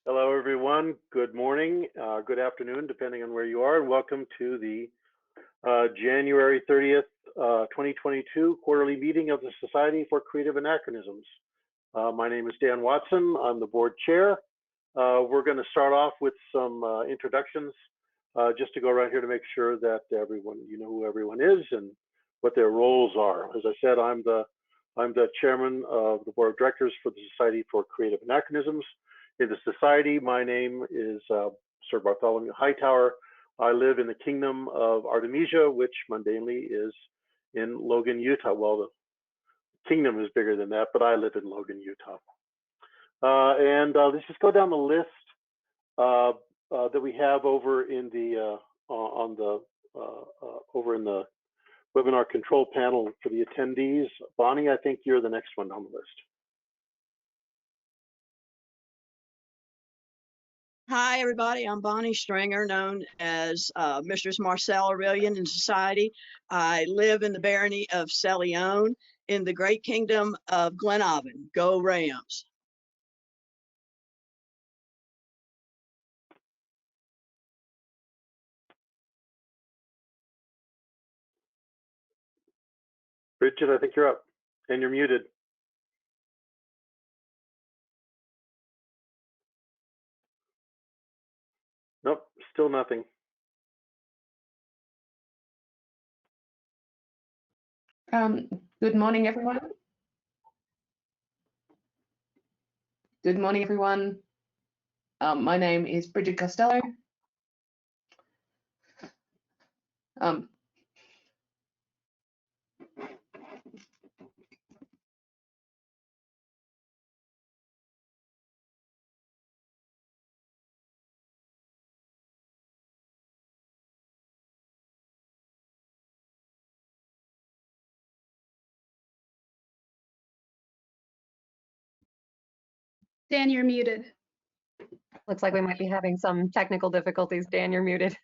Hello, everyone. Good morning, good afternoon, depending on where you are, and welcome to the January 30th, 2022 quarterly meeting of the Society for Creative Anachronisms. My name is Dan Watson. I'm the board chair. We're going to start off with some introductions, just to go around here to make sure that everyone, you know who everyone is and what their roles are. As I said, I'm the chairman of the board of directors for the Society for Creative Anachronisms. In the society, my name is Sir Bartholomew Hightower. I live in the Kingdom of Artemisia, which mundanely is in Logan, Utah. Well, the kingdom is bigger than that, but I live in Logan, Utah. Let's just go down the list that we have over in the over in the webinar control panel for the attendees. Bonnie, I think you're the next one on the list. Hi, everybody. I'm Bonnie Stringer, known as Mistress Marcel Aurelian in society. I live in the barony of Celion in the great kingdom of Glenavon. Go Rams. Bridget, I think you're up, and you're muted. Nope, still nothing. Good morning, everyone. Good morning, everyone. My name is Bridget Costello. Dan, you're muted. Looks like we might be having some technical difficulties. Dan, you're muted.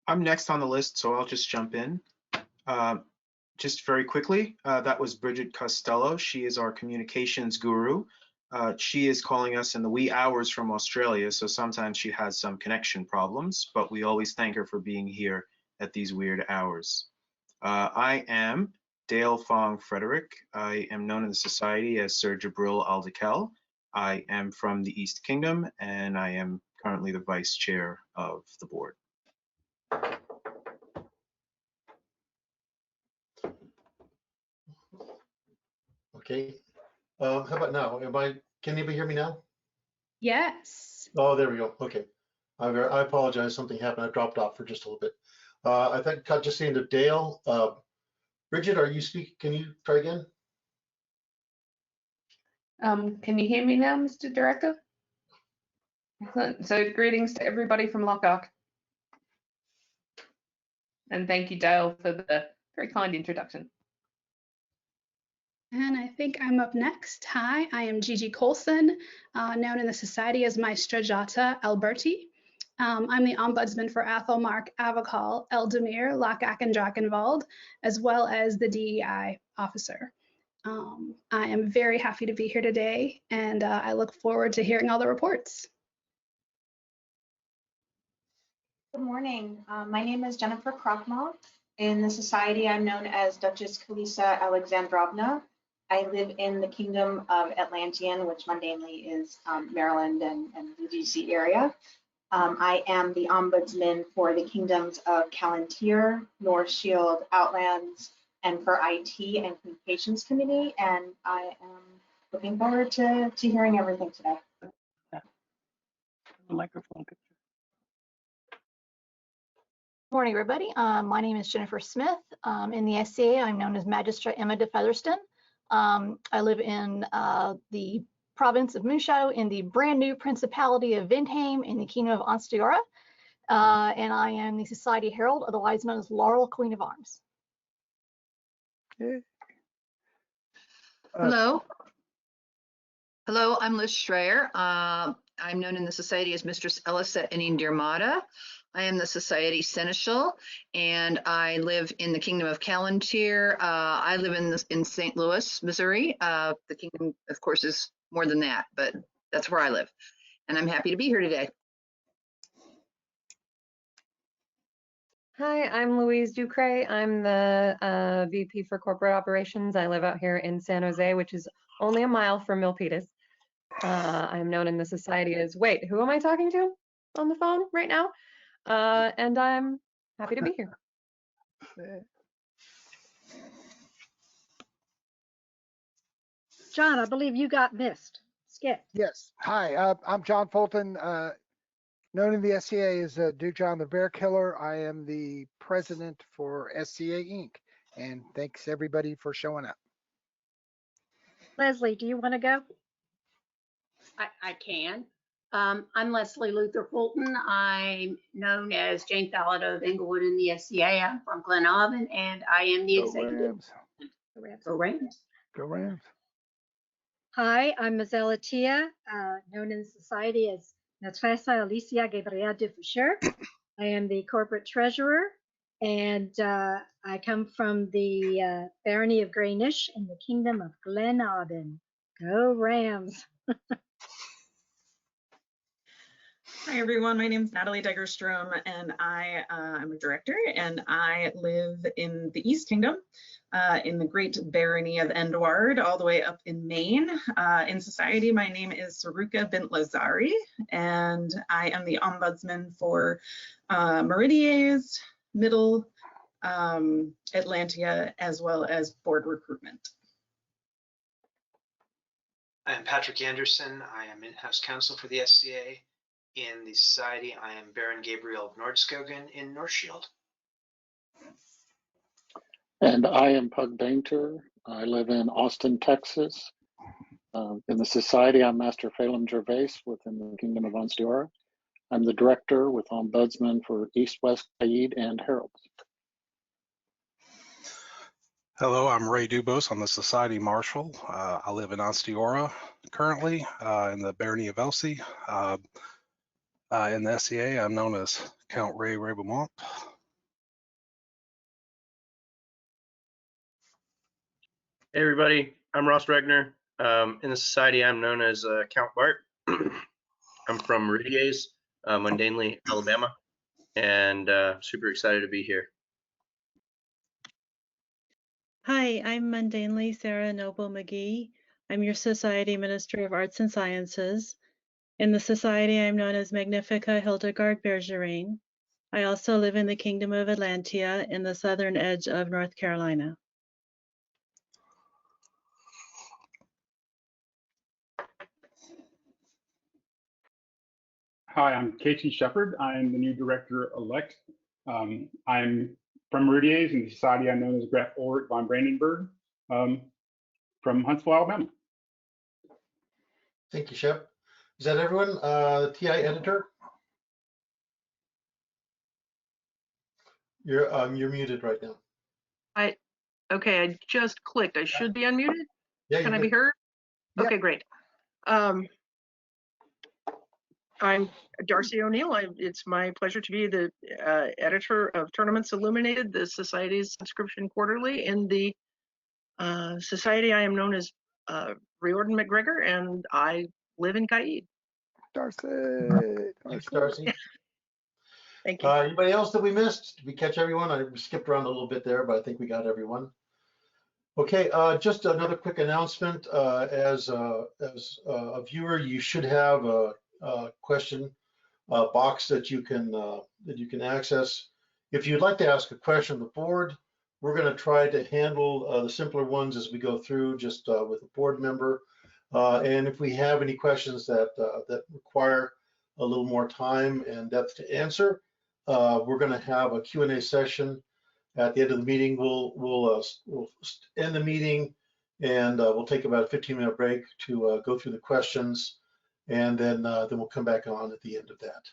I'm next on the list, so I'll just jump in. Just very quickly, that was Bridget Costello. She is our communications guru. She is calling us in the wee hours from Australia, so sometimes she has some connection problems, but we always thank her for being here at these weird hours. I am Dale Fong Frederick. I am known in the society as Sir Jabril Aldekel. I am from the East Kingdom, and I am currently the vice chair of the board. Okay. How about now? Can anybody hear me now? Yes. Oh, there we go. Okay. I apologize. Something happened. I dropped off for just a little bit. I think got just the end of Dale. Bridget, are you speaking? Can you try again? Can you hear me now, Mr. Director? Excellent. So greetings to everybody from Lockhart. And thank you, Dale, for the very kind introduction. And I think I'm up next. Hi, I am Gigi Colson, known in the society as Maestra Jata Alberti. I'm the ombudsman for Athelmark, Avacol, Eldemir, Lockach, and Drachenwald, as well as the DEI officer. I am very happy to be here today, and I look forward to hearing all the reports. Good morning. My name is Jennifer Krochmal. In the society, I'm known as Duchess Kalisa Alexandrovna. I live in the Kingdom of Atlantean, which mundanely is Maryland and the DC area. I am the ombudsman for the kingdoms of Callantyre, North Shield, Outlands, and for IT and Communications Committee. And I am looking forward to hearing everything today. Microphone. Good morning, everybody. My name is Jennifer Smith. In the SCA, I'm known as Magistrate Emma de Featherston. I live in the province of Moonshadow in the brand new Principality of Vindheim in the Kingdom of Ansteora. And I am the Society Herald, otherwise known as Laurel, Queen of Arms. Hello. Hello, I'm Liz Schreier. I'm known in the society as Mistress Elisa Enindirmata. I am the Society Seneschal, and I live in the Kingdom of Callantyre. I live in St. Louis, Missouri. The kingdom, of course, is more than that, but that's where I live. And I'm happy to be here today. Hi, I'm Louise Ducray. I'm the VP for Corporate Operations. I live out here in San Jose, which is only a mile from Milpitas. I'm known in the society as, wait, who am I talking to on the phone right now? And I'm happy to be here. John, I believe you got missed. Skip. Yes. Hi, I'm John Fulton, known in the SCA as Duke John the Bear Killer. I am the president for SCA Inc. And thanks everybody for showing up. Leslie, do you want to go? I can. I'm Leslie Luther Fulton. I'm known as Jane Fallado of Englewood in the SCA. I'm from Glen Auburn, and I am the executive. Rams. Go Rams. Go Rams. Hi, I'm Mazella Tia, known in society as Matresa Alicia Gabriel de Foucher. I am the corporate treasurer, and I come from the barony of Greynish in the kingdom of Glen Auburn. Go Rams. Hi everyone, my name is Natalie Degerstrom and I am a director and I live in the East Kingdom in the Great Barony of Endward all the way up in Maine. In society, my name is Saruka Bint Lazari and I am the ombudsman for Meridies, Middle, Atlantia, as well as board recruitment. I am Patrick Anderson. I am in-house counsel for the SCA. In the society, I am Baron Gabriel of Nordskogen in North Shield. And I am Pug Dainter. I live in Austin, Texas. In the society, I'm Master Phelim Gervais within the Kingdom of Anstiora. I'm the director with Ombudsman for East, West, Caid, and Heralds. Hello, I'm Ray Dubos. I'm the Society Marshal. I live in Anstiora currently in the Barony of Elsie. In the SCA, I'm known as Count Ray Beaumont. Hey everybody, I'm Ross Regner. In the society, I'm known as Count Bart. I'm from Meridies, Mundanely, Alabama, and super excited to be here. Hi, I'm Mundanely Sarah Noble McGee. I'm your Society Minister of Arts and Sciences. In the society, I'm known as Magnifica Hildegard Bergerain. I also live in the Kingdom of Atlantia in the southern edge of North Carolina. Hi, I'm Casey Shepard. I'm the new director-elect. I'm from Meridies, in the society I'm known as Graf Ulrich von Brandenburg, from Huntsville, Alabama. Thank you, Shep. Is that everyone? TI editor? You're muted right now. Okay, I just clicked. I should be unmuted. Yeah, Can I be heard? Yeah. Okay, great. I'm Darcy O'Neill. It's my pleasure to be the editor of Tournaments Illuminated, the Society's subscription quarterly. In the society, I am known as Riordan McGregor, and I live in Caid. Darcy. Thanks, Darcy. Thank you. Anybody else that we missed? Did we catch everyone? I skipped around a little bit there, but I think we got everyone. Okay, just another quick announcement. As a viewer, you should have a question box that you can access. If you'd like to ask a question of the board, we're going to try to handle the simpler ones as we go through, just with a board member. And if we have any questions that require a little more time and depth to answer, we're going to have a Q&A session at the end of the meeting. We'll end the meeting and we'll take about a 15-minute break to go through the questions, and then we'll come back on at the end of that.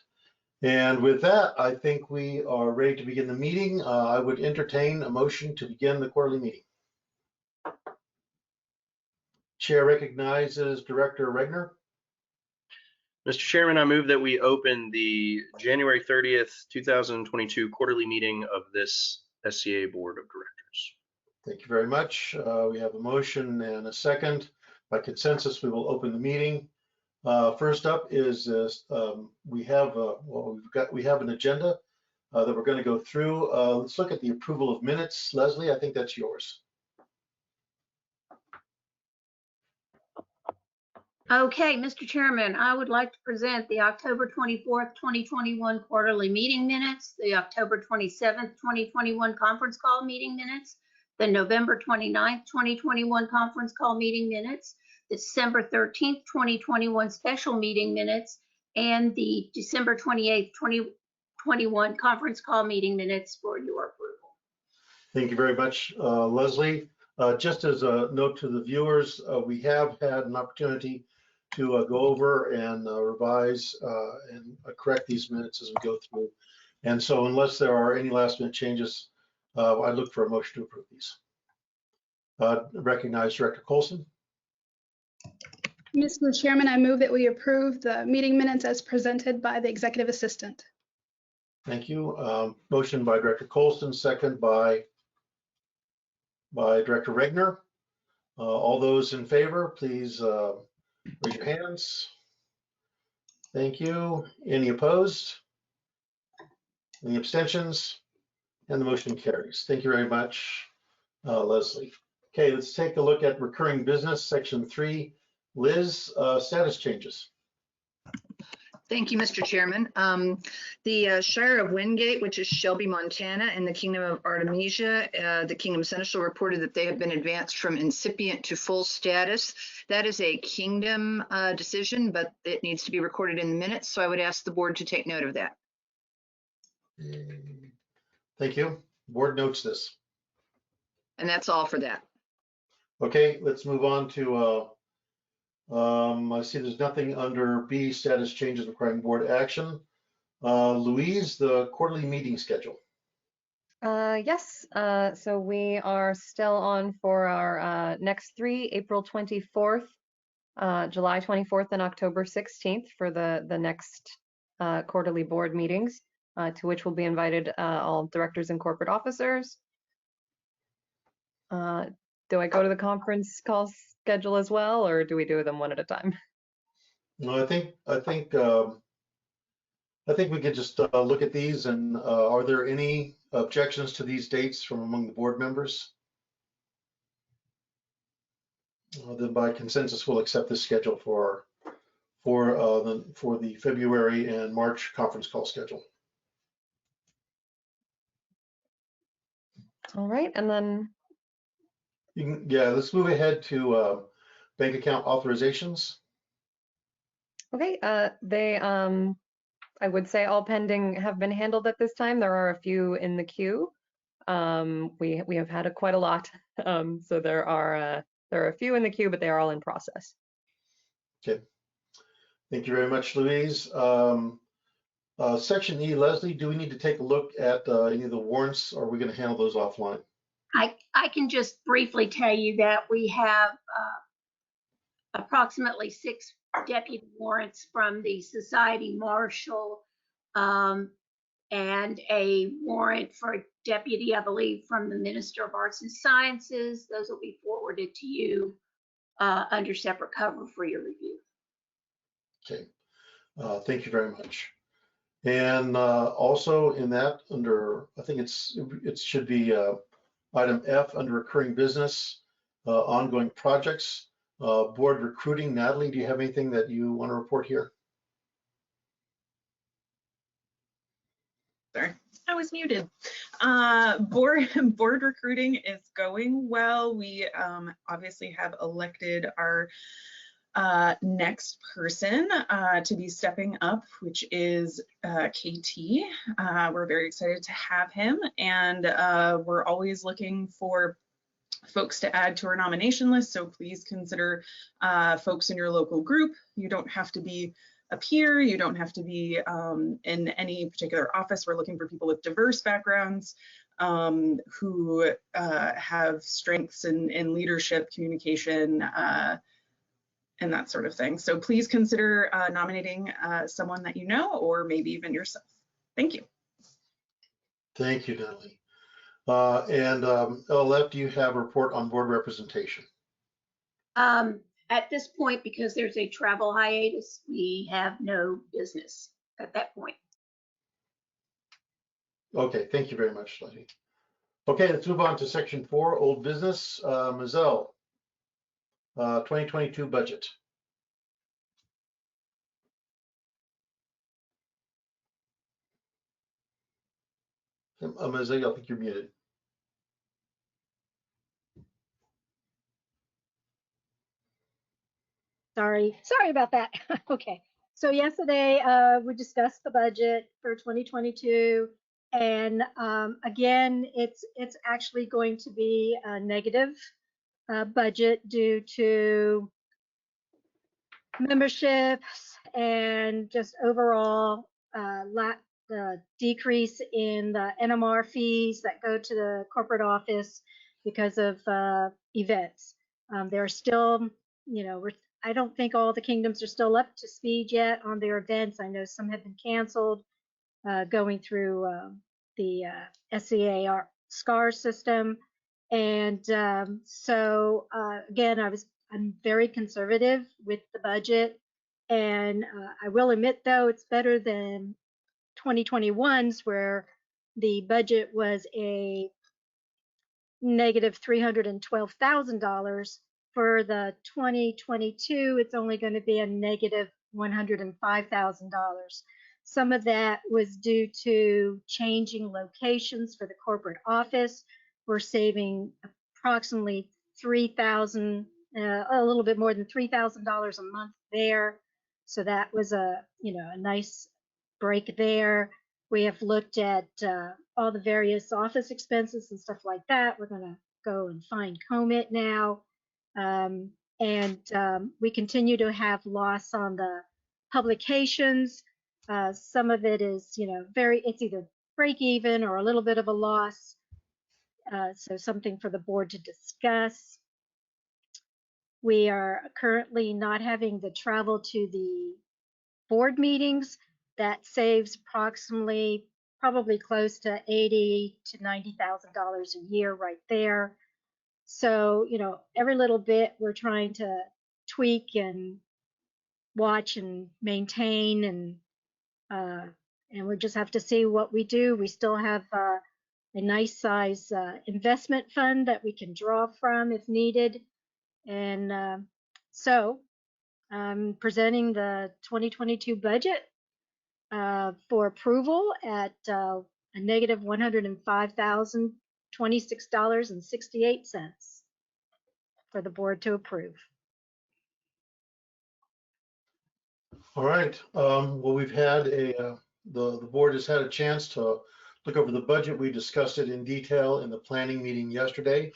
And with that, I think we are ready to begin the meeting. I would entertain a motion to begin the quarterly meeting. Chair recognizes Director Regner. Mr. Chairman, I move that we open the January 30th, 2022 quarterly meeting of this SCA Board of Directors. Thank you very much. We have a motion and a second. By consensus, we will open the meeting. First up is we have an agenda that we're going to go through. Let's look at the approval of minutes. Leslie, I think that's yours. Okay, Mr. Chairman, I would like to present the October 24th, 2021 quarterly meeting minutes, the October 27th, 2021 conference call meeting minutes, the November 29th, 2021 conference call meeting minutes, the December 13th, 2021 special meeting minutes, and the December 28th, 2021 conference call meeting minutes for your approval. Thank you very much, Leslie. Just as a note to the viewers, we have had an opportunity to go over and revise and correct these minutes as we go through. And so unless there are any last minute changes, I look for a motion to approve these. Recognize Director Colson. Mr. Chairman, I move that we approve the meeting minutes as presented by the executive assistant. Thank you. Motion by Director Colson, second by Director Regner. All those in favor, please raise your hands. Thank you. Any opposed? Any abstentions? And the motion carries. Thank you very much, Leslie. Okay, let's take a look at recurring business, section 3. Liz, status changes. Thank you, Mr. Chairman. The Shire of Wingate, which is Shelby, Montana, and the Kingdom of Artemisia, the Kingdom Seneschal reported that they have been advanced from incipient to full status. That is a kingdom decision, but it needs to be recorded in the minutes, so I would ask the board to take note of that. Thank you. Board notes this. And that's all for that. Okay, let's move on to I see there's nothing under B, status changes requiring board action. Louise, the quarterly meeting schedule. Yes, so we are still on for our next 3, April 24th, July 24th, and October 16th for the next quarterly board meetings, to which will be invited all directors and corporate officers. Do I go to the conference call schedule as well, or do we do them one at a time? No, I think we could just look at these. And are there any objections to these dates from among the board members? Then by consensus, we'll accept this schedule for the February and March conference call schedule. All right, and then let's move ahead to bank account authorizations. Okay, they I would say all pending have been handled at this time. There are a few in the queue. We have had quite a lot, so there are a few in the queue, but they are all in process. Okay, thank you very much, Louise. Section E, Leslie, do we need to take a look at any of the warrants, or are we going to handle those offline? I can just briefly tell you that we have approximately 6 deputy warrants from the Society Marshal and a warrant for a deputy, I believe, from the Minister of Arts and Sciences. Those will be forwarded to you under separate cover for your review. Okay, thank you very much. And also in that, under, I think it should be item F under recurring business, ongoing projects, board recruiting. Natalie, do you have anything that you want to report here? Sorry, I was muted. Board recruiting is going well. We obviously have elected our next person to be stepping up, which is KT. We're very excited to have him, and we're always looking for folks to add to our nomination list, so please consider folks in your local group. You don't have to be a peer, you don't have to be in any particular office. We're looking for people with diverse backgrounds who have strengths in leadership, communication, and that sort of thing. So please consider nominating someone that you know, or maybe even yourself. Thank you. Thank you, Natalie. And LF, do you have a report on board representation? at this point, because there's a travel hiatus, we have no business at that point. Okay, thank you very much, Letty. Okay, let's move on to section 4, old business. Mizelle, 2022 budget. Mizelle, I think you're muted. Sorry about that. Okay. So yesterday we discussed the budget for 2022, and again, it's actually going to be a negative budget due to memberships and just overall decrease in the NMR fees that go to the corporate office because of events. There are still, you know, I don't think all the kingdoms are still up to speed yet on their events. I know some have been canceled, going through the SCA SCAR system. And so again, I'm very conservative with the budget. And I will admit, though, it's better than 2021's, where the budget was a negative $312,000. For the 2022, it's only going to be a negative $105,000. Some of that was due to changing locations for the corporate office. We're saving approximately $3,000, a little bit more than $3,000 a month there. So that was a nice break there. We have looked at all the various office expenses and stuff like that. We're going to go and fine comb it now. We continue to have loss on the publications. Some of it is, it's either break even or a little bit of a loss. So something for the board to discuss. We are currently not having the travel to the board meetings. That saves approximately, probably close to $80,000 to $90,000 a year right there. So, every little bit we're trying to tweak and watch and maintain, and we just have to see what we do. We still have a nice size investment fund that we can draw from if needed. And so I'm presenting the 2022 budget for approval at a negative $105,026.68 for the board to approve. All right. Well, we've had the board has had a chance to look over the budget. We discussed it in detail in the planning meeting yesterday.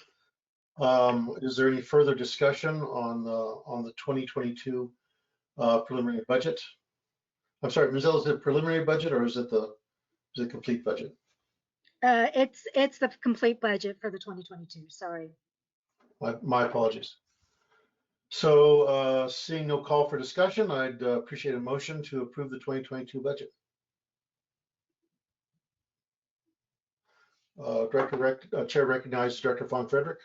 Is there any further discussion on the 2022 preliminary budget? I'm sorry, Mizelle, is it preliminary budget or is it complete budget? It's the complete budget for the 2022. Sorry. My apologies. So seeing no call for discussion, I'd appreciate a motion to approve the 2022 budget. Chair recognizes Director Von Frederick.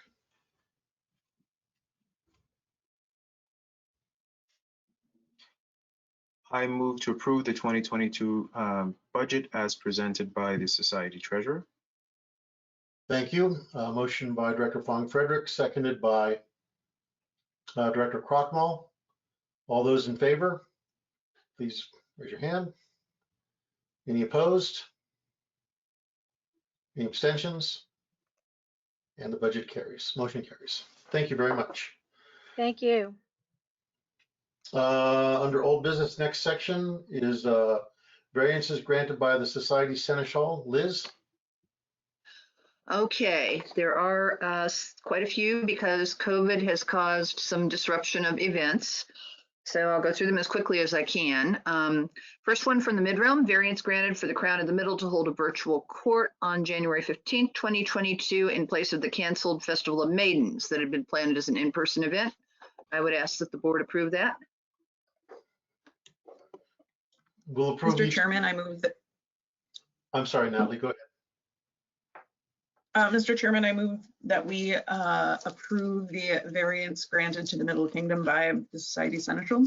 I move to approve the 2022 budget as presented by the Society Treasurer. Thank you. Motion by Director Von Frederick, seconded by Director Krochmal. All those in favor, please raise your hand. Any opposed? Any abstentions? And the budget carries. Motion carries. Thank you very much. Thank you. Under old business, next section is variances granted by the Society Seneschal. Liz? Okay, there are quite a few because COVID has caused some disruption of events. So I'll go through them as quickly as I can. First one from the Mid-Realm, variance granted for the Crown of the Middle to hold a virtual court on January 15th, 2022 in place of the canceled Festival of Maidens that had been planned as an in-person event. I would ask that the board approve that. We'll approve. Mr. Chairman, I move that. I'm sorry, Natalie, go ahead. Mr. Chairman, I move that we approve the variance granted to the Middle Kingdom by the Society Seneschal.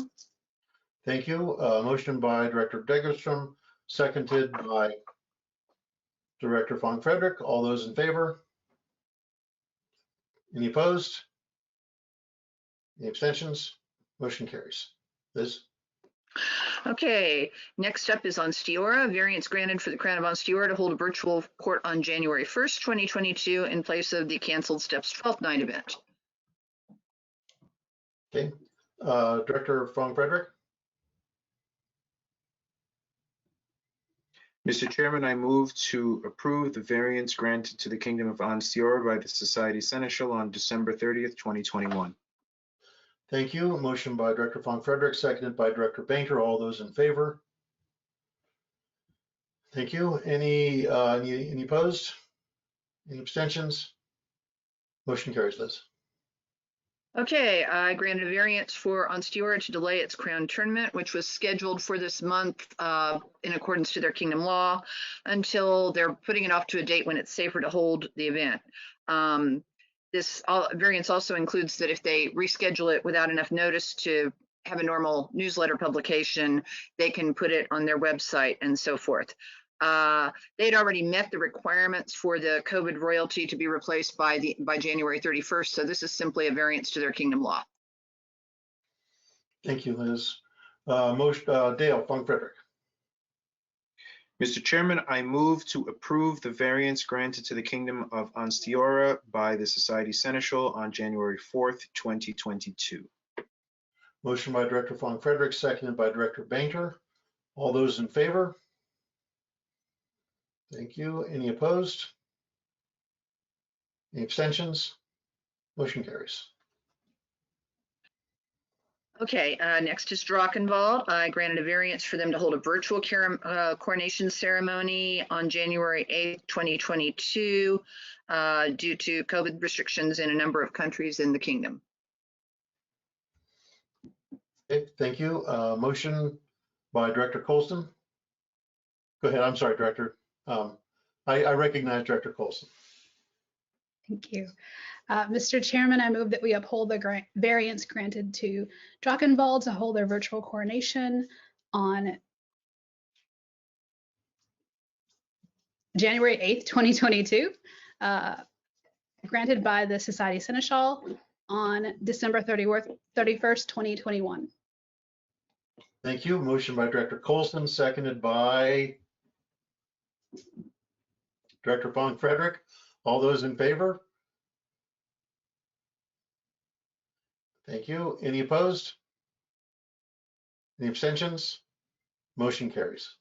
Thank you. Motion by Director Degerstrom, seconded by Director Von Frederick. All those in favor? Any opposed? Any abstentions? Motion carries. Liz? Okay, next up is Onsteora. Variance granted for the Crown of Onsteora to hold a virtual court on January 1st, 2022 in place of the canceled Steps 12th night event. Okay. Director Von Frederick? Mr. Chairman, I move to approve the variance granted to the Kingdom of Onsteora by the Society Seneschal on December 30th, 2021. Thank you. Motion by Director Von Frederick, seconded by Director Banker. All those in favor? Thank you. Any opposed? Any abstentions? Motion carries, Liz. Okay, I granted a variance for Onsteora to delay its Crown tournament, which was scheduled for this month in accordance to their Kingdom law until they're putting it off to a date when it's safer to hold the event. This variance also includes that if they reschedule it without enough notice to have a normal newsletter publication, they can put it on their website and so forth. They'd already met the requirements for the COVID royalty to be replaced by January 31st. So this is simply a variance to their Kingdom law. Thank you, Liz. Dale Von Frederick. Mr. Chairman, I move to approve the variance granted to the Kingdom of Onsteora by the Society Seneschal on January 4th, 2022. Motion by Director Von Frederick, seconded by Director Banker. All those in favor? Thank you. Any opposed? Any abstentions? Motion carries. Okay, next is Drachenwald. I granted a variance for them to hold a virtual coronation ceremony on January 8th, 2022, due to COVID restrictions in a number of countries in the Kingdom. Okay, thank you. Motion by Director Colston. Go ahead. I'm sorry, Director. I recognize Director Colston. Thank you. Mr. Chairman, I move that we uphold the variance granted to Drachenwald to hold their virtual coronation on January 8th, 2022, granted by the Society Seneschal on December 31st, 2021. Thank you. Motion by Director Colston, seconded by Director Von Frederick. All those in favor? Thank you. Any opposed? Any abstentions? Motion carries.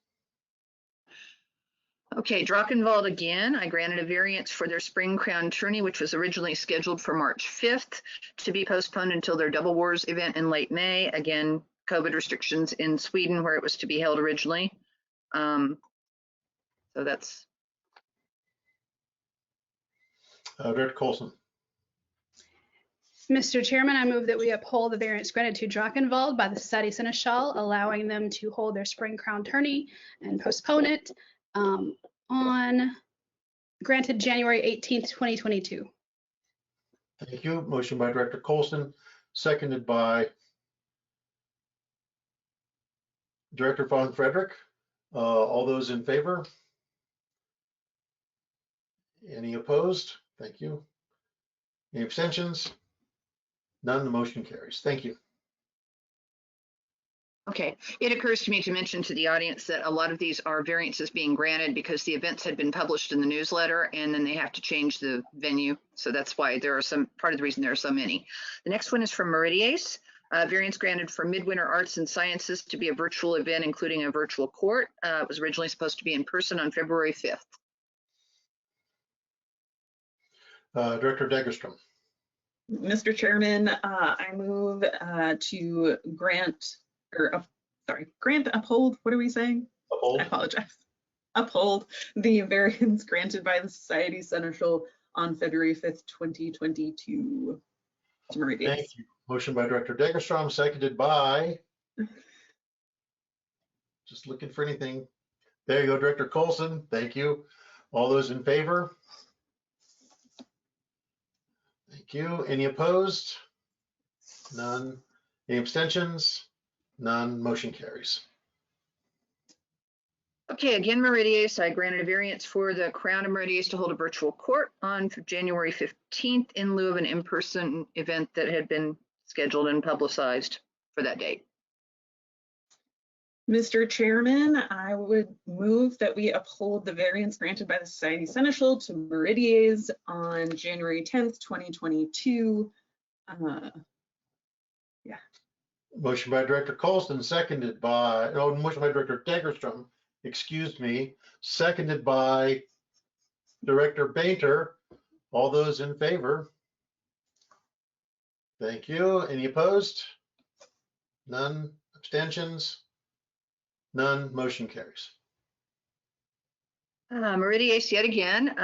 Okay, Drachenwald again. I granted a variance for their Spring Crown tourney, which was originally scheduled for March 5th to be postponed until their Double Wars event in late May. Again, COVID restrictions in Sweden where it was to be held originally. So that's. Director Colston. Mr. Chairman, I move that we uphold the variance granted to Drachenwald by the Society Seneschal, allowing them to hold their Spring Crown tourney and postpone it on granted January 18th, 2022. Thank you. Motion by Director Colston, seconded by Director Von Frederick. All those in favor? Any opposed? Thank you. Any abstentions? None. The motion carries. Thank you. Okay, it occurs to me to mention to the audience that a lot of these are variances being granted because the events had been published in the newsletter and then they have to change the venue. So that's why there are part of the reason there are so many. The next one is from Meridies. Variance granted for Midwinter Arts and Sciences to be a virtual event, including a virtual court. It was originally supposed to be in person on February 5th. Director Degerstrom. Mr. Chairman, I move to grant, uphold, what are we saying? Uphold. I apologize. Uphold the variance granted by the Society Seneschal on February 5th, 2022. Thank you. Motion by Director Degerstrom, seconded by, just looking for anything. There you go, Director Colson. Thank you. All those in favor? Thank you. Any opposed? None. Any abstentions? None. Motion carries. Okay, again, Meridies, I granted a variance for the Crown of Meridies to hold a virtual court on January 15th in lieu of an in-person event that had been scheduled and publicized for that date. Mr. Chairman, I would move that we uphold the variance granted by the Society Seneschal to Meridies on January 10th, 2022. Yeah. Motion by Director Colston, seconded by, no, motion by Director Degerstrom, excuse me, seconded by Director Bainter. All those in favor? Thank you. Any opposed? None. Abstentions? None. Motion carries. Meridies yet again,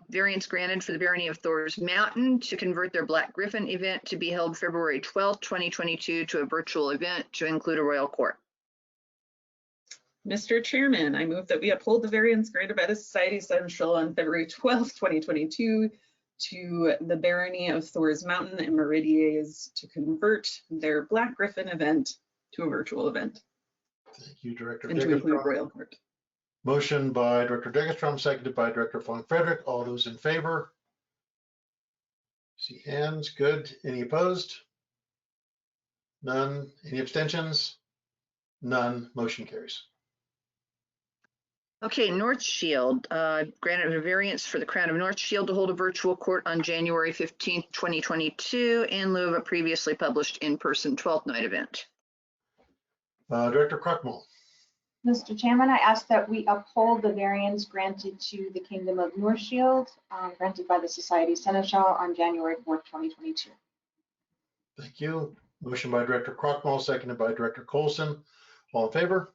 variance granted for the Barony of Thor's Mountain to convert their Black Griffin event to be held February 12th, 2022 to a virtual event to include a royal court. Mr. Chairman, I move that we uphold the variance granted by the Society Seneschal on February 12th, 2022 to the Barony of Thor's Mountain and Meridies to convert their Black Griffin event to a virtual event. Thank you, Director And to include Degerstrom. royal court. Motion by Director Degerstrom, seconded by Director von Frederick. All those in favor? See hands. Good. Any opposed? None. Any abstentions? None. Motion carries. Okay, North Shield, granted a variance for the Crown of North Shield to hold a virtual court on January 15th, 2022 in lieu of a previously published in-person 12th night event. Director Krochmal. Mr. Chairman, I ask that we uphold the variance granted to the Kingdom of North Shield, granted by the Society Seneschal on January 4th, 2022. Thank you. Motion by Director Krochmal, seconded by Director Colson. All in favor?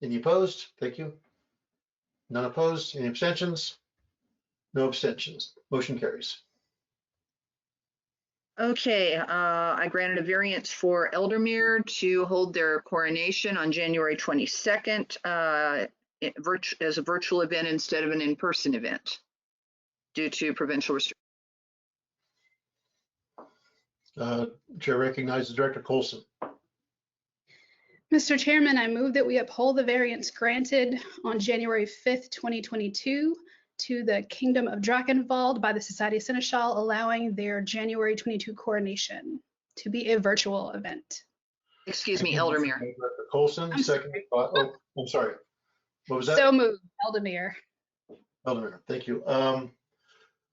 Any opposed? Thank you. None opposed. Any abstentions? No abstentions. Motion carries. Okay, I granted a variance for Eldermere to hold their coronation on January 22nd as a virtual event instead of an in-person event due to provincial restrictions. Chair recognizes Director Colson. Mr. Chairman, I move that we uphold the variance granted on January 5th, 2022 to the Kingdom of Drachenwald by the Society Seneschal, allowing their January 22 coronation to be a virtual event. Excuse me, Eldermere. Director Colson, seconded by, oh, I'm sorry. What was that? So moved, Eldermere. Eldermere, thank you.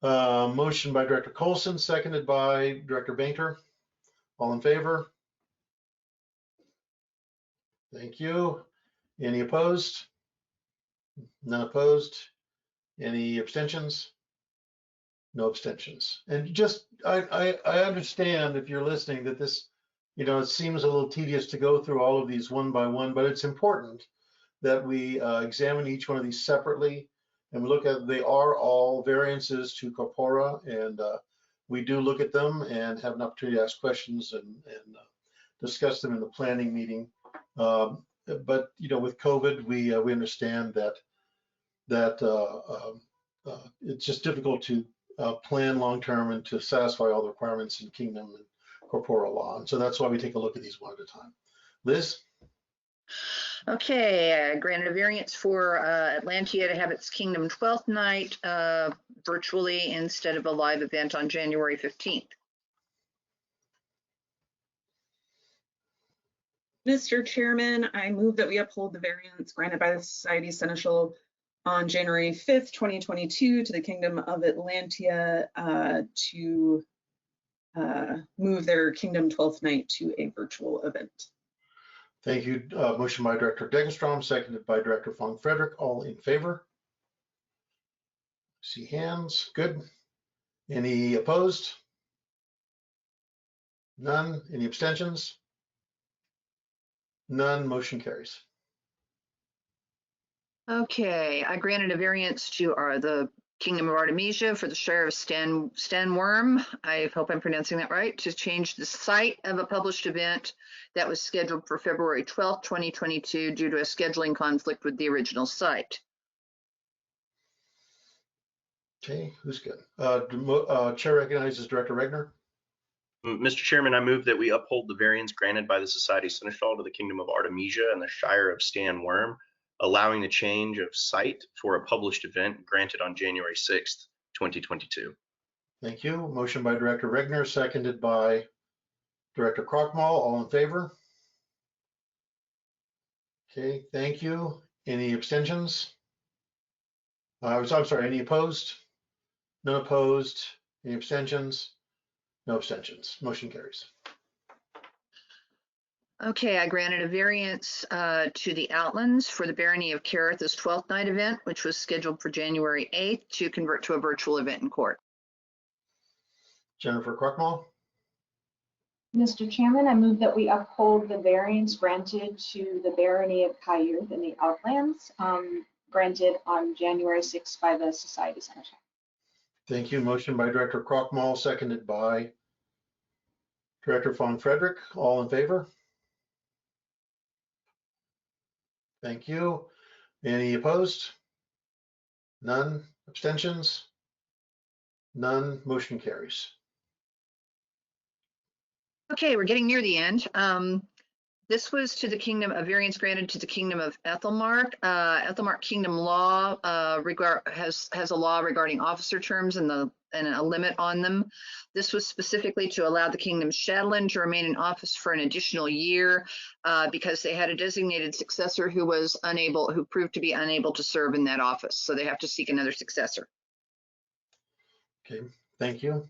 Motion by Director Colson, seconded by Director Bainter. All in favor? Thank you. Any opposed? None opposed. Any abstentions? No abstentions. And just, I understand if you're listening that this, it seems a little tedious to go through all of these one by one, but it's important that we examine each one of these separately and we look at, they are all variances to corpora, and we do look at them and have an opportunity to ask questions and discuss them in the planning meeting. But with COVID, we understand that it's just difficult to plan long-term and to satisfy all the requirements in kingdom and corporal law. And so that's why we take a look at these one at a time. Liz? Okay, I granted a variance for Atlantia to have its Kingdom 12th night virtually instead of a live event on January 15th. Mr. Chairman, I move that we uphold the variance granted by the Society Seneschal on January 5th, 2022 to the Kingdom of Atlantia to move their Kingdom 12th night to a virtual event. Thank you. Motion by Director Degenstrom, seconded by Director von Frederick. All in favor? See hands. Good. Any opposed? None. Any abstentions? None. Motion carries. Okay, I granted a variance to the Kingdom of Artemisia for the Shire of Stanworm. I hope I'm pronouncing that right, to change the site of a published event that was scheduled for February 12th, 2022 due to a scheduling conflict with the original site. Okay, who's good? Chair recognizes Director Regner. Mr. Chairman, I move that we uphold the variance granted by the Society Seneschal to the Kingdom of Artemisia and the Shire of Stan Worm, allowing the change of site for a published event granted on January 6th, 2022. Thank you. Motion by Director Regner, seconded by Director Krochmal. All in favor? Okay, thank you. Any abstentions? I'm sorry, any opposed? None opposed. Any abstentions? No abstentions. Motion carries. Okay, I granted a variance to the Outlands for the Barony of Caratha's 12th night event, which was scheduled for January 8th to convert to a virtual event in court. Jennifer Krochmal. Mr. Chairman, I move that we uphold the variance granted to the Barony of Caerth in the Outlands, granted on January 6th by the Society Seneschal. Thank you. Motion by Director Krochmal, seconded by Director von Frederick. All in favor? Thank you. Any opposed? None. Abstentions? None. Motion carries. Okay, we're getting near the end. This was to the kingdom, a variance granted to the kingdom of Ethelmark. Ethelmark Kingdom law has a law regarding officer terms and a limit on them. This was specifically to allow the kingdom Shadland to remain in office for an additional year because they had a designated successor who proved to be unable to serve in that office. So they have to seek another successor. Okay, thank you.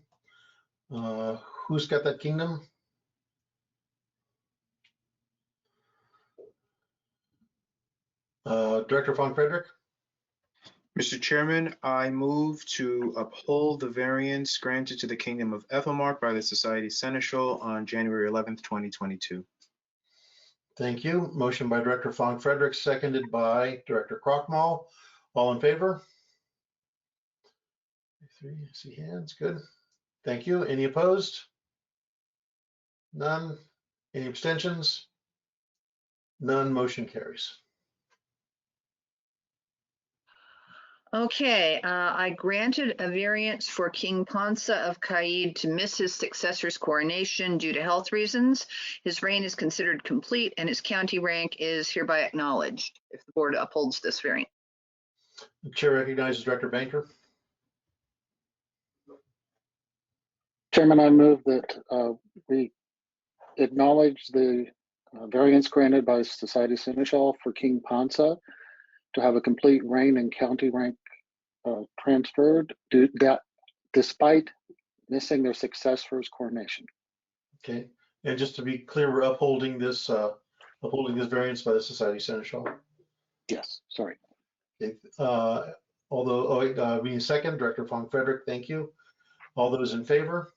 Who's got that kingdom? Director von Frederick. Mr. Chairman, I move to uphold the variance granted to the Kingdom of Ethelmark by the Society Seneschal on January 11th, 2022. Thank you. Motion by Director von Frederick, seconded by Director Krochmal. All in favor? 3, I see hands. Good. Thank you. Any opposed? None. Any abstentions? None. Motion carries. Okay, I granted a variance for King Pansa of Caid to miss his successor's coronation due to health reasons. His reign is considered complete and his county rank is hereby acknowledged if the board upholds this variance. The chair recognizes Director Banker. Chairman, I move that we acknowledge the variance granted by Society Seneschal for King Pansa to have a complete reign and county rank transferred despite missing their successor's coronation. Okay, and just to be clear, we're upholding this variance by the Society Seneschal. Yes, sorry. Okay, we need a second. Director von Frederick, thank you. All those in favor?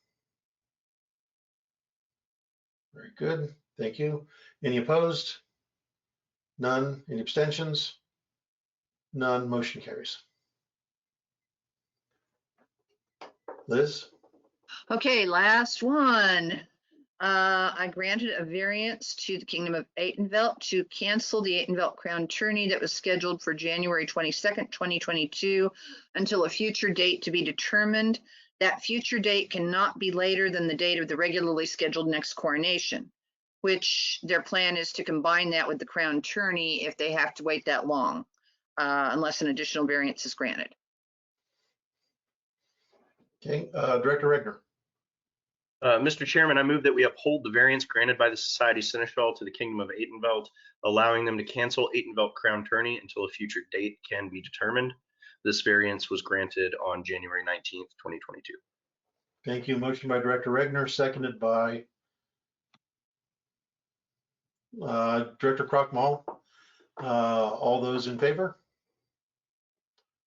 Very good, thank you. Any opposed? None. Any abstentions? None. Motion carries. Liz? Okay, last one. I granted a variance to the Kingdom of Atenveldt to cancel the Atenveldt Crown Tourney that was scheduled for January 22nd, 2022 until a future date to be determined. That future date cannot be later than the date of the regularly scheduled next coronation, which their plan is to combine that with the Crown Tourney if they have to wait that long, unless an additional variance is granted. Okay, Director Regner. Mr. Chairman, I move that we uphold the variance granted by the Society Seneschal to the Kingdom of Atenveldt, allowing them to cancel Atenveldt Crown Tourney until a future date can be determined. This variance was granted on January 19th, 2022. Thank you. Motion by Director Regner, seconded by Director Krochmal. All those in favor?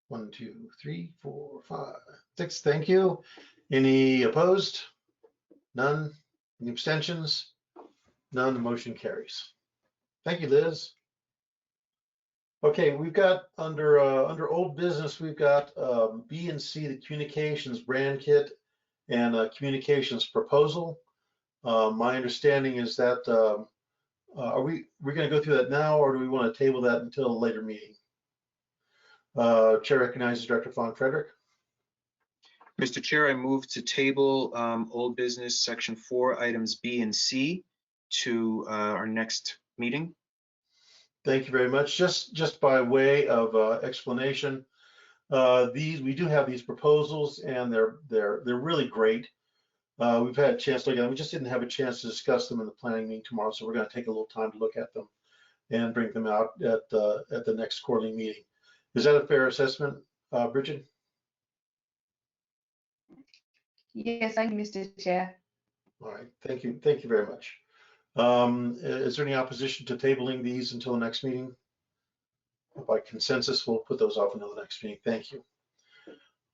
1, 2, 3, 4, 5, 6. Thank you. Any opposed? None. Any abstentions? None. The motion carries. Thank you, Liz. Okay, we've got under old business, we've got B and C, the communications brand kit and communications proposal. My understanding is that we're going to go through that now, or do we want to table that until a later meeting? Chair recognizes Director von Frederick. Mr. Chair, I move to table old business section 4, items B and C to our next meeting. Thank you very much. Just by way of explanation, we do have these proposals, and they're really great. We've had a chance to look at them. We just didn't have a chance to discuss them in the planning meeting tomorrow, so we're going to take a little time to look at them and bring them out at the next quarterly meeting. Is that a fair assessment, Bridget? Yes, thank you, Mr. Chair. All right, thank you very much. Is there any opposition to tabling these until the next meeting? By consensus, we'll put those off until the next meeting. Thank you.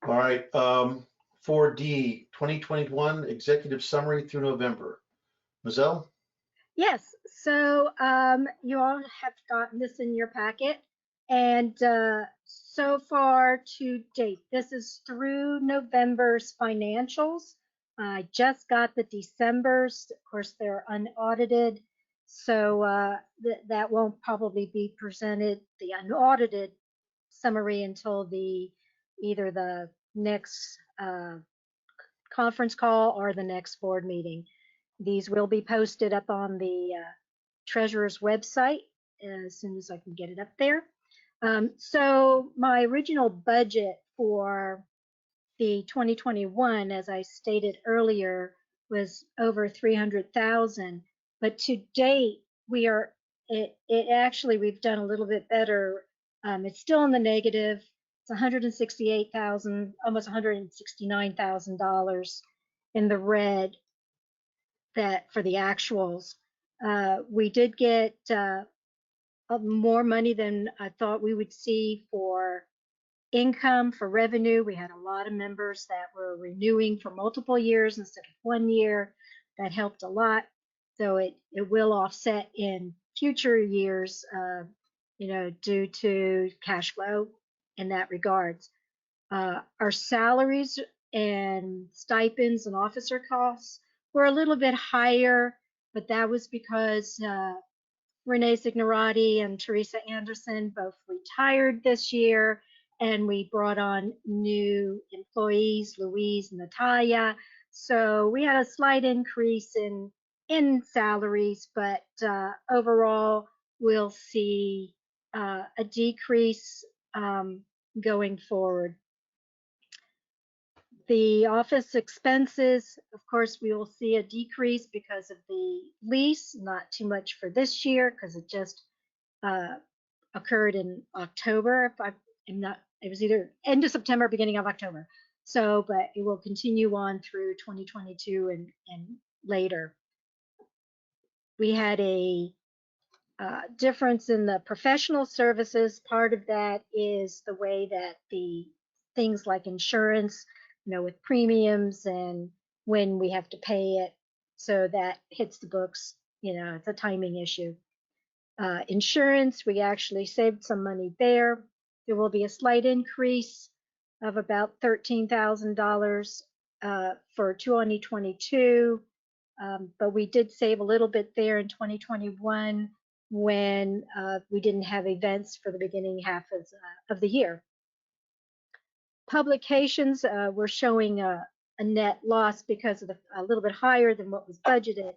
All right, 4D, 2021 executive summary through November. Mizelle? Yes, so you all have gotten this in your packet, and so far to date, this is through November's financials. I just got the December's. Of course, they're unaudited, so that won't probably be presented, the unaudited summary, until either the next conference call or the next board meeting. These will be posted up on the treasurer's website as soon as I can get it up there. So my original budget for the 2021, as I stated earlier, was over 300,000. But to date, we've done a little bit better. It's still in the negative. It's 168,000, almost $169,000 in the red. That for the actuals, we did get more money than I thought we would see for income, for revenue. We had a lot of members that were renewing for multiple years instead of 1 year. That helped a lot. So it will offset in future years, due to cash flow in that regards. Our salaries and stipends and officer costs were a little bit higher, but that was because Renee Signorati and Teresa Anderson both retired this year, and we brought on new employees, Louise and Natalia. So we had a slight increase in salaries, but overall we'll see a decrease going forward. The office expenses, of course, we will see a decrease because of the lease, not too much for this year because it just occurred in October. It was either end of September, beginning of October. So, but it will continue on through 2022 and later. We had a difference in the professional services. Part of that is the way that the things like insurance, with premiums and when we have to pay it. So that hits the books, it's a timing issue. Insurance, we actually saved some money there. There will be a slight increase of about $13,000 for 2022. But we did save a little bit there in 2021 when we didn't have events for the beginning half of the year. Publications, we're showing a net loss because of a little bit higher than what was budgeted.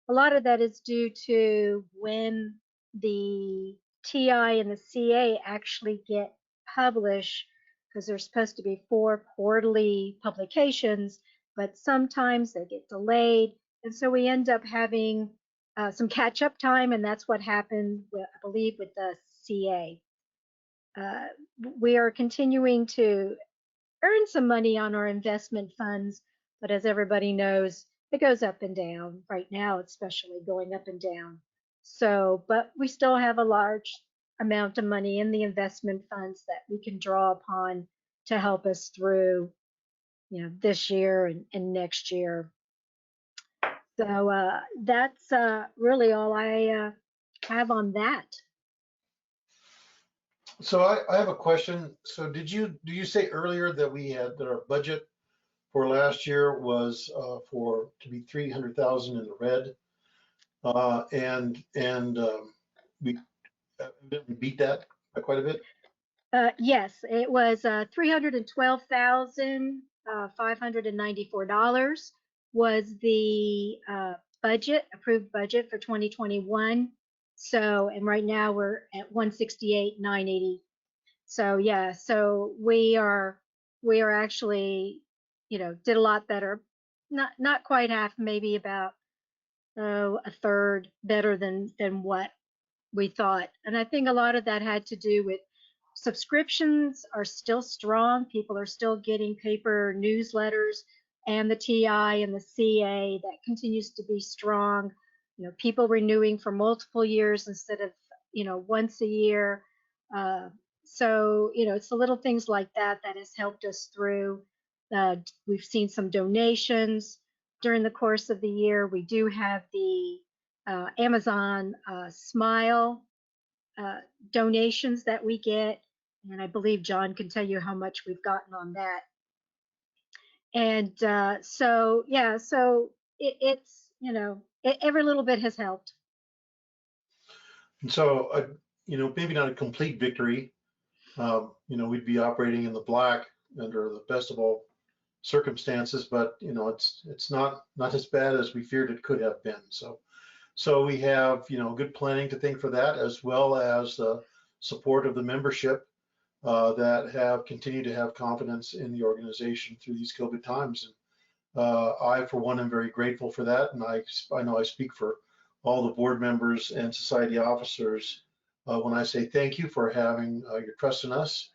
A lot of that is due to when the TI and the CA actually get published, because there's supposed to be 4 quarterly publications, but sometimes they get delayed. And so we end up having some catch-up time, and that's what happened, I believe, with the CA. We are continuing to earn some money on our investment funds, but as everybody knows, it goes up and down. Right now, especially going up and down. So, but we still have a large amount of money in the investment funds that we can draw upon to help us through, this year and next year. So that's really all I have on that. So I have a question. So do you say earlier that our budget for last year was to be 300,000 in the red, and we beat that by quite a bit? Yes, it was 312,000 $594 was the approved budget for 2021. So, and right now we're at 168,980. So yeah, so we are actually, did a lot better. Not quite half, maybe about a third better than what we thought. And I think a lot of that had to do with subscriptions are still strong. People are still getting paper newsletters, and the TI and the CA that continues to be strong. People renewing for multiple years instead of, once a year. So, it's the little things like that that has helped us through. We've seen some donations during the course of the year. We do have the Amazon Smile donations that we get, and I believe John can tell you how much we've gotten on that. And so yeah, so it's every little bit has helped. And so, maybe not a complete victory. We'd be operating in the black under the best of all circumstances, but it's not as bad as we feared it could have been. So we have good planning to think for that, as well as the support of the membership that have continued to have confidence in the organization through these COVID times. And I, for one, am very grateful for that, and I know I speak for all the board members and society officers when I say thank you for having your trust in us.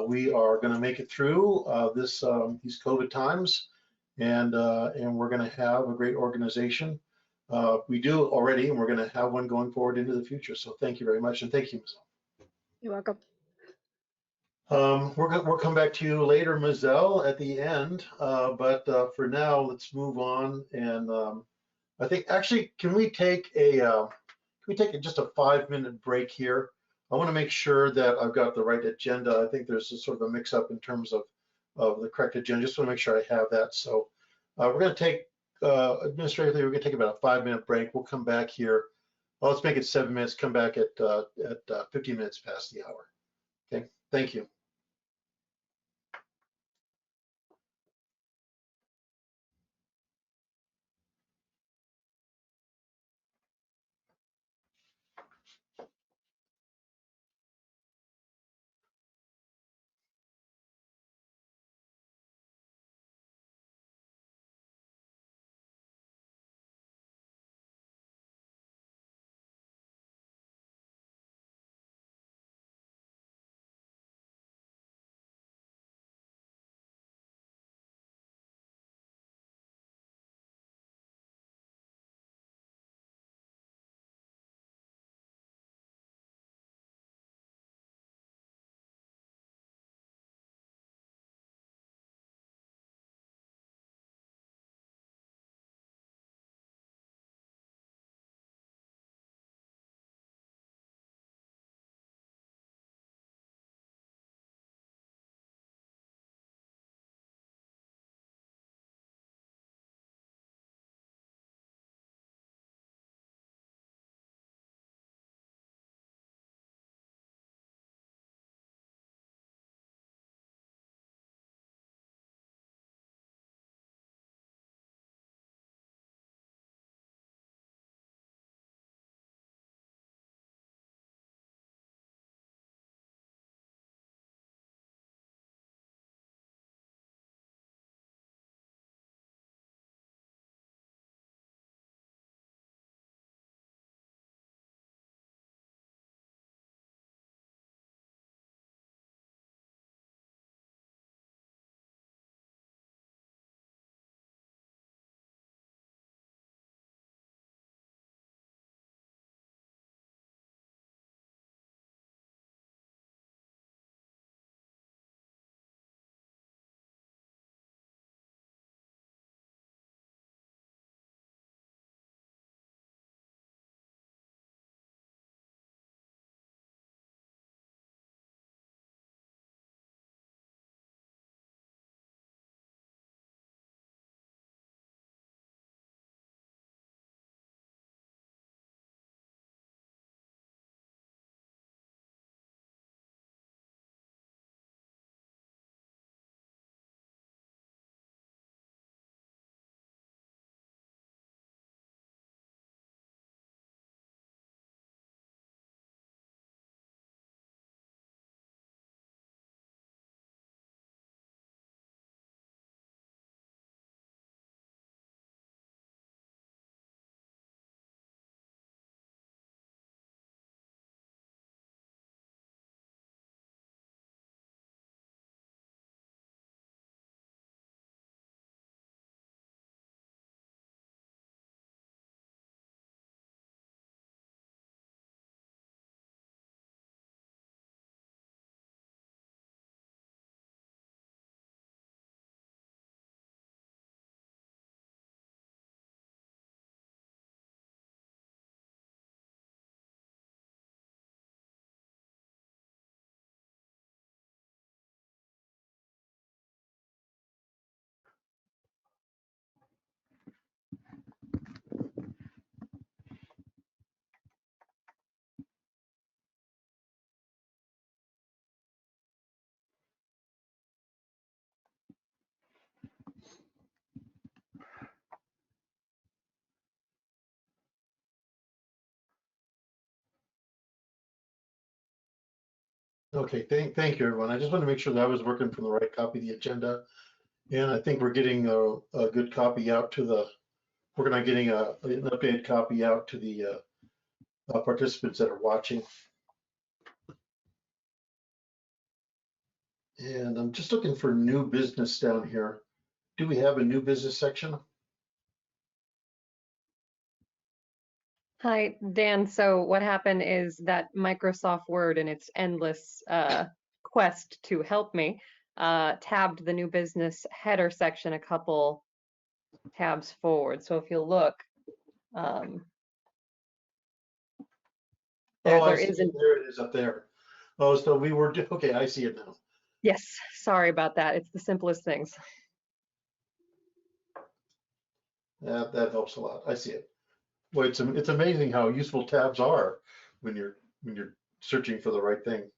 We are going to make it through these COVID times, and we're going to have a great organization. We do already, and we're going to have one going forward into the future. So thank you very much, and thank you, Ms. You're welcome. We'll come back to you later, Ms. L, at the end, but for now, let's move on. And I think actually, can we take just a 5-minute break here? I want to make sure that I've got the right agenda. I think there's a sort of a mix-up in terms of the correct agenda. Just want to make sure I have that. So we're going to take administratively, we're going to take about a 5-minute break. We'll come back here. Well, let's make it 7 minutes. Come back at 50 minutes past the hour. Okay. Thank you. Okay, thank you, everyone. I just want to make sure that I was working from the right copy of the agenda. And I think we're getting a good copy out to the, we're going to getting an updated copy out to the participants that are watching. And I'm just looking for new business down here. Do we have a new business section? Hi, Dan. So what happened is that Microsoft Word and its endless quest to help me tabbed the new business header section a couple tabs forward. So if you look, there isn't. There it is up there. Oh, so we were, okay, I see it now. Yes, sorry about that. It's the simplest things. That helps a lot. I see it. Well, it's amazing how useful tabs are when you're searching for the right thing.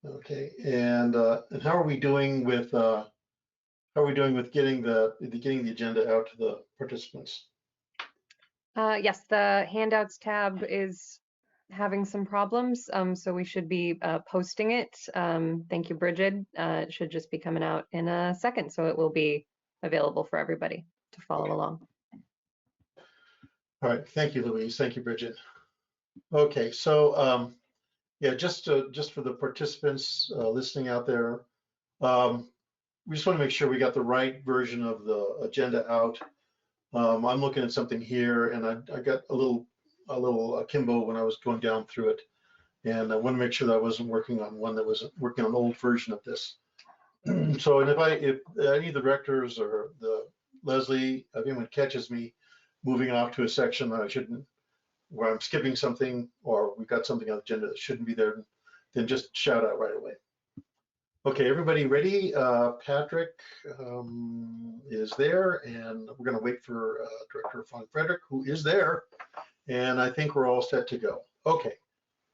Okay, and how are we doing with getting the agenda out to the participants? Yes, the handouts tab is having some problems, so we should be posting it. Thank you, Bridget. It should just be coming out in a second, so it will be available for everybody to follow along. All right, thank you, Louise. Thank you, Bridget. Okay, so yeah, just for the participants listening out there, we just want to make sure we got the right version of the agenda out. I'm looking at something here, and I got a little akimbo when I was going down through it, and I want to make sure that I wasn't working on one that was working on an old version of this. So, and if any of the directors or the Leslie, if anyone catches me moving off to a section that I shouldn't, where I'm skipping something, or we've got something on the agenda that shouldn't be there, then just shout out right away. Okay, everybody ready? Patrick is there, and we're going to wait for Director Von Frederick, who is there, and I think we're all set to go. Okay,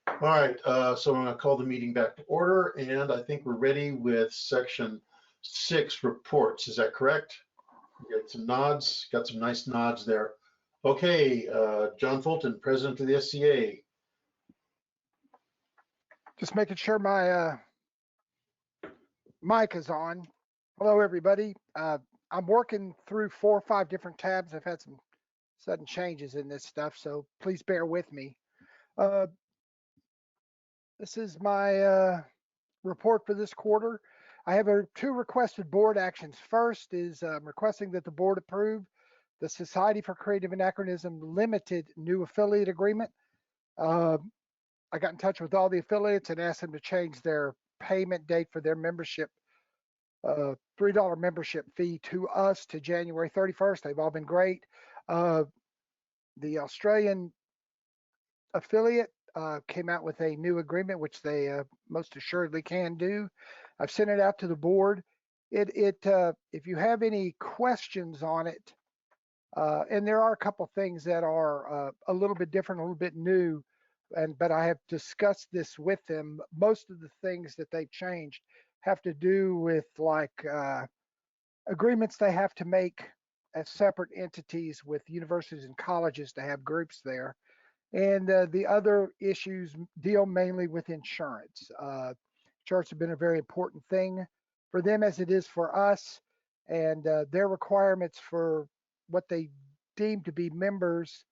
all right, so I'm going to call the meeting back to order, and I think we're ready with section 6, reports. Is that correct? We got some nods, got some nice nods there. Okay, John Fulton, President of the SCA. Just making sure my mic is on. Hello, everybody. I'm working through 4 or 5 different tabs. I've had some sudden changes in this stuff, so please bear with me. This is my report for this quarter. I have 2 requested board actions. First is requesting that the board approve the Society for Creative Anachronism Limited new affiliate agreement. I got in touch with all the affiliates and asked them to change their payment date for their membership, $3 membership fee to us to January 31st. They've all been great. The Australian affiliate came out with a new agreement, which they most assuredly can do. I've sent it out to the board. If you have any questions on it, and there are a couple things that are a little bit different, a little bit new, but I have discussed this with them. Most of the things that they've changed have to do with like agreements they have to make as separate entities with universities and colleges to have groups there. And the other issues deal mainly with insurance. Insurance has been a very important thing for them as it is for us, and their requirements for what they deem to be members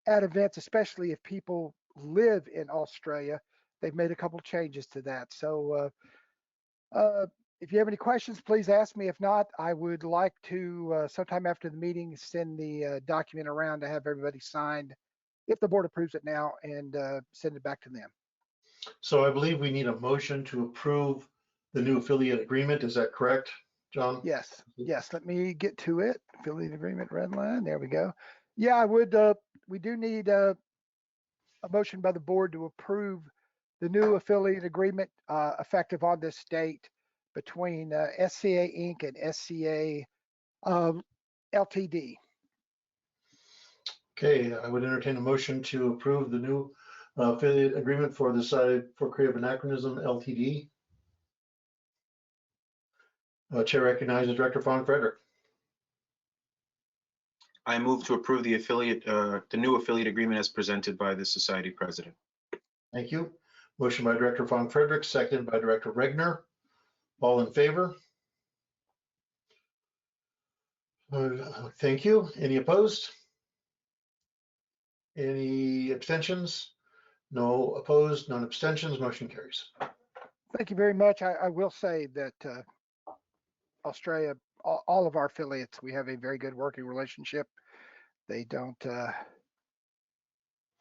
at events, especially if people live in Australia. They've made a couple changes to that. So if you have any questions, please ask me. If not, I would like to sometime after the meeting send the document around to have everybody signed, if the board approves it now, and send it back to them. So I believe we need a motion to approve the new affiliate agreement. Is that correct, John? Yes, yes. Let me get to it. Affiliate agreement, red line. There we go. Yeah, I would. We do need a motion by the board to approve the new affiliate agreement effective on this date between SCA Inc. and SCA Ltd. Okay, I would entertain a motion to approve the new affiliate agreement for the Society for Creative Anachronism Ltd. Chair recognizes Director Von Frederick. I move to approve the new affiliate agreement as presented by the society president. Thank you. Motion by Director Von Frederick, seconded by Director Regner. All in favor? Thank you. Any opposed? Any abstentions? No opposed, none abstentions, motion carries. Thank you very much. I will say that Australia, all of our affiliates, we have a very good working relationship. They don't,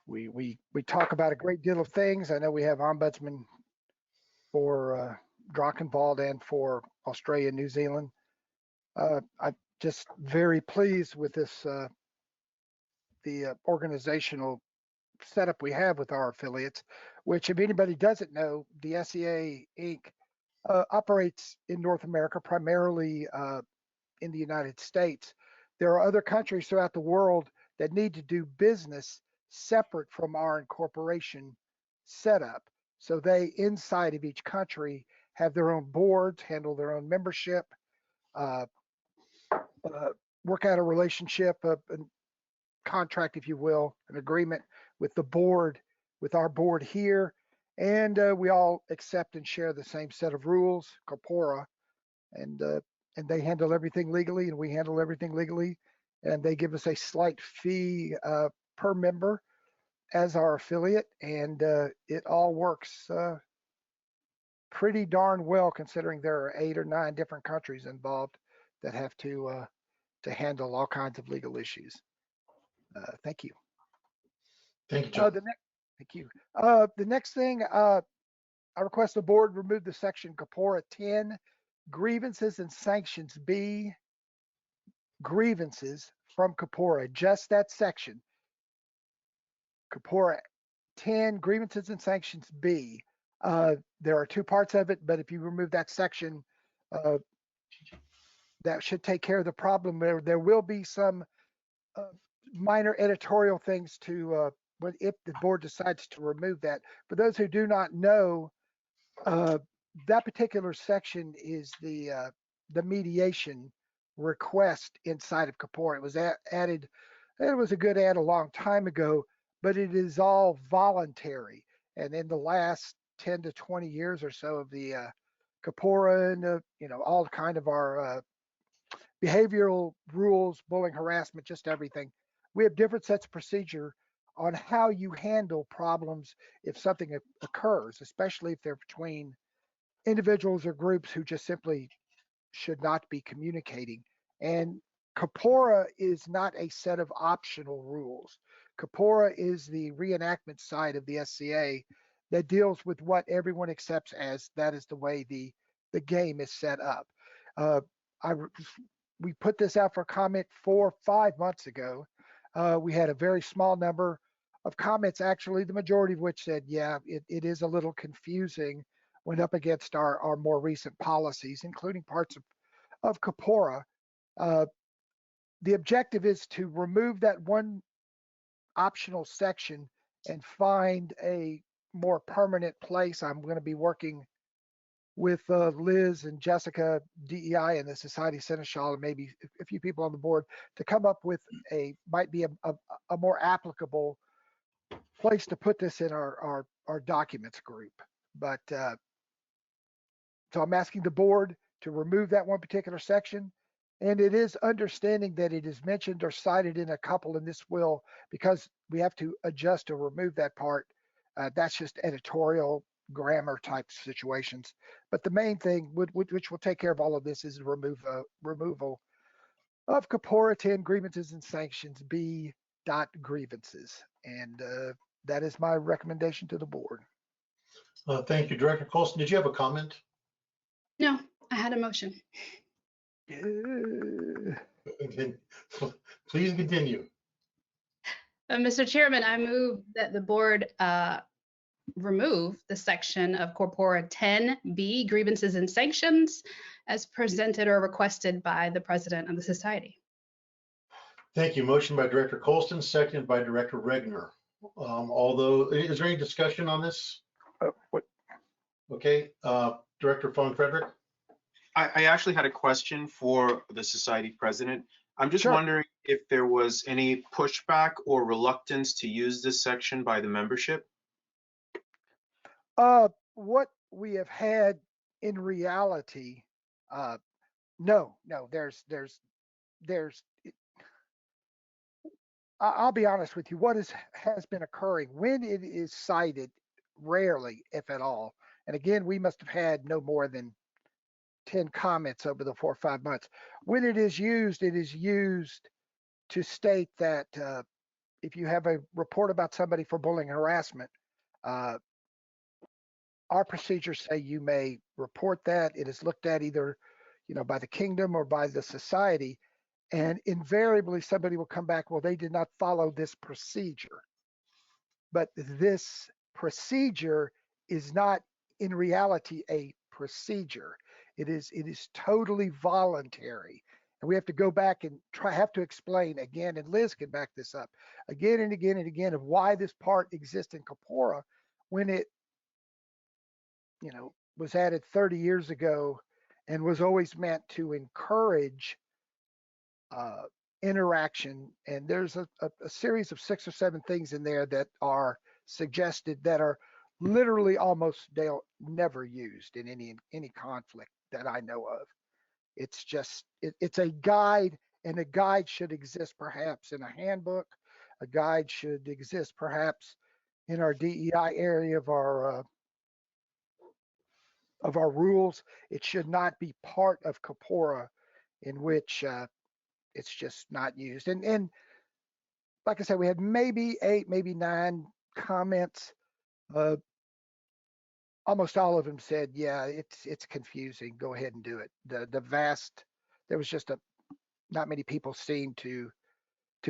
we talk about a great deal of things. I know we have ombudsman for Drachenwald and for Australia and New Zealand. I'm just very pleased with this, the organizational setup we have with our affiliates, which if anybody doesn't know, the SCA Inc. Operates in North America, primarily in the United States. There are other countries throughout the world that need to do business separate from our incorporation setup. So they, inside of each country, have their own boards, handle their own membership, work out a relationship, a contract, if you will, an agreement with the board, with our board here. And we all accept and share the same set of rules, corpora, and they handle everything legally and we handle everything legally. And they give us a slight fee per member as our affiliate. And it all works pretty darn well, considering there are 8 or 9 different countries involved that have to handle all kinds of legal issues. Thank you. Thank you, John. Thank you. The next thing, I request the board remove the section Corpora 10, grievances and sanctions B, grievances from Corpora, just that section. Corpora 10, grievances and sanctions B. There are 2 parts of it, but if you remove that section, that should take care of the problem. There will be some minor editorial things to if the board decides to remove that. For those who do not know, that particular section is the mediation request inside of Corpora. It was added, it was a good add a long time ago, but it is all voluntary. And in the last 10 to 20 years or so of the Corpora and all kind of our behavioral rules, bullying, harassment, just everything, we have different sets of procedure on how you handle problems if something occurs, especially if they're between individuals or groups who just simply should not be communicating. And Corpora is not a set of optional rules. Corpora is the reenactment side of the SCA that deals with what everyone accepts as that is the way the game is set up. We put this out for comment 4 or 5 months ago. We had a very small number of comments, actually, the majority of which said, yeah, it is a little confusing when up against our more recent policies, including parts of Corpora. The objective is to remove that one optional section and find a more permanent place. I'm going to be working with Liz and Jessica, DEI, and the Society Seneschal, and maybe a few people on the board to come up with might be a more applicable place to put this in our documents group. But so I'm asking the board to remove that one particular section. And it is understanding that it is mentioned or cited in a couple in this will, because we have to adjust or remove that part. That's just editorial grammar type situations. But the main thing, which will take care of all of this, is removal of Corpora 10, grievances and sanctions B dot grievances. And that is my recommendation to the board. Thank you, Director Colson. Did you have a comment? No, I had a motion. Please continue. Mr. Chairman, I move that the board remove the section of Corpora 10B, grievances and sanctions, as presented or requested by the president of the society. Thank you. Motion by Director Colston, seconded by Director Regner. Although, is there any discussion on this? Okay, Director Von Frederick. I actually had a question for the society president. I'm just Sure. wondering if there was any pushback or reluctance to use this section by the membership. What we have had in reality, no, there's, I'll be honest with you, what has been occurring when it is cited, rarely, if at all. And again, we must have had no more than 10 comments over the 4 or 5 months. When it is used to state that if you have a report about somebody for bullying and harassment, our procedures say you may report that. It is looked at either, by the kingdom or by the society, and invariably somebody will come back, well, they did not follow this procedure. But this procedure is not in reality a procedure. It is totally voluntary. And we have to go back and have to explain again, and Liz can back this up again and again and again, of why this part exists in corpora when it, was added 30 years ago and was always meant to encourage interaction. And there's a series of 6 or 7 things in there that are suggested that are literally almost never used in any conflict that I know of. It's just, it's a guide, and a guide should exist perhaps in a handbook. A guide should exist perhaps in our DEI area of our rules. It should not be part of corpora in which it's just not used. And like I said, we had maybe 8, maybe 9 comments. Almost all of them said, yeah, it's confusing. Go ahead and do it. There was just not many people seemed to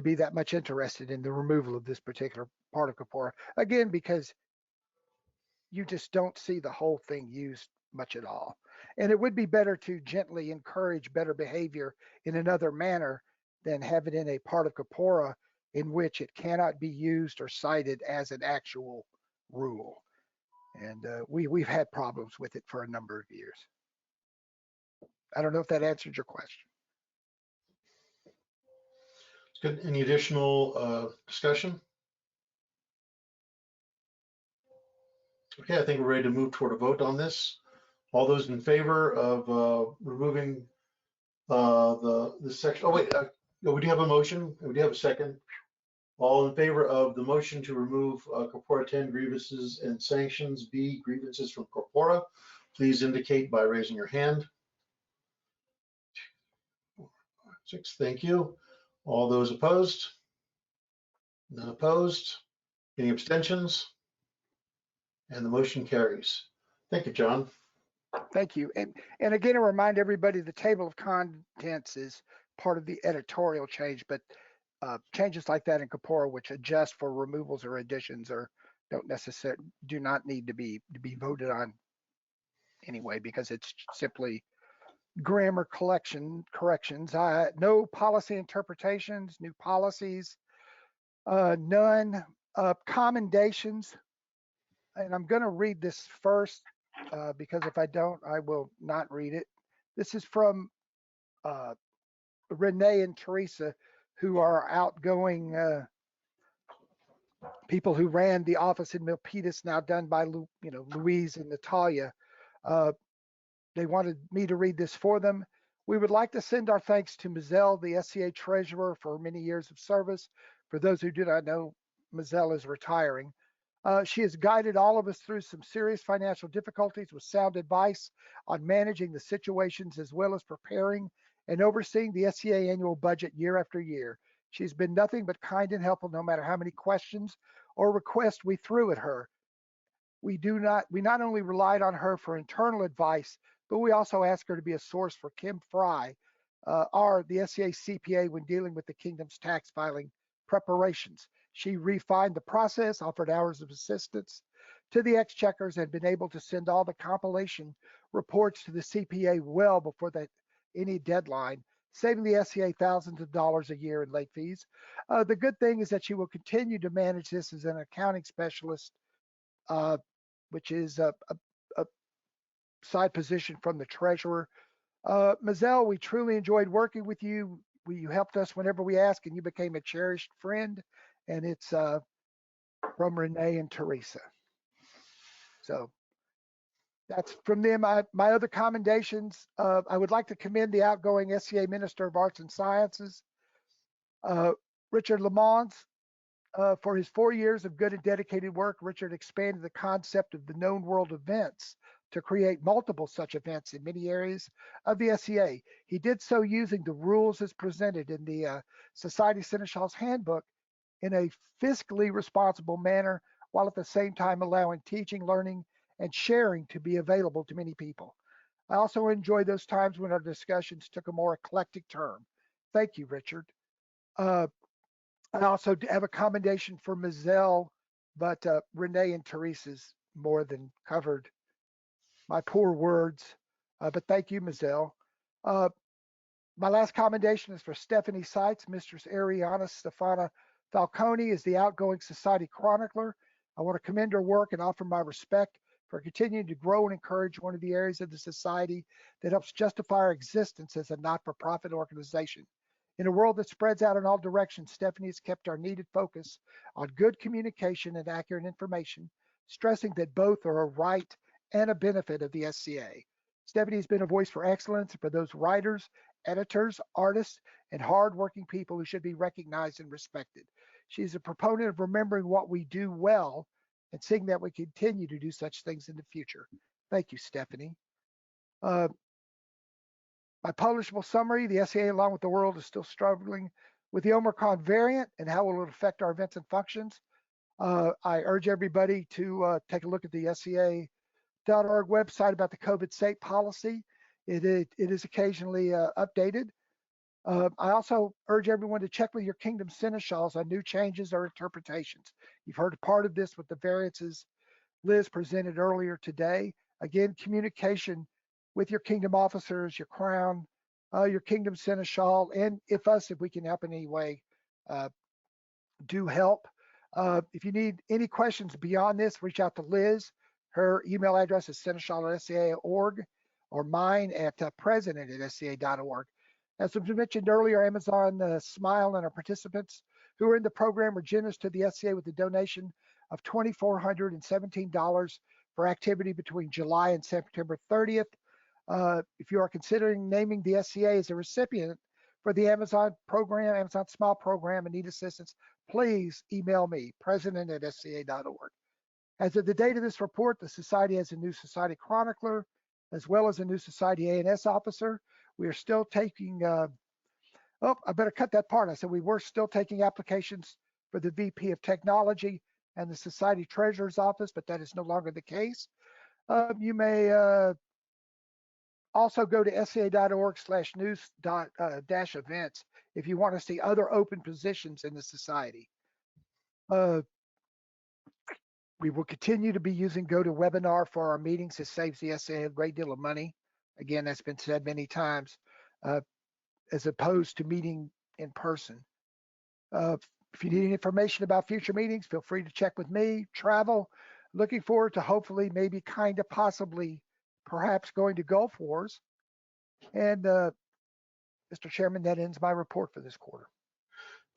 be that much interested in the removal of this particular part of corpora. Again, because you just don't see the whole thing used much at all. And it would be better to gently encourage better behavior in another manner than have it in a part of corpora in which it cannot be used or cited as an actual rule. And we've had problems with it for a number of years. I don't know if that answered your question. Good. Any additional discussion? Okay, I think we're ready to move toward a vote on this. All those in favor of removing the section? Oh wait, no, we do have a motion. We do have a second. All in favor of the motion to remove corpora 10 grievances and sanctions B grievances from corpora, please indicate by raising your hand. 6, thank you. All those opposed? None opposed. Any abstentions? And the motion carries. Thank you, John. Thank you. And again, I remind everybody the table of contents is part of the editorial change, but changes like that in corpora, which adjust for removals or additions, or do not need to be voted on anyway, because it's simply grammar corrections. No policy interpretations, new policies, none. Commendations, and I'm going to read this first because if I don't, I will not read it. This is from Renee and Teresa, who are outgoing people who ran the office in Milpitas, now done by Louise and Natalia. They wanted me to read this for them. We would like to send our thanks to Mizelle, the SCA treasurer, for many years of service. For those who do not know, Mizelle is retiring. She has guided all of us through some serious financial difficulties with sound advice on managing the situations, as well as preparing and overseeing the SCA annual budget year after year. She's been nothing but kind and helpful, no matter how many questions or requests we threw at her. We not only relied on her for internal advice, but we also asked her to be a source for Kim Fry, the SCA CPA, when dealing with the Kingdom's tax filing preparations. She refined the process, offered hours of assistance to the exchequers, and been able to send all the compilation reports to the CPA well before any deadline, saving the SCA thousands of dollars a year in late fees. The good thing is that she will continue to manage this as an accounting specialist, which is a side position from the treasurer. Mizelle, we truly enjoyed working with you. you helped us whenever we asked, and you became a cherished friend. And it's from Renee and Teresa. So that's from them. My other commendations, I would like to commend the outgoing SCA Minister of Arts and Sciences, Richard Lamont, for his 4 years of good and dedicated work. Richard expanded the concept of the known world events to create multiple such events in many areas of the SCA. He did so using the rules as presented in the Society Seneschal's Handbook in a fiscally responsible manner, while at the same time allowing teaching, learning, and sharing to be available to many people. I also enjoy those times when our discussions took a more eclectic turn. Thank you, Richard. I also have a commendation for Mizelle, but Renee and Teresa's more than covered my poor words, but thank you, Mizelle. My last commendation is for Stephanie Seitz. Mistress Ariana Stefana Falcone is the outgoing society chronicler. I want to commend her work and offer my respect for continuing to grow and encourage one of the areas of the society that helps justify our existence as a not-for-profit organization. In a world that spreads out in all directions, Stephanie has kept our needed focus on good communication and accurate information, stressing that both are a right and a benefit of the SCA. Stephanie has been a voice for excellence for those writers, editors, artists, and hardworking people who should be recognized and respected. She's a proponent of remembering what we do well and seeing that we continue to do such things in the future. Thank you, Stephanie. My publishable summary, the SCA along with the world is still struggling with the Omicron variant and how will it affect our events and functions. I urge everybody to take a look at the SCA.org website about the COVID safe policy. It is occasionally updated. I also urge everyone to check with your Kingdom Seneschals on new changes or interpretations. You've heard a part of this with the variances Liz presented earlier today. Again, communication with your Kingdom officers, your Crown, your Kingdom Seneschal, and if we can help in any way, do help. If you need any questions beyond this, reach out to Liz. Her email address is seneschal@sca.org or mine at president@sca.org. As was mentioned earlier, Amazon Smile and our participants who are in the program are generous to the SCA with a donation of $2,417 for activity between July and September 30th. If you are considering naming the SCA as a recipient for the Amazon program, Amazon Smile program, and need assistance, please email me, president@sca.org. As of the date of this report, the Society has a new Society Chronicler, as well as a new Society A&S officer. We are still taking, I better cut that part. I said we were still taking applications for the VP of Technology and the Society Treasurer's Office, but that is no longer the case. You may also go to sca.org/news-events if you want to see other open positions in the Society. We will continue to be using GoToWebinar for our meetings. It saves the SCA a great deal of money. Again, that's been said many times, as opposed to meeting in person. If you need any information about future meetings, feel free to check with me. Travel, looking forward to hopefully, maybe, kind of, possibly, perhaps going to Gulf Wars. And Mr. Chairman, that ends my report for this quarter.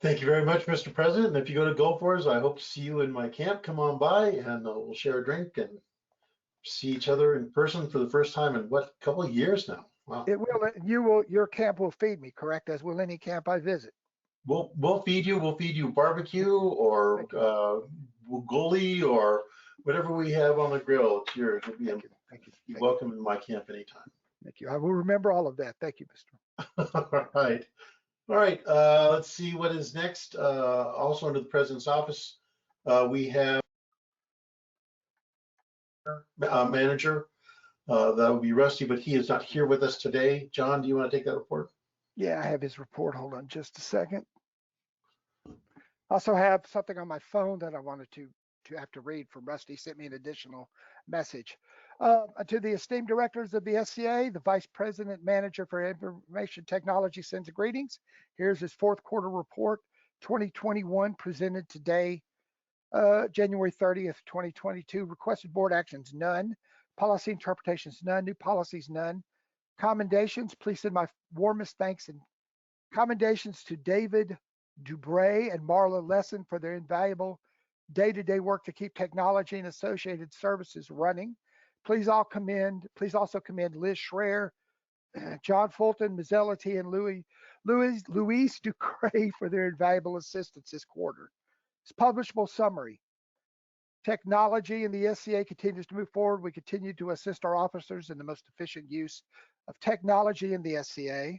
Thank you very much, Mr. President. And if you go to Gulf Wars, I hope to see you in my camp. Come on by and we'll share a drink and see each other in person for the first time in what, couple of years now. Wow. It will. Your camp will feed me, correct? As will any camp I visit. We'll feed you. We'll feed you barbecue or gully or whatever we have on the grill. It's yours. You're welcome in my camp anytime. Thank you. I will remember all of that. Thank you, Mr. All right. All right. Let's see what is next. Also under the President's office, we have manager. That would be Rusty, but he is not here with us today. John, do you want to take that report? Yeah, I have his report. Hold on just a second. Also have something on my phone that I wanted to have to read from Rusty. Sent me an additional message. To the esteemed directors of the SCA, the Vice President Manager for Information Technology sends greetings. Here's his fourth quarter report, 2021, presented today, January 30th, 2022. Requested board actions, none. Policy interpretations, none. New policies, none. Commendations, please send my warmest thanks and Commendations to David Dubray and Marla Lesson for their invaluable day-to-day work to keep technology and associated services running. Please also commend Liz Schreier, John Fulton, Mazzella T, and Luis Ducray for their invaluable assistance this quarter. It's publishable summary. Technology in the SCA continues to move forward. We continue to assist our officers in the most efficient use of technology in the SCA.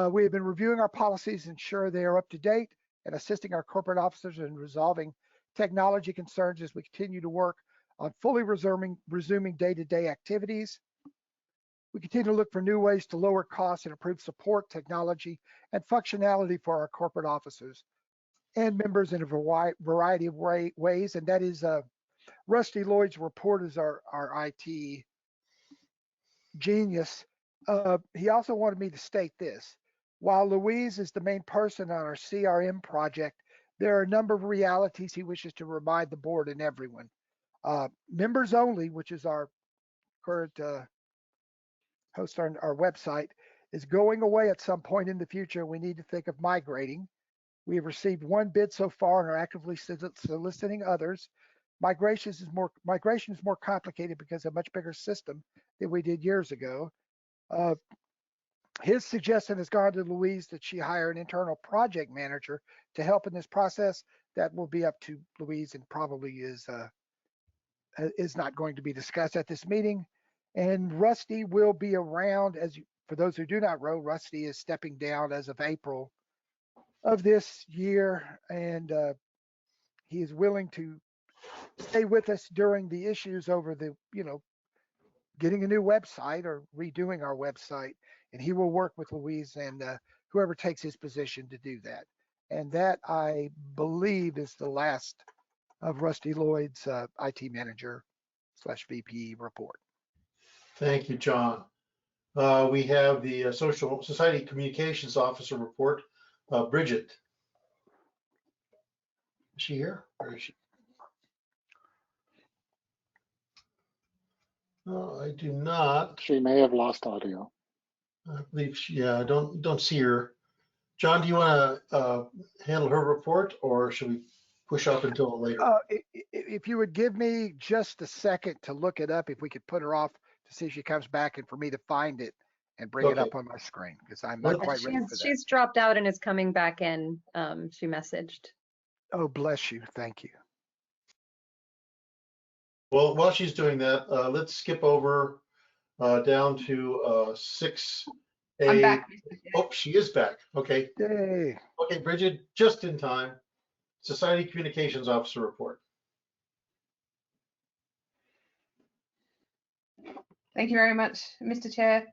We have been reviewing our policies to ensure they are up to date and assisting our corporate officers in resolving technology concerns as we continue to work on fully resuming day-to-day activities. We continue to look for new ways to lower costs and improve support, technology, and functionality for our corporate officers and members in a variety of ways. And that is Rusty Lloyd's report is our IT genius. He also wanted me to state this. While Louise is the main person on our CRM project, there are a number of realities he wishes to remind the board and everyone. Members only, which is our current host on our website, is going away at some point in the future. We need to think of migrating. We have received one bid so far and are actively soliciting others. Migration is more complicated because of a much bigger system than we did years ago. His suggestion has gone to Louise that she hire an internal project manager to help in this process. That will be up to Louise and probably is not going to be discussed at this meeting. And Rusty will be around, for those who do not know, Rusty is stepping down as of April of this year, and he is willing to stay with us during the issues over the, getting a new website or redoing our website. And he will work with Louise and whoever takes his position to do that. And that, I believe, is the last of Rusty Lloyd's IT manager / VP report. Thank you, John. We have the Social Society Communications Officer report. Bridget. Is she here? Or is she? No, I do not. She may have lost audio. I believe I don't see her. John, do you want to handle her report, or should we push up until later? If you would give me just a second to look it up, if we could put her off to see if she comes back and for me to find it and bring it up on my screen, because I'm not quite ready for that. She's dropped out and is coming back in. She messaged. Oh, bless you. Thank you. Well, while she's doing that, let's skip over down to 6A. I'm back. Oh, she is back. Okay. Yay. Okay, Bridget, just in time. Society Communications Officer report. Thank you very much, Mr. Chair.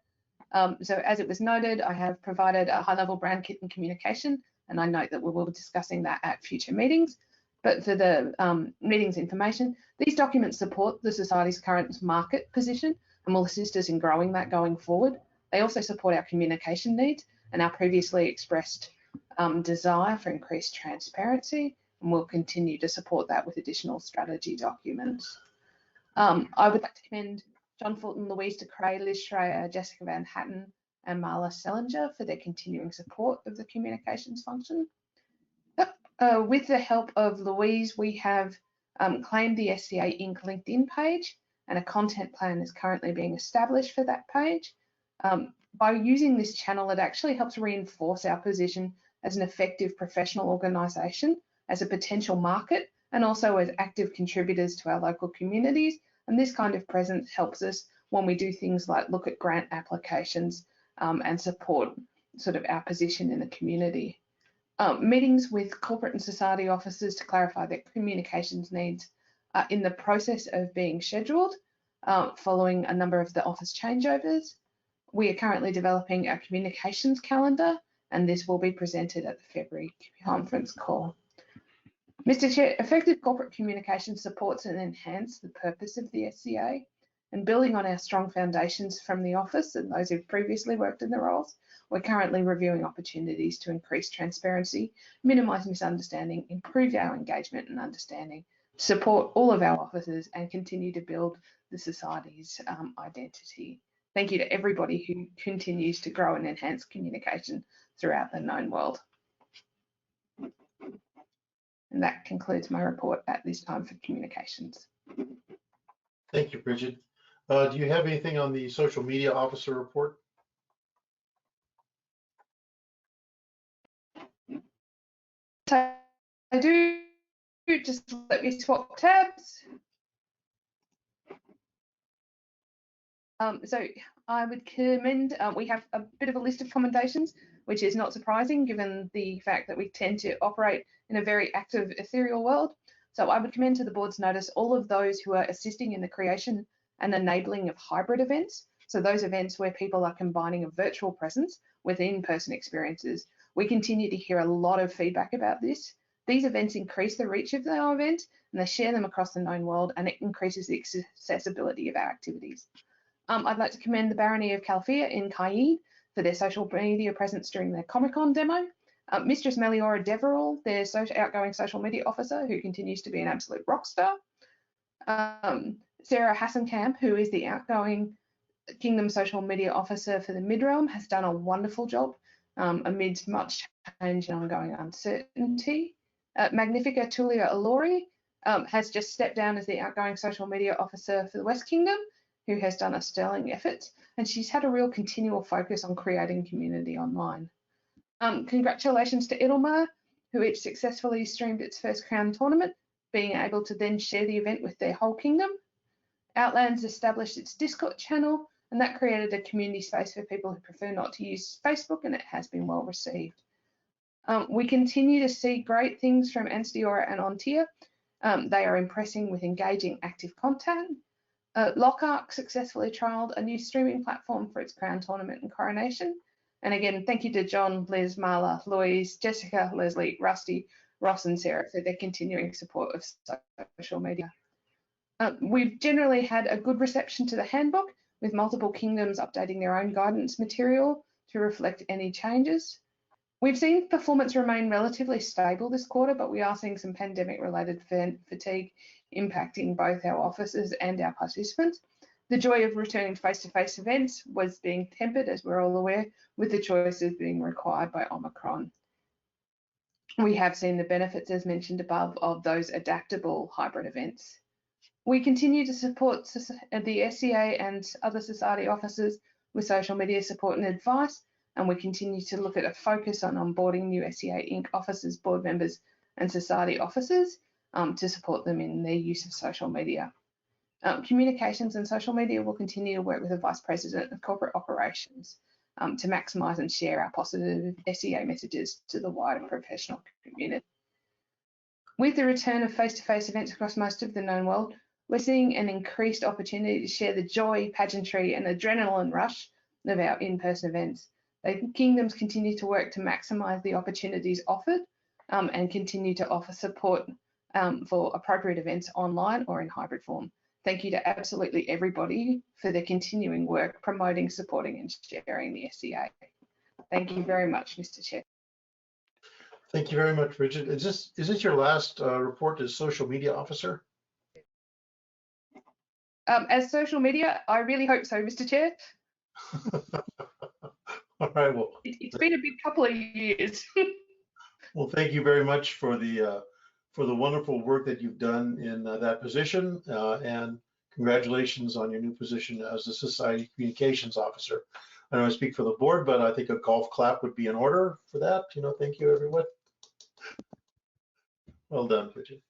So as it was noted, I have provided a high-level brand kit and communication, and I note that we will be discussing that at future meetings. But for the meetings information, these documents support the Society's current market position and will assist us in growing that going forward. They also support our communication needs and our previously expressed desire for increased transparency, and we'll continue to support that with additional strategy documents. I would like to commend John Fulton, Louise Ducray, Liz Schreier, Jessica Van Hatten, and Marla Sellinger for their continuing support of the communications function. With the help of Louise, we have claimed the SCA Inc. LinkedIn page, and a content plan is currently being established for that page. By using this channel, it actually helps reinforce our position as an effective professional organisation, as a potential market, and also as active contributors to our local communities. And this kind of presence helps us when we do things like look at grant applications and support sort of our position in the community. Meetings with corporate and society officers to clarify their communications needs are in the process of being scheduled following a number of the office changeovers. We are currently developing a communications calendar, and this will be presented at the February conference call. Mr. Chair, effective corporate communication supports and enhances the purpose of the SCA, and building on our strong foundations from the office and those who've previously worked in the roles, we're currently reviewing opportunities to increase transparency, minimise misunderstanding, improve our engagement and understanding, support all of our officers, and continue to build the Society's identity Thank you to everybody who continues to grow and enhance communication throughout the known world. And that concludes my report at this time for communications. Thank you, Bridget. Do you have anything on the social media officer report? So I do, just let me swap tabs. So I would commend, we have a bit of a list of commendations, which is not surprising given the fact that we tend to operate in a very active ethereal world. So I would commend to the board's notice all of those who are assisting in the creation and enabling of hybrid events. So those events where people are combining a virtual presence with in-person experiences. We continue to hear a lot of feedback about this. These events increase the reach of our event and they share them across the known world, and it increases the accessibility of our activities. I'd like to commend the Barony of Calfia in Cayenne for their social media presence during their Comic-Con demo. Mistress Meliora Deverell, their outgoing social media officer, who continues to be an absolute rock star. Sarah Hassenkamp, who is the outgoing Kingdom social media officer for the Midrealm, has done a wonderful job amidst much change and ongoing uncertainty. Magnifica Tulia Alori has just stepped down as the outgoing social media officer for the West Kingdom, who has done a sterling effort, and she's had a real continual focus on creating community online. Congratulations to Edelmar, who each successfully streamed its first Crown tournament, being able to then share the event with their whole kingdom. Outlands established its Discord channel, and that created a community space for people who prefer not to use Facebook, and it has been well received. We continue to see great things from Anstiora and Ontia. They are impressing with engaging active content. Lockhart successfully trialled a new streaming platform for its Crown tournament and coronation. And again, thank you to John, Liz, Marla, Louise, Jessica, Leslie, Rusty, Ross and Sarah for their continuing support of social media. We've generally had a good reception to the handbook, with multiple kingdoms updating their own guidance material to reflect any changes. We've seen performance remain relatively stable this quarter, but we are seeing some pandemic-related fatigue impacting both our officers and our participants. The joy of returning face-to-face events was being tempered, as we're all aware, with the choices being required by Omicron. We have seen the benefits, as mentioned above, of those adaptable hybrid events. We continue to support the SCA and other society officers with social media support and advice, and we continue to look at a focus on onboarding new SCA Inc. officers, board members and society officers to support them in their use of social media. Communications and social media will continue to work with the Vice President of Corporate Operations to maximise and share our positive SCA messages to the wider professional community. With the return of face-to-face events across most of the known world, we're seeing an increased opportunity to share the joy, pageantry and adrenaline rush of our in-person events. The kingdoms continue to work to maximise the opportunities offered and continue to offer support for appropriate events online or in hybrid form. Thank you to absolutely everybody for their continuing work promoting, supporting and sharing the SCA. Thank you very much, Mr. Chair. Thank you very much, Bridget. Is this your last report as social media officer? As social media, I really hope so, Mr. Chair. All right, well. It's been a big couple of years. Well, thank you very much for the wonderful work that you've done in that position, and congratulations on your new position as the Society Communications Officer. I know I speak for the board, but I think a golf clap would be in order for that. Thank you, everyone. Well done, Bridget.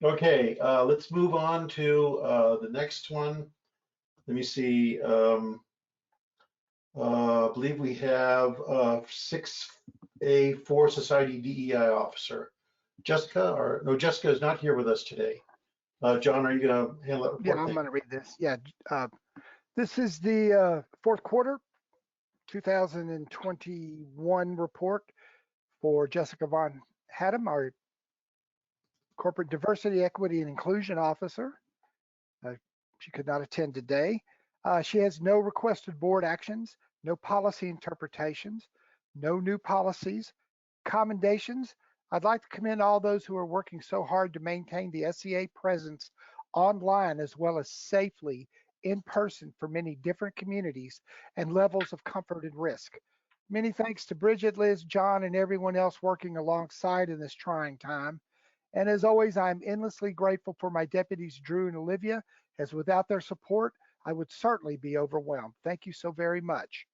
Okay, let's move on to the next one. Let me see. I believe we have 6A4 Society DEI officer. Jessica, no, Jessica is not here with us today. John, are you going to handle that report? Yeah, I'm going to read this. Yeah, this is the fourth quarter 2021 report for Jessica Von Haddam, our Corporate Diversity, Equity, and Inclusion Officer. She could not attend today. She has no requested board actions, no policy interpretations, no new policies, commendations. I'd like to commend all those who are working so hard to maintain the SCA presence online as well as safely in person for many different communities and levels of comfort and risk. Many thanks to Bridget, Liz, John, and everyone else working alongside in this trying time. And as always, I'm endlessly grateful for my deputies, Drew and Olivia, as without their support, I would certainly be overwhelmed. Thank you so very much.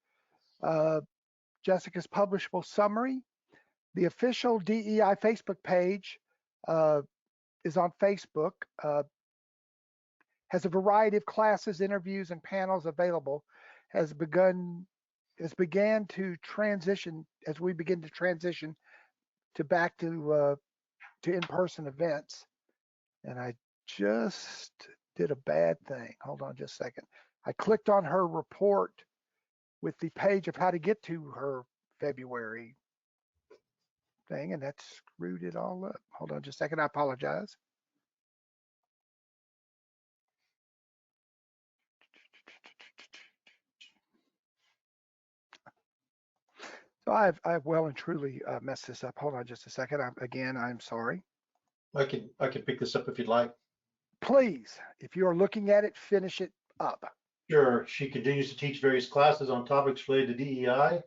Jessica's publishable summary. The official DEI Facebook page is on Facebook, has a variety of classes, interviews, and panels available, as we begin to transition to back to in-person events. And I just did a bad thing. Hold on just a second. I clicked on her report with the page of how to get to her February thing, and that screwed it all up. Hold on just a second. I apologize. So I've well and truly messed this up. Hold on just a second. I'm sorry. I can pick this up if you'd like. Please, if you are looking at it, finish it up. Sure. She continues to teach various classes on topics related to DEI,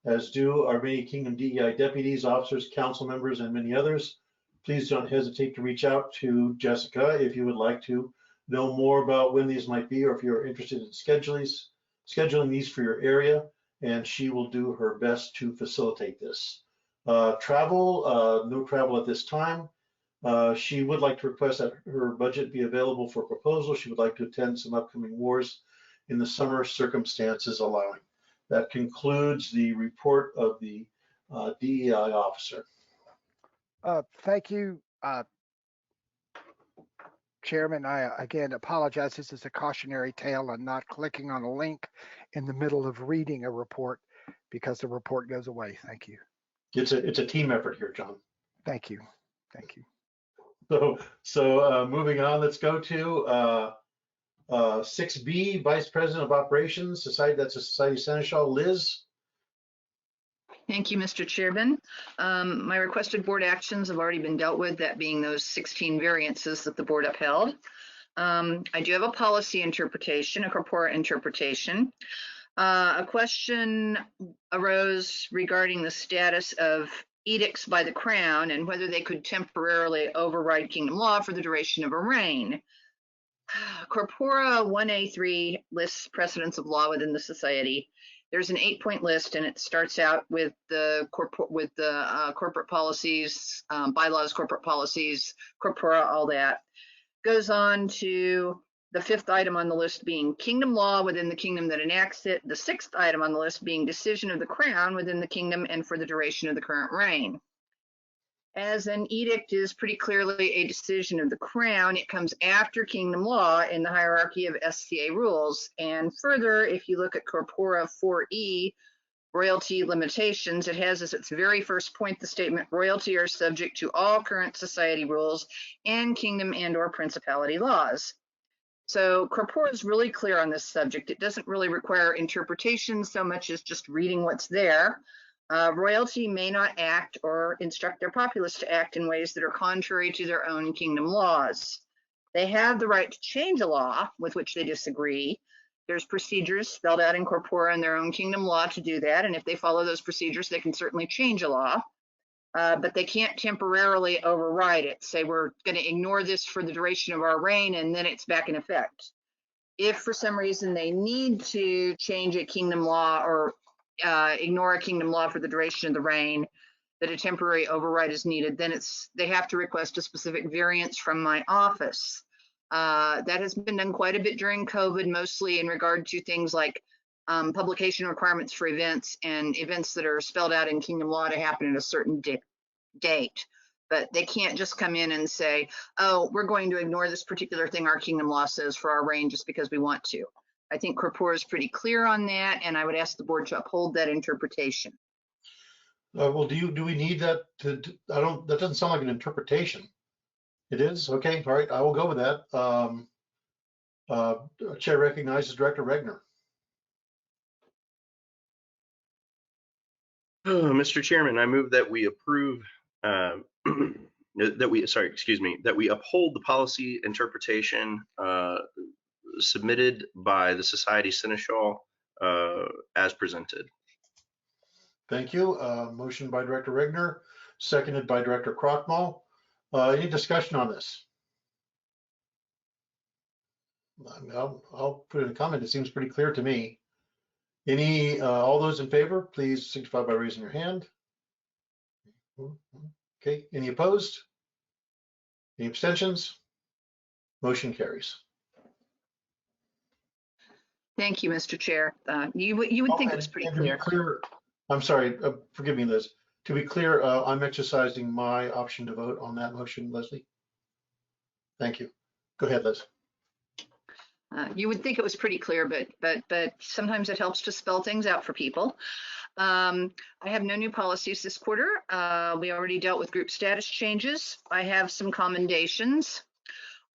as do our many Kingdom DEI deputies, officers, council members, and many others. Please don't hesitate to reach out to Jessica if you would like to know more about when these might be, or if you're interested in scheduling these for your area, and she will do her best to facilitate this. No travel at this time. She would like to request that her budget be available for proposal. She would like to attend some upcoming wars in the summer, circumstances allowing. That concludes the report of the DEI officer. Thank you, Chairman. I again apologize. This is a cautionary tale on not clicking on a link in the middle of reading a report because the report goes away. Thank you. It's a team effort here, John. Thank you. Thank you. So moving on, let's go to 6B, Vice President of Operations, that's a Society Seneschal, Liz. Thank you, Mr. Chairman. My requested board actions have already been dealt with, that being those 16 variances that the board upheld. I do have a policy interpretation, a corpora interpretation. A question arose regarding the status of edicts by the Crown and whether they could temporarily override kingdom law for the duration of a reign. Corpora 1A3 lists precedents of law within the society. There's an 8-point list, and it starts out with the corporate policies, bylaws, corporate policies, corpora, all that. Goes on to the 5th item on the list being kingdom law within the kingdom that enacts it. The 6th item on the list being decision of the Crown within the kingdom and for the duration of the current reign. As an edict is pretty clearly a decision of the Crown, it comes after kingdom law in the hierarchy of SCA rules. And further, if you look at Corpora 4E, royalty limitations, it has as its very first point the statement, royalty are subject to all current society rules and kingdom and/or principality laws. So Corpora is really clear on this subject. It doesn't really require interpretation so much as just reading what's there. Royalty may not act or instruct their populace to act in ways that are contrary to their own kingdom laws. They have the right to change a law with which they disagree. There's procedures spelled out in corpora in their own kingdom law to do that, and if they follow those procedures, they can certainly change a law, but they can't temporarily override it. Say we're going to ignore this for the duration of our reign, and then it's back in effect. If for some reason they need to change a kingdom law or ignore a kingdom law for the duration of the reign, that a temporary override is needed, then they have to request a specific variance from my office. That has been done quite a bit during COVID, mostly in regard to things like publication requirements for events and events that are spelled out in kingdom law to happen at a certain date. But they can't just come in and say, oh, we're going to ignore this particular thing our kingdom law says for our reign just because we want to. I think corpora is pretty clear on that, and I would ask the board to uphold that interpretation. Well, do we need that? That doesn't sound like an interpretation. It is? Okay, all right, I will go with that. Chair recognizes Director Regner. Mr. Chairman, I move that we approve, that we uphold the policy interpretation submitted by the Society Seneschal as presented. Thank you. Motion by Director Regner, seconded by Director Krochmal. Any discussion on this? I'll put in a comment. It seems pretty clear to me. All those in favor, please signify by raising your hand. Okay, any opposed? Any abstentions? Motion carries. Thank you, Mr. Chair. You would think it was pretty clear. I'm sorry, forgive me, Liz. To be clear, I'm exercising my option to vote on that motion, Leslie. Thank you. Go ahead, Liz. You would think it was pretty clear, but sometimes it helps to spell things out for people. I have no new policies this quarter. We already dealt with group status changes. I have some commendations.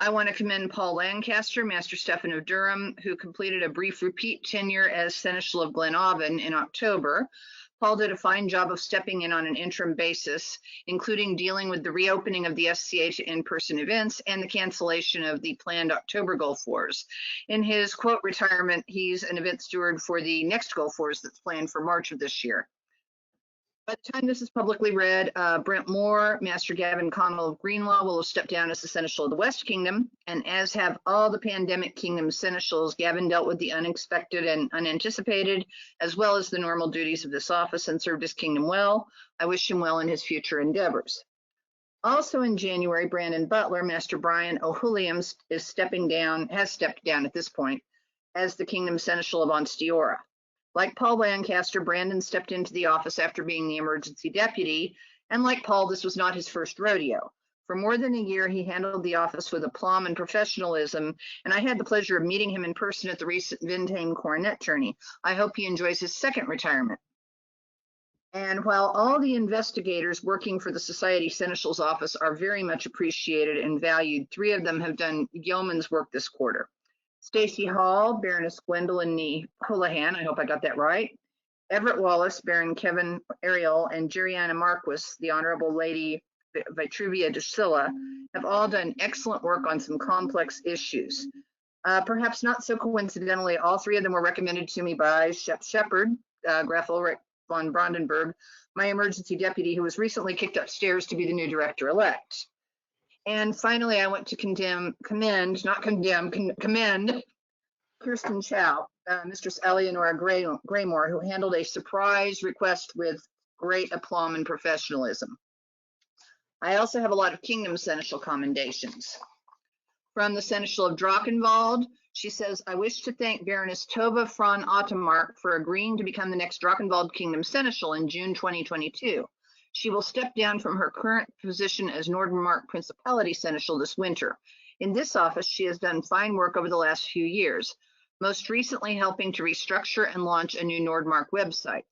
I want to commend Paul Lancaster, Master Stephen of Durham, who completed a brief repeat tenure as Seneschal of Glenavon in October. Paul did a fine job of stepping in on an interim basis, including dealing with the reopening of the SCA to in-person events and the cancellation of the planned October Gulf Wars. In his quote retirement, he's an event steward for the next Gulf Wars that's planned for March of this year. By the time this is publicly read, Brent Moore, Master Gavin Connell of Greenlaw will have stepped down as the Seneschal of the West Kingdom, and as have all the pandemic kingdom Seneschals, Gavin dealt with the unexpected and unanticipated, as well as the normal duties of this office and served his kingdom well. I wish him well in his future endeavors. Also in January, Brandon Butler, Master Brian O'Hulliam, has stepped down at this point as the Kingdom Seneschal of Onsteora. Like Paul Lancaster, Brandon stepped into the office after being the emergency deputy, and like Paul, this was not his first rodeo. For more than a year, he handled the office with aplomb and professionalism, and I had the pleasure of meeting him in person at the recent Vindheim coronet tourney. I hope he enjoys his second retirement. And while all the investigators working for the Society Seneschal's office are very much appreciated and valued, 3 of them have done yeoman's work this quarter. Stacy Hall, Baroness Gwendolyn Nee Houlihan, I hope I got that right. Everett Wallace, Baron Kevin Ariel, and Jeriana Marquis, the Honorable Lady Vitruvia de Silla, have all done excellent work on some complex issues. Perhaps not so coincidentally, all 3 of them were recommended to me by Shep Shepard, Graf Ulrich von Brandenburg, my emergency deputy, who was recently kicked upstairs to be the new director-elect. And finally, I want to commend Kirsten Chow, Mistress Eleonora Graymore, who handled a surprise request with great aplomb and professionalism. I also have a lot of Kingdom Seneschal commendations. From the Seneschal of Drachenwald, she says, I wish to thank Baroness Tova Fron Ottemark for agreeing to become the next Drachenwald Kingdom Seneschal in June 2022. She will step down from her current position as Nordmark Principality Seneschal this winter. In this office, she has done fine work over the last few years, most recently helping to restructure and launch a new Nordmark website.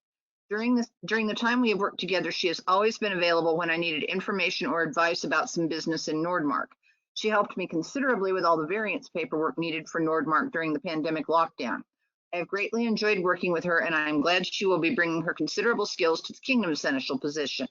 During the time we have worked together, she has always been available when I needed information or advice about some business in Nordmark. She helped me considerably with all the variance paperwork needed for Nordmark during the pandemic lockdown. I have greatly enjoyed working with her, and I am glad she will be bringing her considerable skills to the Kingdom Seneschal position.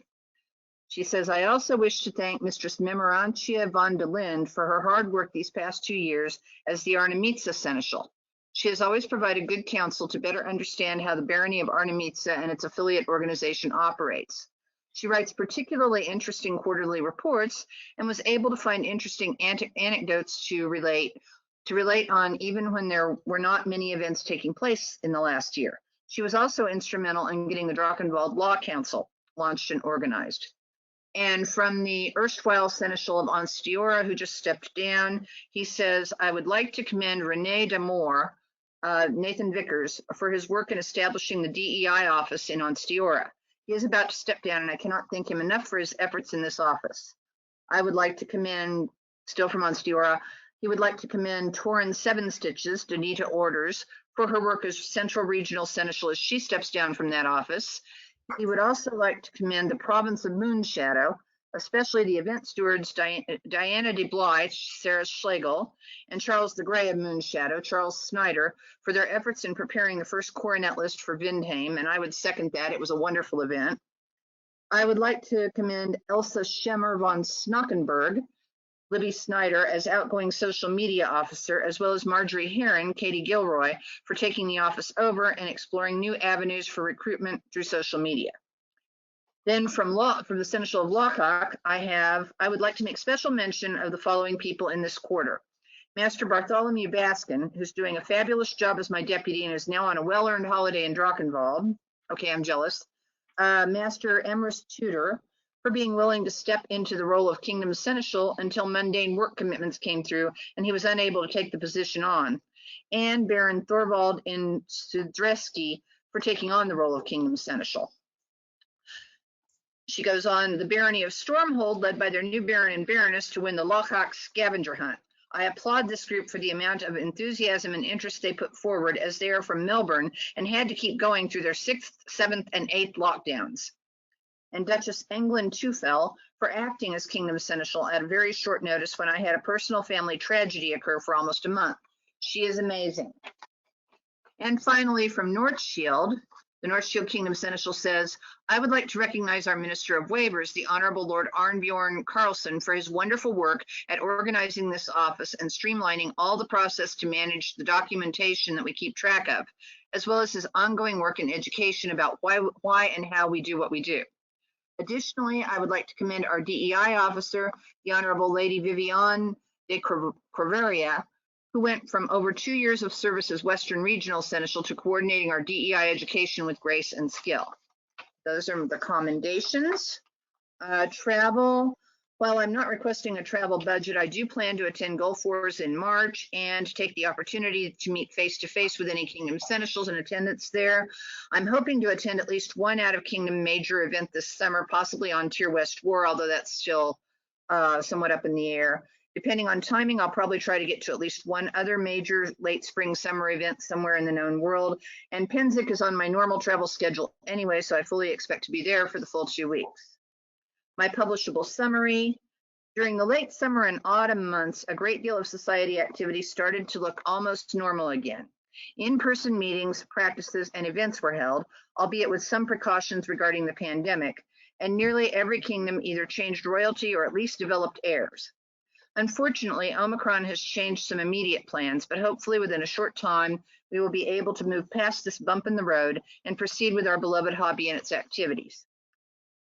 She says, I also wish to thank Mistress Memorantia von de Linde for her hard work these past 2 years as the Arnemitsa Seneschal. She has always provided good counsel to better understand how the Barony of Arnemitsa and its affiliate organization operates. She writes particularly interesting quarterly reports and was able to find interesting anecdotes to relate on even when there were not many events taking place in the last year. She was also instrumental in getting the Drachenwald Law Council launched and organized. And from the erstwhile Seneschal of Onsteora, who just stepped down, he says, I would like to commend Rene Damour, Nathan Vickers, for his work in establishing the DEI office in Onsteora. He is about to step down, and I cannot thank him enough for his efforts in this office. I would like to commend, still from Onsteora, he would like to commend Torin Seven Stitches, Donita Orders, for her work as Central Regional Seneschal as she steps down from that office. He would also like to commend the province of Moonshadow, especially the event stewards Diana de Blythe, Sarah Schlegel, and Charles the Grey of Moonshadow, Charles Snyder, for their efforts in preparing the first coronet list for Vindheim, and I would second that. It was a wonderful event. I would like to commend Elsa Schemmer von Snockenberg, Libby Snyder as outgoing social media officer, as well as Marjorie Heron, Katie Gilroy, for taking the office over and exploring new avenues for recruitment through social media. Then from the Seneschal of Lockhart, I would like to make special mention of the following people in this quarter. Master Bartholomew Baskin, who's doing a fabulous job as my deputy and is now on a well-earned holiday in Drachenwald. Okay, I'm jealous. Master Emrys Tudor, for being willing to step into the role of Kingdom Seneschal until mundane work commitments came through and he was unable to take the position on. And Baron Thorvald in Sudreski for taking on the role of Kingdom Seneschal. She goes on, the barony of Stormhold, led by their new baron and baroness, to win the Lochak scavenger hunt. I applaud this group for the amount of enthusiasm and interest they put forward, as they are from Melbourne and had to keep going through their 6th, 7th, and 8th lockdowns. And Duchess England Tufel for acting as Kingdom Seneschal at a very short notice when I had a personal family tragedy occur for almost a month. She is amazing. And finally, from North Shield, the North Shield Kingdom Seneschal says, I would like to recognize our Minister of Waivers, the Honorable Lord Arnbjorn Carlson, for his wonderful work at organizing this office and streamlining all the process to manage the documentation that we keep track of, as well as his ongoing work in education about why and how we do what we do. Additionally, I would like to commend our DEI officer, the Honorable Lady Viviane de Corveria, who went from over 2 years of service as Western Regional Seneschal to coordinating our DEI education with grace and skill. Those are the commendations. Travel, while I'm not requesting a travel budget, I do plan to attend Gulf Wars in March and take the opportunity to meet face-to-face with any Kingdom Seneschals in attendance there. I'm hoping to attend at least one out-of-Kingdom major event this summer, possibly on Tier West War, although that's still somewhat up in the air. Depending on timing, I'll probably try to get to at least one other major late spring summer event somewhere in the known world. And Penzik is on my normal travel schedule anyway, so I fully expect to be there for the full 2 weeks. My publishable summary. During the late summer and autumn months, a great deal of society activity started to look almost normal again. In-person meetings, practices, and events were held, albeit with some precautions regarding the pandemic, and nearly every kingdom either changed royalty or at least developed heirs. Unfortunately, Omicron has changed some immediate plans, but hopefully within a short time, we will be able to move past this bump in the road and proceed with our beloved hobby and its activities.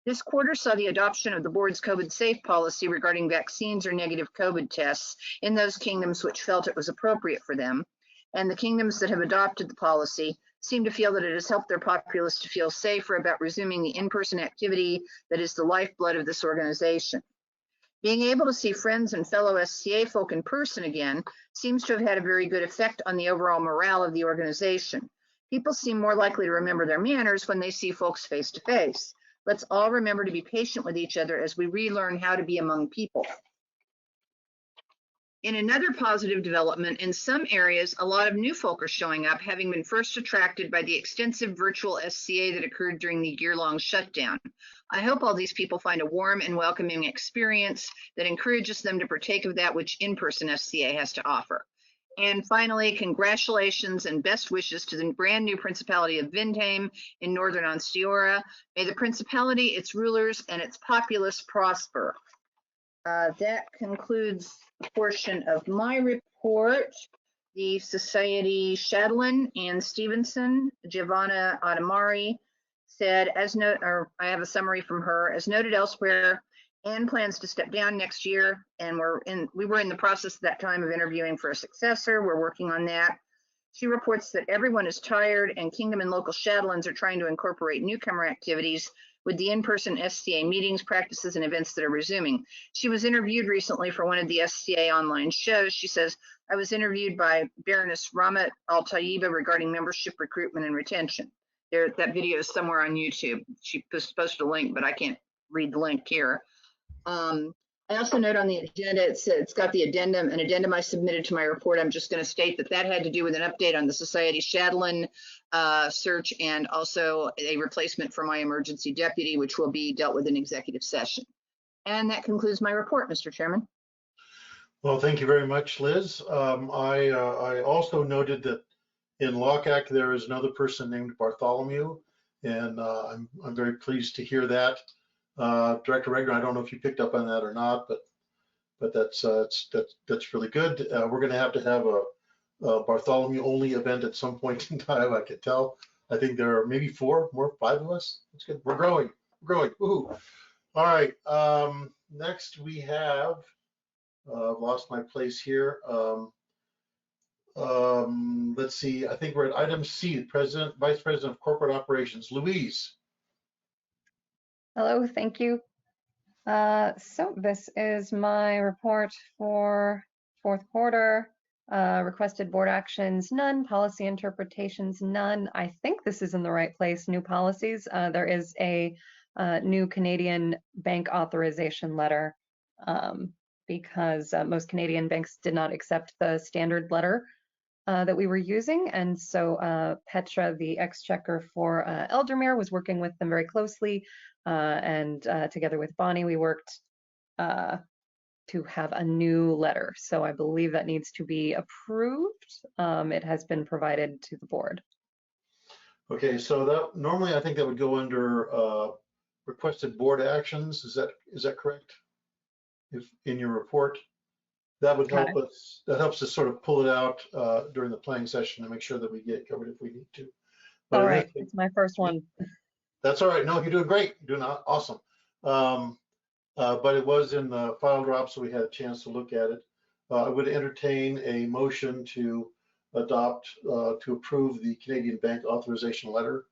This quarter saw the adoption of the board's COVID safe policy regarding vaccines or negative COVID tests in those kingdoms which felt it was appropriate for them, and the kingdoms that have adopted the policy seem to feel that it has helped their populace to feel safer about resuming the in-person activity that is the lifeblood of this organization. Being able to see friends and fellow SCA folk in person again seems to have had a very good effect on the overall morale of the organization. People seem more likely to remember their manners when they see folks face to face. Let's all remember to be patient with each other as we relearn how to be among people. In another positive development, in some areas, a lot of new folk are showing up, having been first attracted by the extensive virtual SCA that occurred during the year-long shutdown. I hope all these people find a warm and welcoming experience that encourages them to partake of that which in-person SCA has to offer. And finally, congratulations and best wishes to the brand new Principality of Vindheim in Northern Anstiora. May the Principality, its rulers, and its populace prosper. That concludes a portion of my report. The Society Shadlin and Stevenson, Giovanna Adamari, said, I have a summary from her, as noted elsewhere, Anne plans to step down next year, and we were in the process at that time of interviewing for a successor. We're working on that. She reports that everyone is tired, and Kingdom and local Shadlins are trying to incorporate newcomer activities with the in-person SCA meetings, practices, and events that are resuming. She was interviewed recently for one of the SCA online shows. She says, I was interviewed by Baroness Ramat Al-Tayyiba regarding membership recruitment and retention. That video is somewhere on YouTube. She posted a link, but I can't read the link here. I also note on the agenda, it's got the addendum, an addendum I submitted to my report. I'm just going to state that had to do with an update on the Society Shadlin search and also a replacement for my emergency deputy, which will be dealt with in executive session. And that concludes my report, Mr. Chairman. Well, thank you very much, Liz. I also noted that in Lockhack there is another person named Bartholomew, and I'm very pleased to hear that. Director Regner, I don't know if you picked up on that or not, but but that's really good. We're going to have a Bartholomew only event at some point in time. I can tell. I think there are maybe 5 of us. That's good. We're growing. Woohoo. All right. Next we have. Lost my place here. Let's see. I think we're at item C. Vice President of Corporate Operations, Louise. Hello, thank you. So this is my report for fourth quarter. Requested board actions, none. Policy interpretations, none. I think this is in the right place. New policies. There is a new Canadian bank authorization letter because most Canadian banks did not accept the standard letter that we were using. And so Petra, the exchequer for Eldermere, was working with them very closely. And together with Bonnie, we worked to have a new letter. So I believe that needs to be approved. It has been provided to the board. Okay, so that normally I think that would go under requested board actions. Is that correct? If in your report, that would help us. That helps us sort of pull it out during the planning session to make sure that we get covered if we need to. But all right, it's my first one. That's all right. No, you're doing great. You're doing awesome. But it was in the file drop, so we had a chance to look at it. I would entertain a motion to adopt, to approve the Canadian Bank Authorization Letter.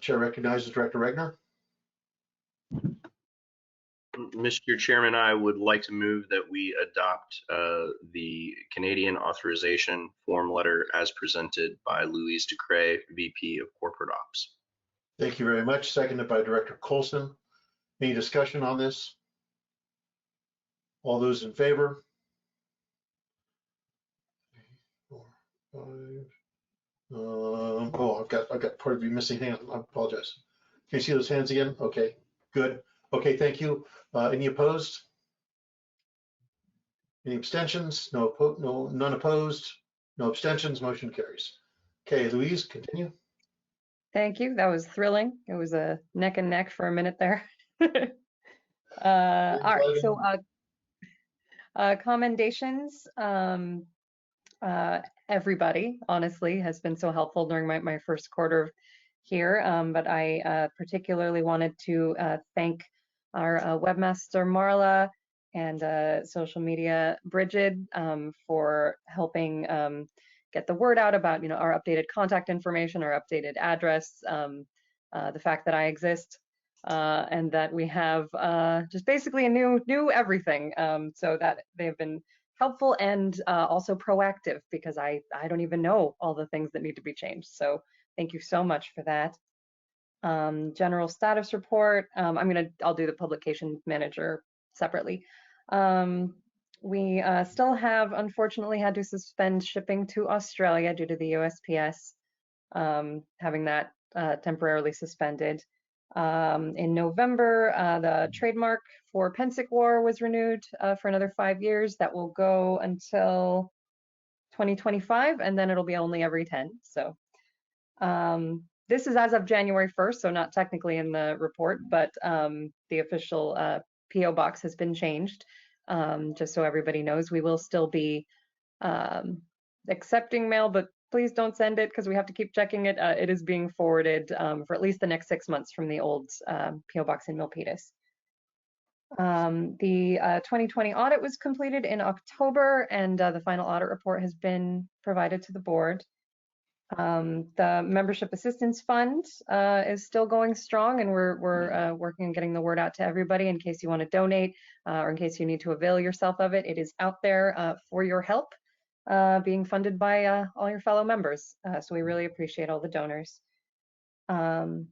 Chair recognizes Director Regner. Mr. Chairman, I would like to move that we adopt the Canadian authorization form letter as presented by Louise Ducray, VP of Corporate Ops. Thank you very much. Seconded by Director Colson. Any discussion on this? All those in favor? 4, 5. Oh, I've got part of you missing hand. I apologize. Can you see those hands again? Okay, good. Okay, thank you. Any opposed? Any abstentions? None opposed. No abstentions. Motion carries. Okay, Louise, continue. Thank you. That was thrilling. It was a neck and neck for a minute there. All right. So commendations. Everybody, honestly, has been so helpful during my first quarter here. But I particularly wanted to thank our webmaster, Marla, and social media, Bridget, for helping get the word out about, our updated contact information, our updated address, the fact that I exist, and that we have just basically a new everything. So that they've been helpful and also proactive, because I don't even know all the things that need to be changed. So thank you so much for that. General status report. I'll do the publication manager separately. We still have, unfortunately, had to suspend shipping to Australia due to the USPS having that temporarily suspended. In November, the trademark for Pensic War was renewed for another 5 years. That will go until 2025, and then it'll be only every 10. So this is as of January 1st, so not technically in the report, but the official PO box has been changed. Just so everybody knows, we will still be accepting mail, but please don't send it because we have to keep checking it. It is being forwarded for at least the next 6 months from the old PO box in Milpitas. The 2020 audit was completed in October, and the final audit report has been provided to the board. The Membership Assistance Fund is still going strong, and we're working on getting the word out to everybody in case you want to donate or in case you need to avail yourself of it. It is out there for your help, being funded by all your fellow members. So we really appreciate all the donors. And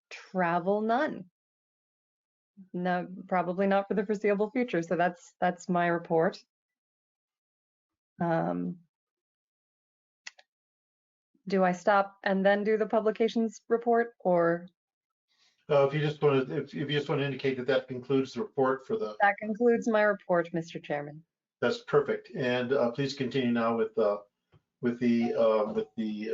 travel, none. No, probably not for the foreseeable future. So that's my report. Do I stop and then do the publications report, or? If you just want to indicate that concludes the report for the. That concludes my report, Mr. Chairman. That's perfect. And please continue now with with the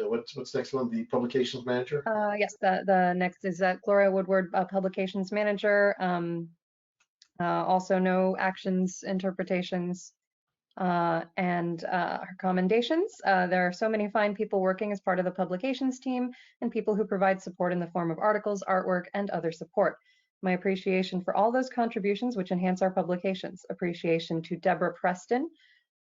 what's next one? The publications manager. Yes, the next is Gloria Woodward, publications manager. Also no actions, interpretations, and her commendations. There are so many fine people working as part of the publications team and people who provide support in the form of articles, artwork, and other support. My appreciation for all those contributions which enhance our publications. Appreciation to Deborah Preston,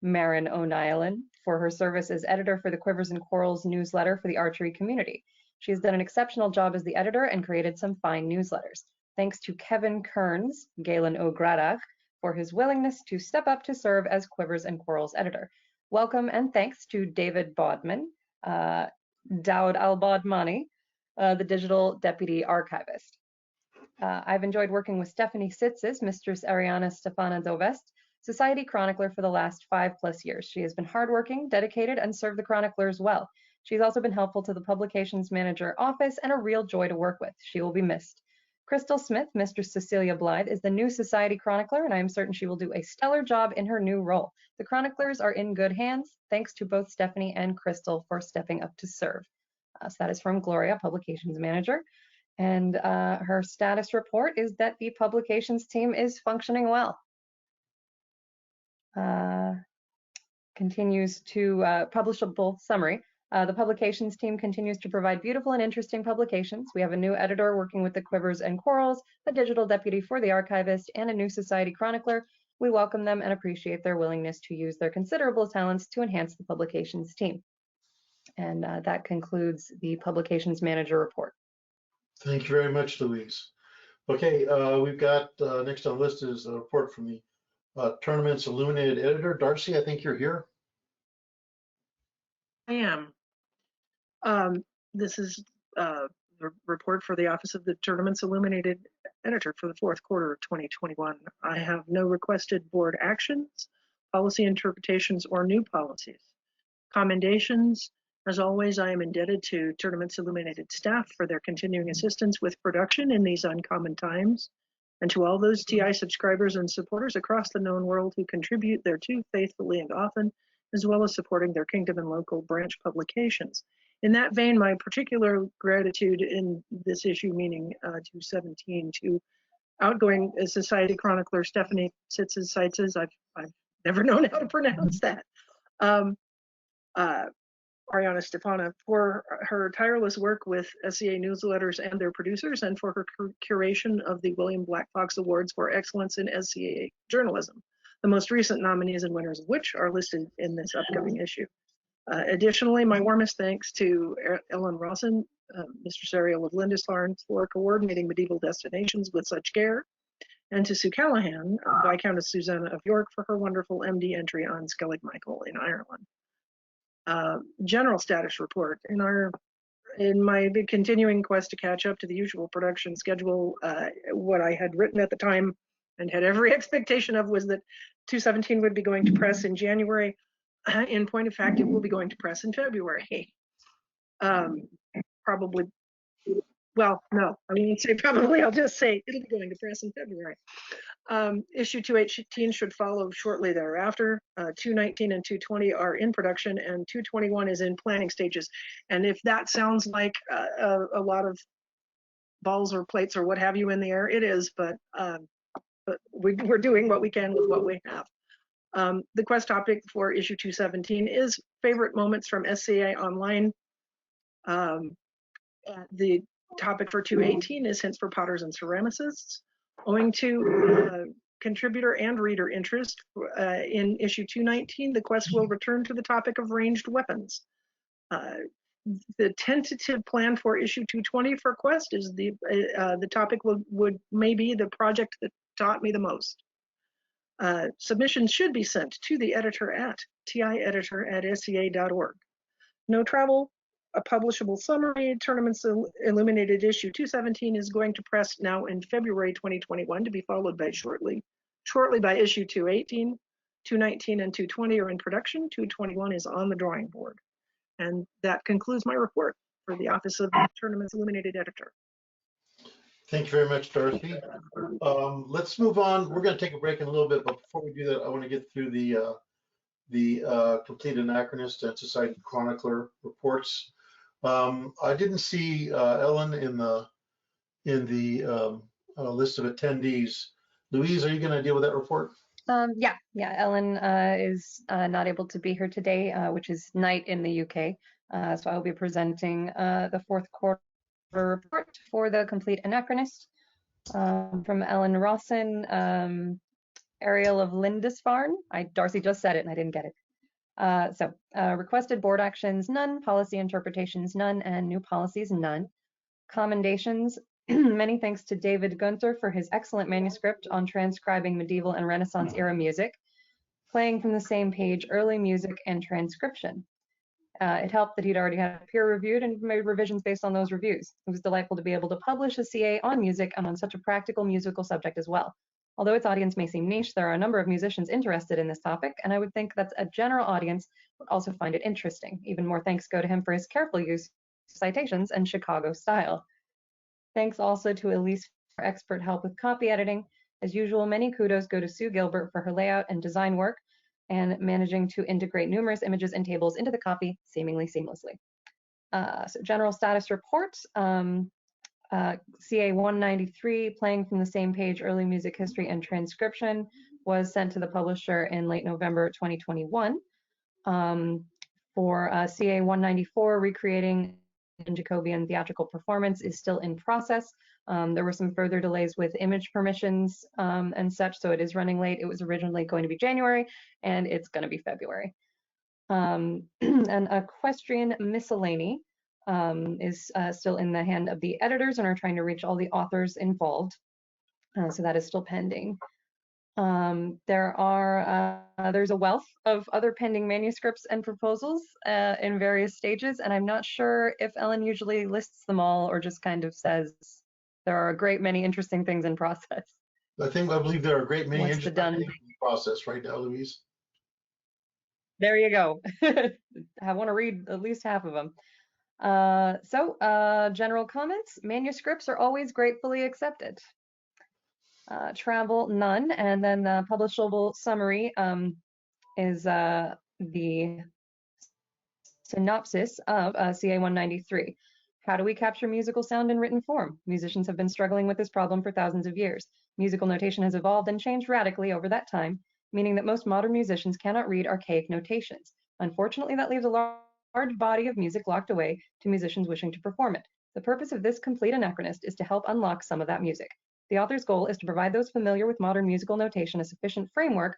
Marin O'Neilan, for her service as editor for the Quivers and Corals newsletter for the archery community. She has done an exceptional job as the editor and created some fine newsletters. Thanks to Kevin Kearns, Galen O'Gradach, for his willingness to step up to serve as Quivers and Corals editor. Welcome and thanks to David Bodman, Daoud Al-Bodmani, the digital deputy archivist. I've enjoyed working with Stephanie Sitzes, Mistress Ariana Stefana Dovest, Society Chronicler for the last 5+ years. She has been hardworking, dedicated, and served the chroniclers well. She's also been helpful to the publications manager office and a real joy to work with. She will be missed. Crystal Smith, Mistress Cecilia Blythe, is the new Society Chronicler, and I am certain she will do a stellar job in her new role. The chroniclers are in good hands. Thanks to both Stephanie and Crystal for stepping up to serve. So that is from Gloria, Publications Manager. And her status report is that the publications team is functioning well. Continues to publishable summary. The publications team continues to provide beautiful and interesting publications. We have a new editor working with the Quivers and Corals, a digital deputy for the archivist, and a new Society Chronicler. We welcome them and appreciate their willingness to use their considerable talents to enhance the publications team. And that concludes the publications manager report. Thank you very much, Louise. Okay, we've got next on the list is a report from the Tournaments Illuminated editor. Darcy, I think you're here. I am. This is the report for the Office of the Tournaments Illuminated editor for the fourth quarter of 2021. I have no requested board actions, policy interpretations, or new policies. Commendations. As always, I am indebted to Tournaments Illuminated staff for their continuing assistance with production in these uncommon times, and to all those TI subscribers and supporters across the known world who contribute thereto faithfully and often, as well as supporting their kingdom and local branch publications. In that vein, my particular gratitude in this issue, meaning 217, to outgoing Society Chronicler Stephanie Sitzes, I've never known how to pronounce that. Ariana Stefana, for her tireless work with SCA newsletters and their producers, and for her curation of the William Black Fox Awards for Excellence in SCA Journalism, the most recent nominees and winners of which are listed in this upcoming issue. Additionally, my warmest thanks to Ellen Rawson, Mr. Ariel of Lindisfarne, for coordinating medieval destinations with such care, and to Sue Callahan, Viscountess Susanna of York, for her wonderful MD entry on Skellig Michael in Ireland. General status report. In my continuing quest to catch up to the usual production schedule, what I had written at the time and had every expectation of was that 217 would be going to press in January. In point of fact, it will be going to press in February. Probably, well, no, I won't say probably, I'll just say it'll be going to press in February. Issue 218 should follow shortly thereafter. 219 and 220 are in production, and 221 is in planning stages. And if that sounds like a lot of balls or plates or what have you in the air, it is, but we're doing what we can with what we have. The quest topic for issue 217 is favorite moments from SCA Online. The topic for 218 is hints for potters and ceramicists. Owing to contributor and reader interest in issue 219, the quest will return to the topic of ranged weapons. The tentative plan for issue 220 for quest is the topic may be the project that taught me the most. Submissions should be sent to the editor at tieditor@sca.org. No travel. A publishable summary. Tournaments Illuminated issue 217 is going to press now in February 2021, to be followed by shortly by issue 218. 219 and 220 are in production. 221 is on the drawing board. And that concludes my report for the Office of the Tournaments Illuminated editor. Thank you very much, Dorothy. Let's move on. We're going to take a break in a little bit, but before we do that, I want to get through the the Complete Anachronist and Society Chronicler reports. I didn't see Ellen in the list of attendees. Louise, are you going to deal with that report? Yeah, Ellen is not able to be here today, which is night in the UK. So I will be presenting the fourth quarter report for the Complete Anachronist from Ellen Rawson, Ariel of Lindisfarne. Darcy just said it and I didn't get it. Requested board actions, none. Policy interpretations, none. And new policies, none. Commendations. Many thanks to David Gunther for his excellent manuscript on transcribing medieval and Renaissance era music, playing from the same page early music and transcription. It helped that he'd already had it peer reviewed and made revisions based on those reviews. It was delightful to be able to publish a CA on music and on such a practical musical subject as well. Although its audience may seem niche, there are a number of musicians interested in this topic, and I would think that a general audience would also find it interesting. Even more thanks go to him for his careful use of citations and Chicago style. Thanks also to Elise for expert help with copy editing. As usual, many kudos go to Sue Gilbert for her layout and design work and managing to integrate numerous images and tables into the copy seemingly seamlessly. General status report, CA 193, playing from the same page, early music history and transcription, was sent to the publisher in late November 2021. For CA 194, recreating in Jacobean theatrical performance is still in process. There were some further delays with image permissions and such, so it is running late. It was originally going to be January, and it's going to be February. And Equestrian Miscellany is still in the hand of the editors and are trying to reach all the authors involved. So that is still pending. There's a wealth of other pending manuscripts and proposals in various stages, and I'm not sure if Ellen usually lists them all or just kind of says there are a great many interesting things in process. I believe there are a great many What's interesting things in process right now, Louise. There you go. I want to read at least half of them. General comments. Manuscripts are always gratefully accepted. Travel, none. And then the publishable summary is the synopsis of CA 193. How do we capture musical sound in written form? Musicians have been struggling with this problem for thousands of years. Musical notation has evolved and changed radically over that time, meaning that most modern musicians cannot read archaic notations. Unfortunately, that leaves a large body of music locked away to musicians wishing to perform it. The purpose of this complete anachronist is to help unlock some of that music. The author's goal is to provide those familiar with modern musical notation a sufficient framework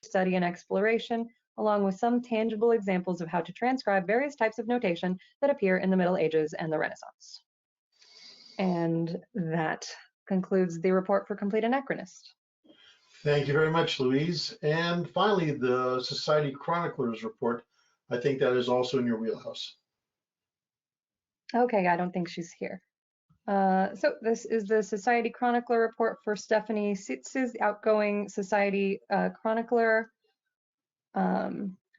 for study and exploration, along with some tangible examples of how to transcribe various types of notation that appear in the Middle Ages and the Renaissance. And that concludes the report for Complete Anachronist. Thank you very much, Louise. And finally, the Society Chroniclers report. I think that is also in your wheelhouse. Okay, I don't think she's here. So this is the Society Chronicler report for Stephanie Sitz's outgoing Society Chronicler.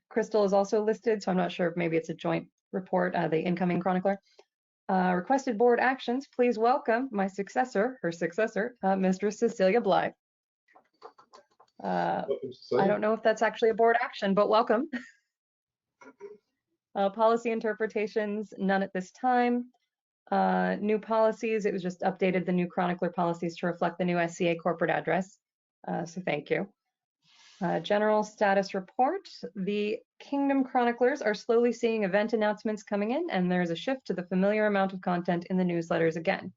Crystal is also listed, so I'm not sure if maybe it's a joint report, the incoming chronicler. Requested board actions. Please welcome my successor, Mistress Cecilia Blythe. I don't know if that's actually a board action, but welcome. Policy interpretations, none at this time. New policies, it was just updated the new chronicler policies to reflect the new SCA corporate address. So thank you. General status report. The Kingdom Chroniclers are slowly seeing event announcements coming in, and there's a shift to the familiar amount of content in the newsletters again.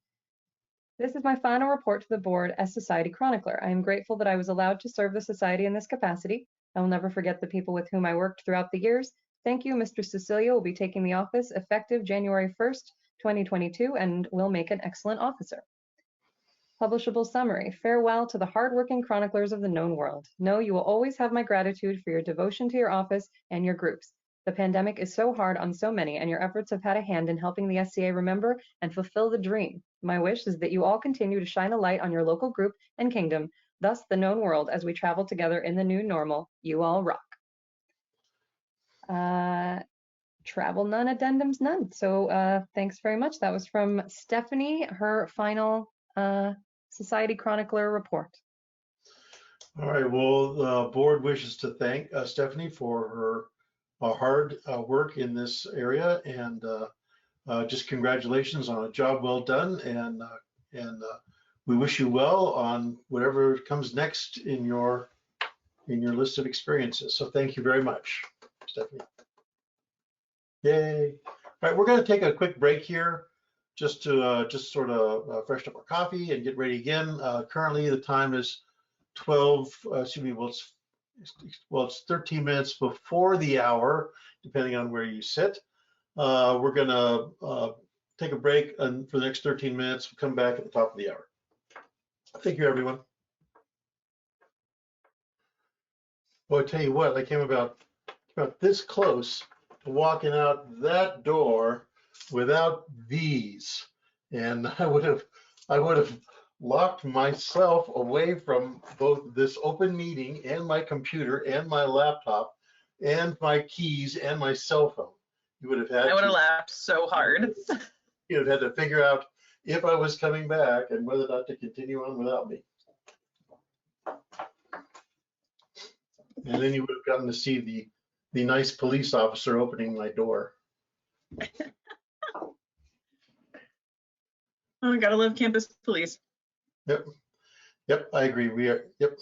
This is my final report to the board as Society Chronicler. I am grateful that I was allowed to serve the Society in this capacity. I will never forget the people with whom I worked throughout the years. Thank you, Mr. Cecilia will be taking the office effective January 1st, 2022, and will make an excellent officer. Publishable summary. Farewell to the hardworking chroniclers of the known world. Know you will always have my gratitude for your devotion to your office and your groups. The pandemic is so hard on so many, and your efforts have had a hand in helping the SCA remember and fulfill the dream. My wish is that you all continue to shine a light on your local group and kingdom, thus the known world, as we travel together in the new normal. You all rock. Travel none, addendums none. So thanks very much. That was from Stephanie, her final Society Chronicler report. All right, well, the board wishes to thank Stephanie for her hard work in this area, and just congratulations on a job well done, and we wish you well on whatever comes next in your list of experiences. So thank you very much, Stephanie. Yay. All right, we're going to take a quick break here just to sort of freshen up our coffee and get ready again. Currently, the time is 12, excuse me, well, it's 13 minutes before the hour, depending on where you sit. We're going to take a break for the next 13 minutes. We'll come back at the top of the hour. Thank you, everyone. Well, I tell you what, I came about this close to walking out that door without these, and I would have locked myself away from both this open meeting and my computer and my laptop and my keys and my cell phone. You would have had I would have laughed so hard. You would have had to figure out if I was coming back and whether or not to continue on without me. And then you would have gotten to see the nice police officer opening my door. Oh, gotta love campus police. Yep. Yep, I agree. We are, yep.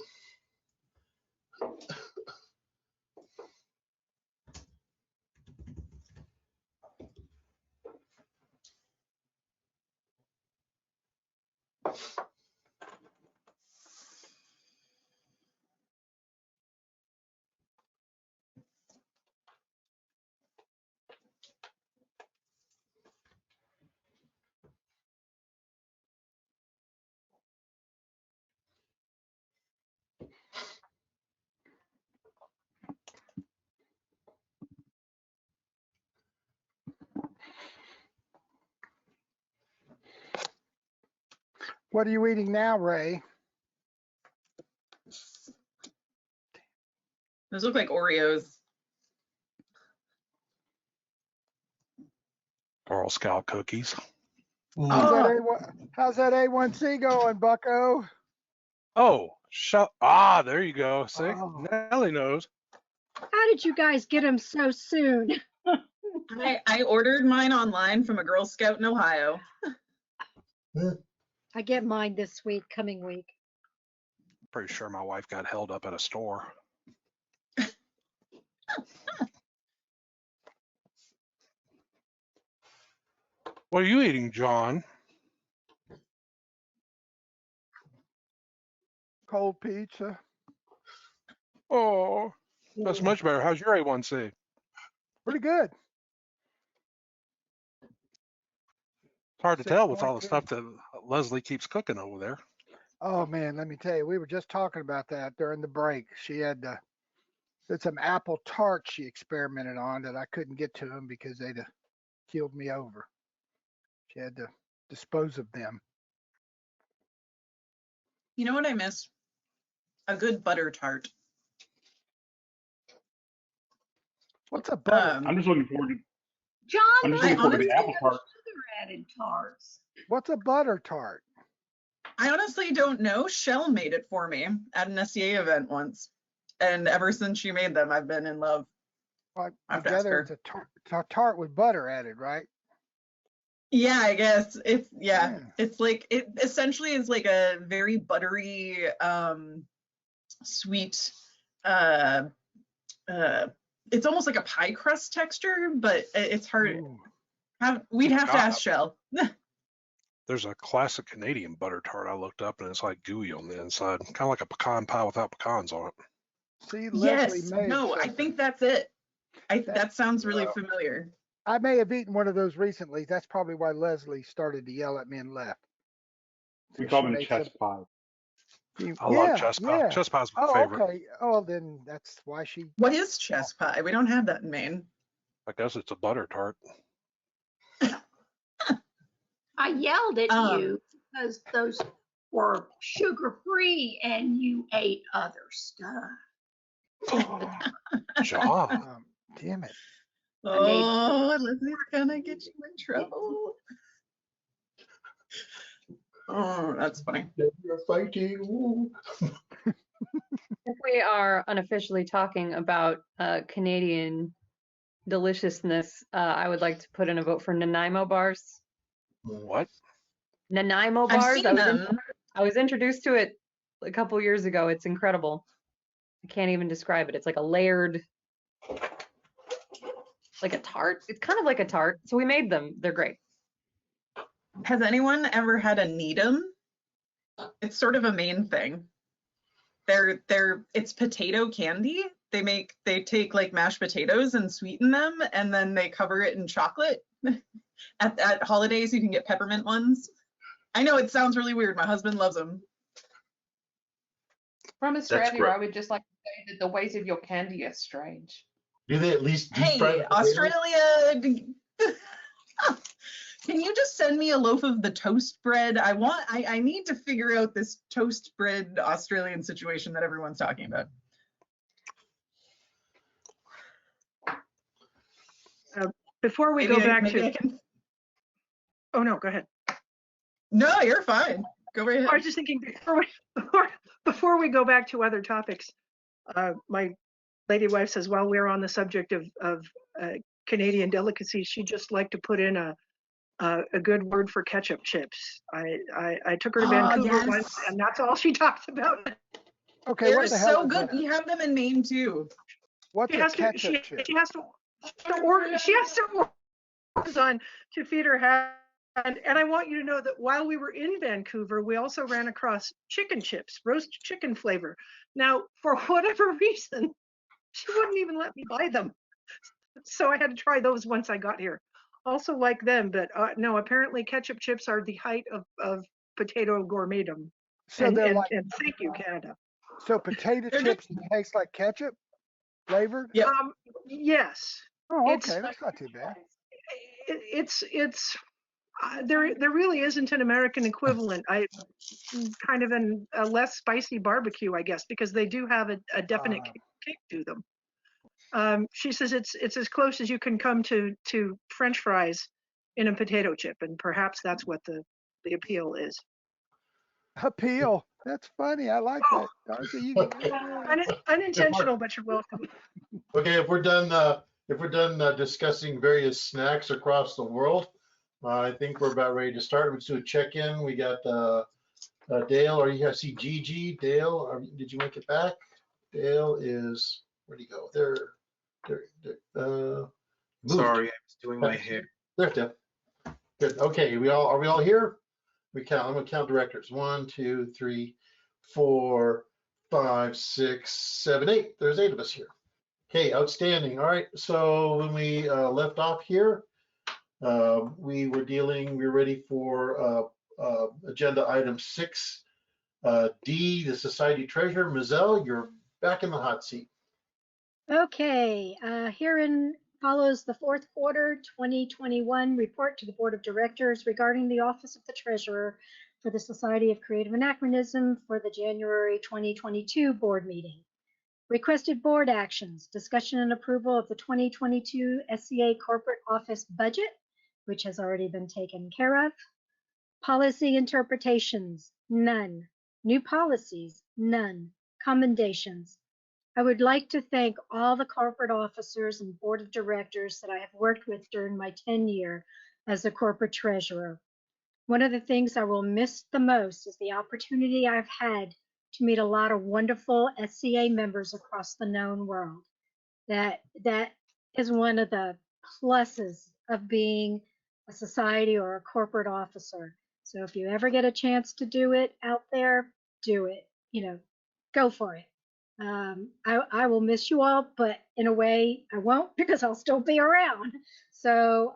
What are you eating now, Ray? Those look like Oreos. Girl Scout cookies. How's that A1C going, Bucko? Oh, there you go. See, Nellie knows. How did you guys get them so soon? I ordered mine online from a Girl Scout in Ohio. I get mine this week, coming week. Pretty sure my wife got held up at a store. What are you eating, John? Cold pizza. Oh, that's much better. How's your A1C? Pretty good. It's hard to tell with all the stuff that Leslie keeps cooking over there. Oh man, let me tell you, we were just talking about that during the break. She had some apple tarts she experimented on that I couldn't get to them because they'd have killed me over. She had to dispose of them. You know what I miss? A good butter tart. What's a butter? I'm just looking forward to. John, I'm just looking forward to the apple tart. Sugar-added tarts. What's a butter tart? I honestly don't know. Shell made it for me at an SCA event once. And ever since she made them, I've been in love. Well, I have to ask together her. it's a tart with butter added, right? Yeah, I guess it's it's like it essentially is like a very buttery, sweet. It's almost like a pie crust texture, but it's hard. We'd have to ask Shell. There's a classic Canadian butter tart I looked up, and it's like gooey on the inside, kind of like a pecan pie without pecans on it. See, Yes, Leslie made no, I think that's it. That sounds really familiar. I may have eaten one of those recently. That's probably why Leslie started to yell at me and left. We call them chess pie. I love chess pie. Yeah. Chess pie's my favorite. Okay. Oh, then that's why she. What is chess pie? We don't have that in Maine. I guess it's a butter tart. I yelled at you because those were sugar-free and you ate other stuff. John. Damn it. Oh, Leslie's gonna get you in trouble. Oh, that's funny. You're fighting. If we are unofficially talking about Canadian deliciousness, I would like to put in a vote for Nanaimo bars. What? Nanaimo I've bars. seen them. I was introduced to it a couple years ago. It's incredible. I can't even describe it. It's like a layered, like a tart. It's kind of like a tart. So we made them. They're great. Has anyone ever had a Needham? It's sort of a Maine thing. It's potato candy. They take like mashed potatoes and sweeten them, and then they cover it in chocolate. At holidays, you can get peppermint ones. I know it sounds really weird. My husband loves them. From Australia, great. I would just like to say that the ways of your candy are strange. Do they at least deep fry Hey, the potatoes? Australia, can you just send me a loaf of the toast bread? I need to figure out this toast bread Australian situation that everyone's talking about. Before we Maybe go back maybe to, I can... oh no, go ahead. No, you're fine. Go right ahead. I was just thinking before we go back to other topics, my lady wife says while we're on the subject of Canadian delicacies, she'd just like to put in a good word for ketchup chips. I took her to Vancouver yes. once, and that's all she talks about. Okay, They're what the hell so is good. that? We have them in Maine too. What's She a has to. ketchup chip? She has to order. She has to order on to feed her hand. And I want you to know that while we were in Vancouver, we also ran across chicken chips, roast chicken flavor. Now, for whatever reason, she wouldn't even let me buy them. So I had to try those once I got here. Also like them, but no, apparently ketchup chips are the height of potato gourmetdom. So they're like, and thank you, Canada. so potato chips that taste like ketchup flavored? Yep. Yes. Oh, It's- okay, that's not too bad. It's there really isn't an American equivalent. I kind of a less spicy barbecue, I guess, because they do have a definite kick to them. She says it's as close as you can come to French fries in a potato chip, and perhaps that's what the appeal is. Appeal. That's funny. I like that. Darcy, you, Unintentional, but you're welcome. Okay, if we're done discussing various snacks across the world, I think we're about ready to start. Let's do a check-in. We got Dale, or you see Gigi. Dale, did you make it back? Dale is, where'd he go? There. Sorry, I was doing my hair. There, Dale. Good. Okay, are we all here? I'm gonna count directors. 1, 2, 3, 4, 5, 6, 7, 8. There's 8 of us here. Okay, outstanding. All right, so when we left off here, we were ready for agenda item 6D, the Society Treasurer. Mizelle, you're back in the hot seat. Okay, herein follows the fourth quarter 2021 report to the Board of Directors regarding the Office of the Treasurer for the Society of Creative Anachronism for the January 2022 board meeting. Requested board actions, discussion and approval of the 2022 SCA corporate office budget, which has already been taken care of. Policy interpretations, none. New policies, none. Commendations. I would like to thank all the corporate officers and board of directors that I have worked with during my tenure as the corporate treasurer. One of the things I will miss the most is the opportunity I've had to meet a lot of wonderful SCA members across the known world. That is one of the pluses of being a society or a corporate officer. So if you ever get a chance to do it out there, do it. Go for it. I will miss you all, but in a way I won't, because I'll still be around. So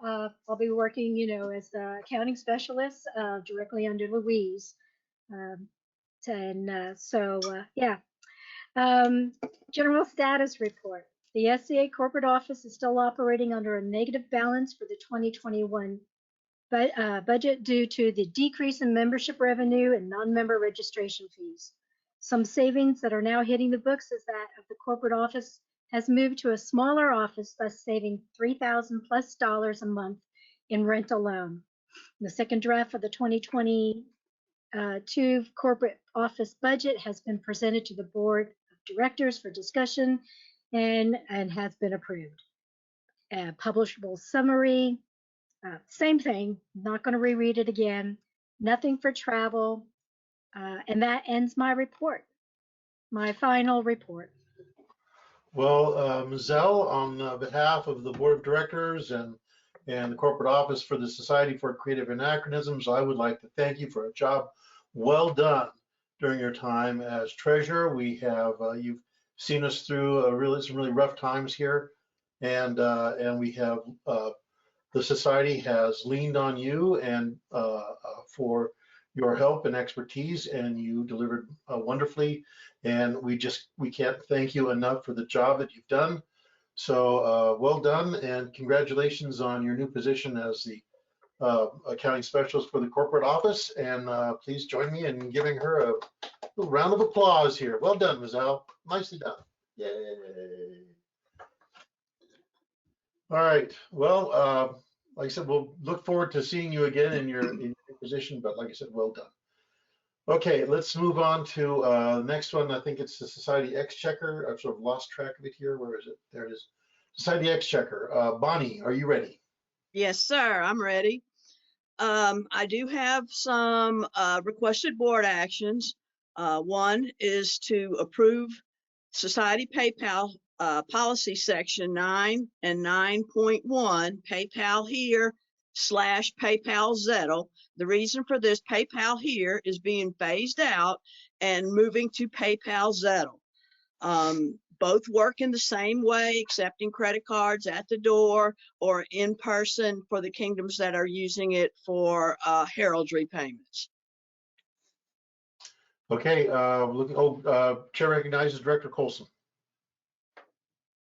I'll be working, as the accounting specialist directly under Louise. General status report. The SCA corporate office is still operating under a negative balance for the 2021 budget due to the decrease in membership revenue and non-member registration fees. Some savings that are now hitting the books is that of the corporate office has moved to a smaller office, thus saving $3,000+ a month in rent alone. The second draft of the 2022 corporate office budget has been presented to the Board of directors for discussion and has been approved. Publishable summary, same thing, not going to reread it again. Nothing for travel. And that ends my report, my final report. Well, Zell, on behalf of the Board of Directors and the Corporate Office for the Society for Creative Anachronisms, I would like to thank you for a job well done during your time as treasurer. We have you've seen us through some really rough times here, and we have the society has leaned on you and for your help and expertise, and you delivered wonderfully. And we can't thank you enough for the job that you've done. So well done, and congratulations on your new position as the accounting specialist for the corporate office. And please join me in giving her a little round of applause here. Well done, Rizal. Nicely done. Yay. All right. Well, like I said, we'll look forward to seeing you again in your position, but like I said, well done. Okay, let's move on to the next one. I think it's the Society Exchequer. I've sort of lost track of it here. Where is it? There it is. Society Exchequer. Bonnie, are you ready? Yes, sir, I'm ready. I do have some requested board actions. One is to approve Society PayPal policy section 9 and 9.1, PayPal here / PayPal Zettle. The reason for this, PayPal here is being phased out and moving to PayPal Zettle. Both work in the same way, accepting credit cards at the door or in person for the kingdoms that are using it for heraldry payments. Okay, Chair recognizes Director Colson.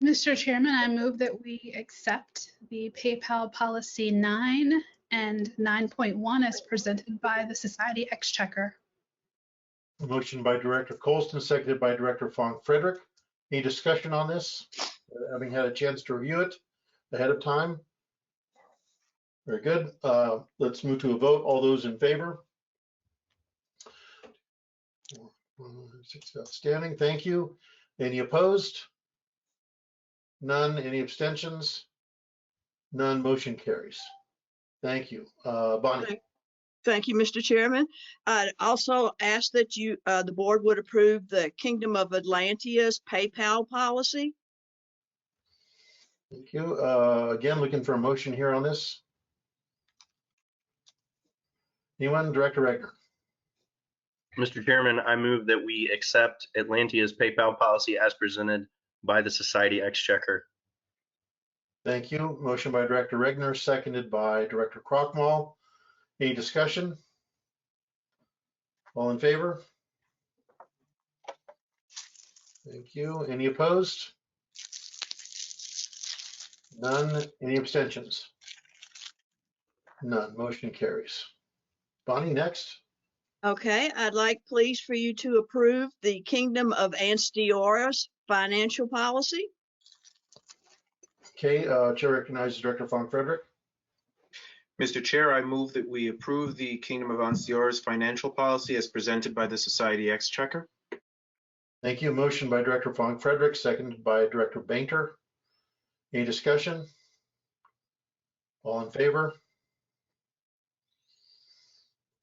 Mr. Chairman, I move that we accept the PayPal policy 9 and 9.1 as presented by the Society Exchequer. Motion by Director Colston, seconded by Director Fong-Frederick. Any discussion on this? Having had a chance to review it ahead of time. Very good. Let's move to a vote. All those in favor? 6 outstanding. Thank you. Any opposed? None. Any abstentions? None. Motion carries. Thank you. Bonnie. Thank you, Mr. Chairman. I'd also ask that you, the board would approve the Kingdom of Atlantea's PayPal policy. Thank you. Again, looking for a motion here on this. Anyone? Director Regner. Mr. Chairman, I move that we accept Atlantea's PayPal policy as presented by the Society Exchequer. Thank you. Motion by Director Regner, seconded by Director Krochmal. Any discussion? All in favor? Thank you. Any opposed? None. Any abstentions? None. Motion carries. Bonnie, next. Okay, I'd like please for you to approve the Kingdom of Anstiora's financial policy. Okay, Chair recognizes Director Fong-Frederick. Mr. Chair, I move that we approve the Kingdom of Anstiora's financial policy as presented by the Society Exchequer. Thank you. Motion by Director Fong-Frederick, seconded by Director Bainter. Any discussion? All in favor?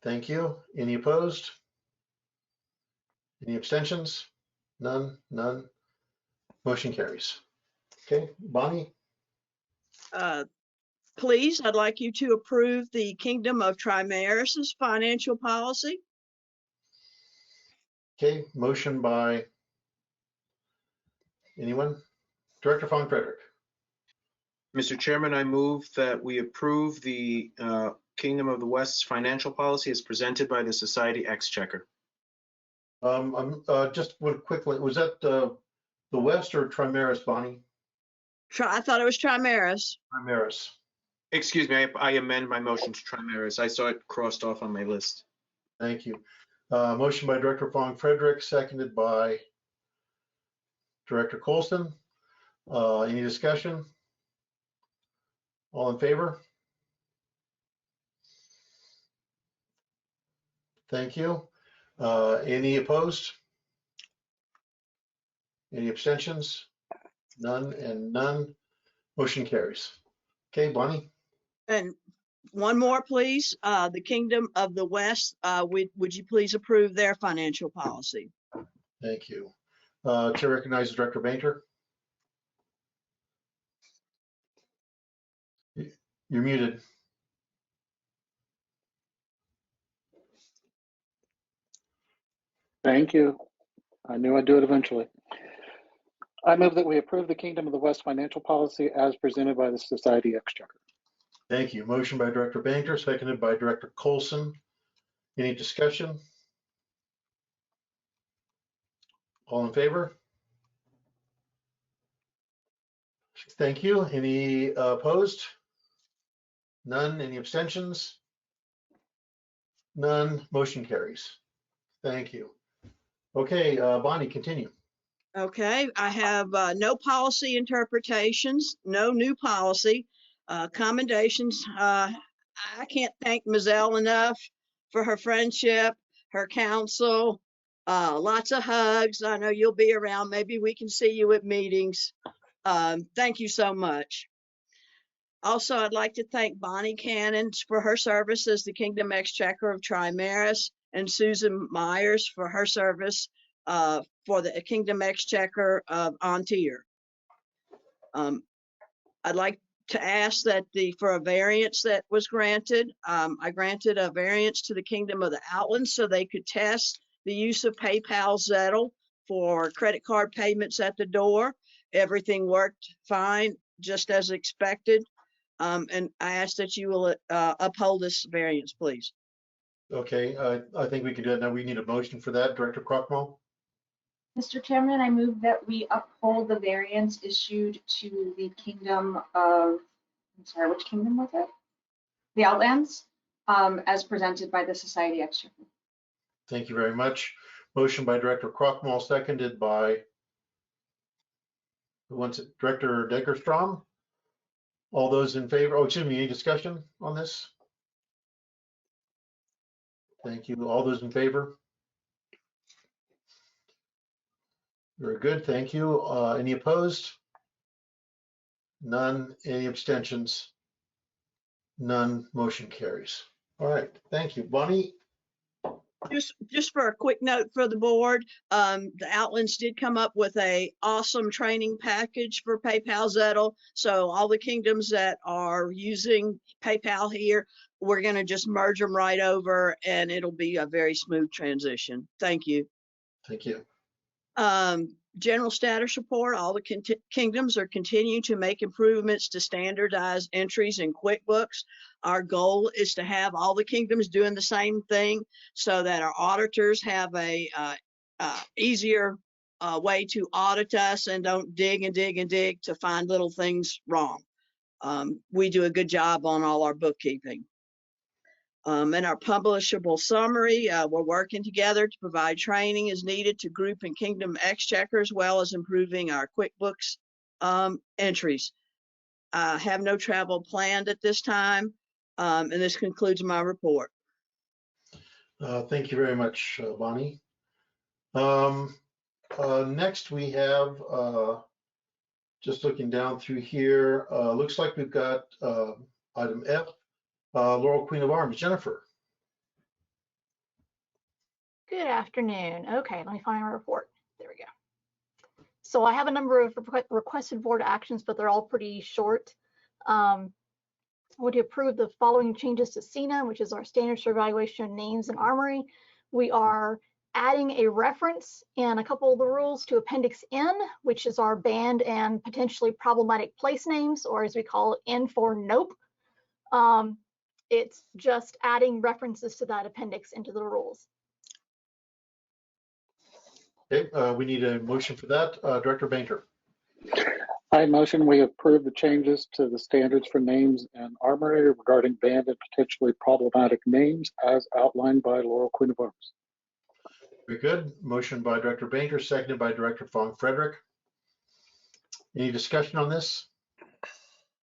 Thank you. Any opposed? Any abstentions? None. None. Motion carries. Okay, Bonnie. Please, I'd like you to approve the Kingdom of Trimaris's financial policy. Okay, motion by anyone? Director Fong-Frederick. Mr. Chairman, I move that we approve the Kingdom of the West's financial policy as presented by the Society Exchequer. Just one quickly, was that the West or Trimaris, Bonnie? I thought it was Trimaris. Trimaris. Excuse me, I amend my motion to Trimaris. I saw it crossed off on my list. Thank you. Motion by Director Fong-Frederick, seconded by Director Colston. Any discussion? All in favor? Thank you. Any opposed? Any abstentions? None and none. Motion carries. Okay, Bonnie? And one more, please. The Kingdom of the West, would you please approve their financial policy? Thank you. Chair recognizes Director Bainter. You're muted. Thank you. I knew I'd do it eventually. I move that we approve the Kingdom of the West financial policy as presented by the Society Exchequer. Thank you. Motion by Director Bainter, seconded by Director Colson. Any discussion? All in favor? Thank you. Any opposed? None. Any abstentions? None. Motion carries. Thank you. Okay, Bonnie, continue. Okay, I have no policy interpretations, no new policy. Commendations. I can't thank Mizelle enough for her friendship, her counsel, lots of hugs. I know you'll be around. Maybe we can see you at meetings. Thank you so much. Also, I'd like to thank Bonnie Cannon for her service as the Kingdom Exchequer of Trimaris, and Susan Myers for her service for the Kingdom Exchequer of Antir. I'd like to ask that for a variance that was granted, I granted a variance to the Kingdom of the Outlands so they could test the use of PayPal Zettel for credit card payments at the door. Everything worked fine, just as expected. And I ask that you will uphold this variance, please. Okay, I think we can do it now. We need a motion for that. Director Crockmull? Mr. Chairman, I move that we uphold the variance issued to the Kingdom of, I'm sorry, which kingdom was it? The Outlands, as presented by the Society Exchequer. Thank you very much. Motion by Director Crockmull, seconded by, who wants it? Director Deckerstrom? All those in favor? Oh, excuse me, any discussion on this? Thank you. All those in favor? Very good, thank you. Any opposed? None. Any abstentions? None. Motion carries. All right, thank you. Bonnie? Just for a quick note for the board, the Outlands did come up with a awesome training package for PayPal Zettel. So all the kingdoms that are using PayPal here, we're going to just merge them right over, and it'll be a very smooth transition. Thank you. Thank you. General status report, all the kingdoms are continuing to make improvements to standardize entries in QuickBooks. Our goal is to have all the kingdoms doing the same thing so that our auditors have a easier way to audit us and don't dig and dig and dig to find little things wrong. We do a good job on all our bookkeeping. In our publishable summary, we're working together to provide training as needed to group and Kingdom Exchequer, as well as improving our QuickBooks entries. I have no travel planned at this time, and this concludes my report. Thank you very much, Bonnie. Next we have, just looking down through here, looks like we've got item F, Laurel Queen of Arms, Jennifer. Good afternoon. Okay, let me find my report. There we go. So I have a number of requested board actions, but they're all pretty short. I want to approve the following changes to SCA, which is our standards for evaluation of names and armory. We are adding a reference in a couple of the rules to Appendix N, which is our banned and potentially problematic place names, or as we call it, N for nope. It's just adding references to that appendix into the rules. Okay, we need a motion for that. Director Bainter. I motion we approve the changes to the standards for names and armory regarding banned and potentially problematic names as outlined by Laurel Queen of Arms. Very good. Motion by Director Bainter, seconded by Director Fong-Frederick. Any discussion on this?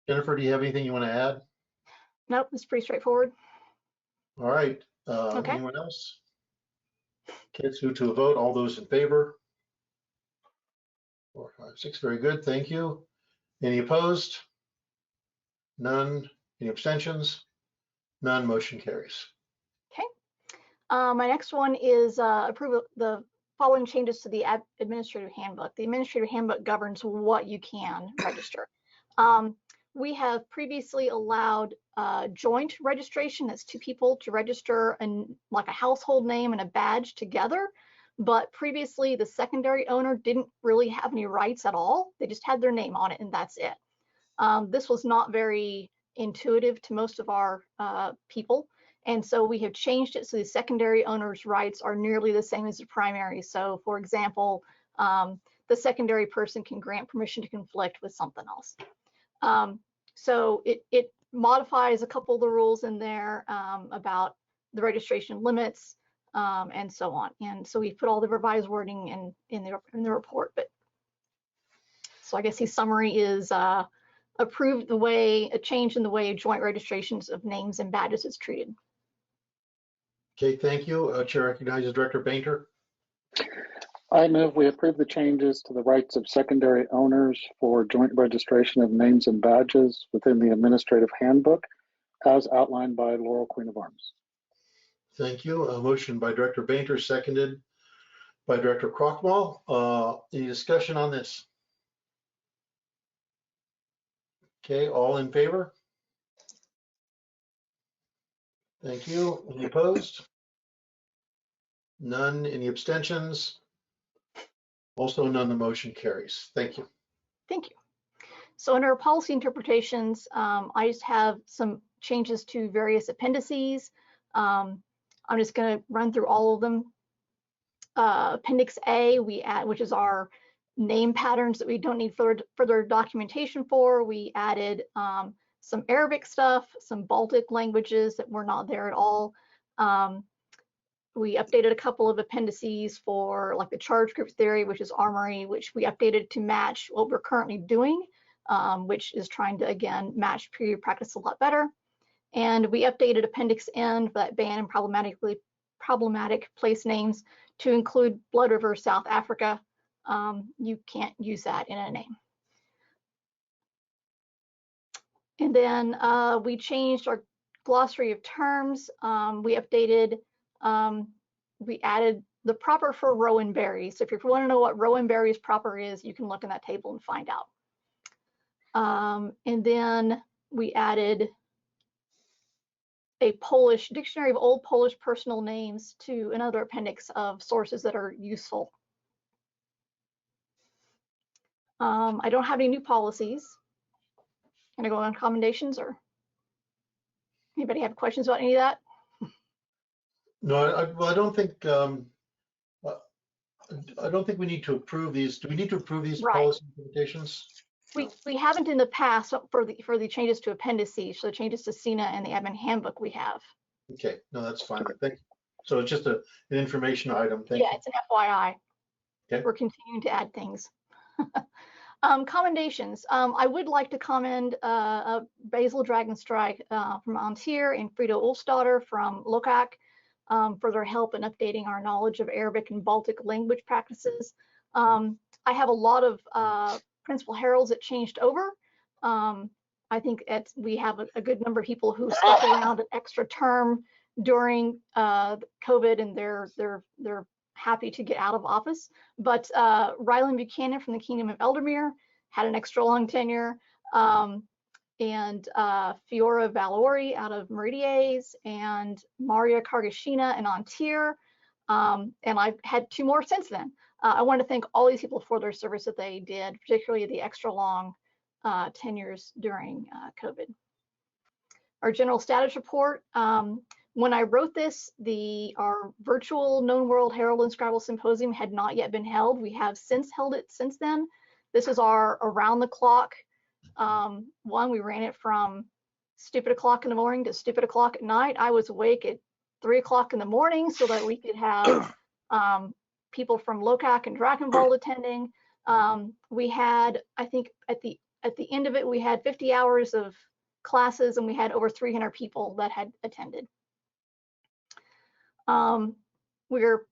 Jennifer, do you have anything you want to add? Nope, it's pretty straightforward. All right. Okay. Anyone else? Okay, let's move to a vote. All those in favor? 4, 5, 6. Very good. Thank you. Any opposed? None. Any abstentions? None. Motion carries. Okay. My next one is approve the following changes to the administrative handbook. The administrative handbook governs what you can register. We have previously allowed joint registration. That's 2 people to register like a household name and a badge together. But previously, the secondary owner didn't really have any rights at all. They just had their name on it, and that's it. This was not very intuitive to most of our people. And so we have changed it so the secondary owner's rights are nearly the same as the primary. So for example, the secondary person can grant permission to conflict with something else. So it modifies a couple of the rules in there about the registration limits and so on. And so we put all the revised wording in the report. But so I guess the summary is approved a change in the way joint registrations of names and badges is treated. Okay, thank you. Chair recognizes Director Bainter. I move we approve the changes to the rights of secondary owners for joint registration of names and badges within the administrative handbook as outlined by Laurel, Queen of Arms. Thank you. A motion by Director Bainter, seconded by Director Krochmal. Any discussion on this? Okay, all in favor? Thank you. Any opposed? None. Any abstentions? Also none. The motion carries. Thank you. Thank you. So under policy interpretations, I just have some changes to various appendices. I'm just going to run through all of them. Appendix A, we add, which is our name patterns that we don't need further documentation for. We added some Arabic stuff, some Baltic languages that were not there at all. We updated a couple of appendices for like the charge group theory, which is Armory, which we updated to match what we're currently doing, which is trying to, again, match period practice a lot better. And we updated Appendix N for that ban and problematic place names to include Blood River, South Africa. You can't use that in a name. And then we changed our glossary of terms. We updated, we added the proper for Rowan berries. So if you want to know what Rowan berries proper is, you can look in that table and find out. And then we added a Polish dictionary of old Polish personal names to another appendix of sources that are useful. I don't have any new policies. Can I go on commendations, or anybody have questions about any of that? No, well, I don't think we need to approve these. Do we need to approve these policy implementations? We haven't in the past for the changes to appendices, so the changes to SCA and the admin handbook we have. Okay, no, that's fine. Thank you. So it's just an information item. Thank you. It's an FYI. Okay. We're continuing to add things. Commendations. I would like to commend Basil Dragonstrike from Antir and Frida Ulfsdotter from Lokak for their help in updating our knowledge of Arabic and Baltic language practices. I have a lot of principal heralds that changed over. I think we have a good number of people who stuck around an extra term during COVID, and they're happy to get out of office. But Ryland Buchanan from the Kingdom of Eldermere had an extra long tenure, and Fiora Valori out of Meridies, and Maria Kargashina and Antir, and I've had 2 more since then. I want to thank all these people for their service that they did, particularly the extra long tenures during COVID. Our general status report. When I wrote this, our virtual Known World Herald and Scribble Symposium had not yet been held. We have since held it since then. This is our around the clock one. We ran it from stupid o'clock in the morning to stupid o'clock at night. I was awake at 3 o'clock in the morning so that we could have people from Lokak and Drachenwald attending. We had, I think at the end of it, we had 50 hours of classes, and we had over 300 people that had attended. We're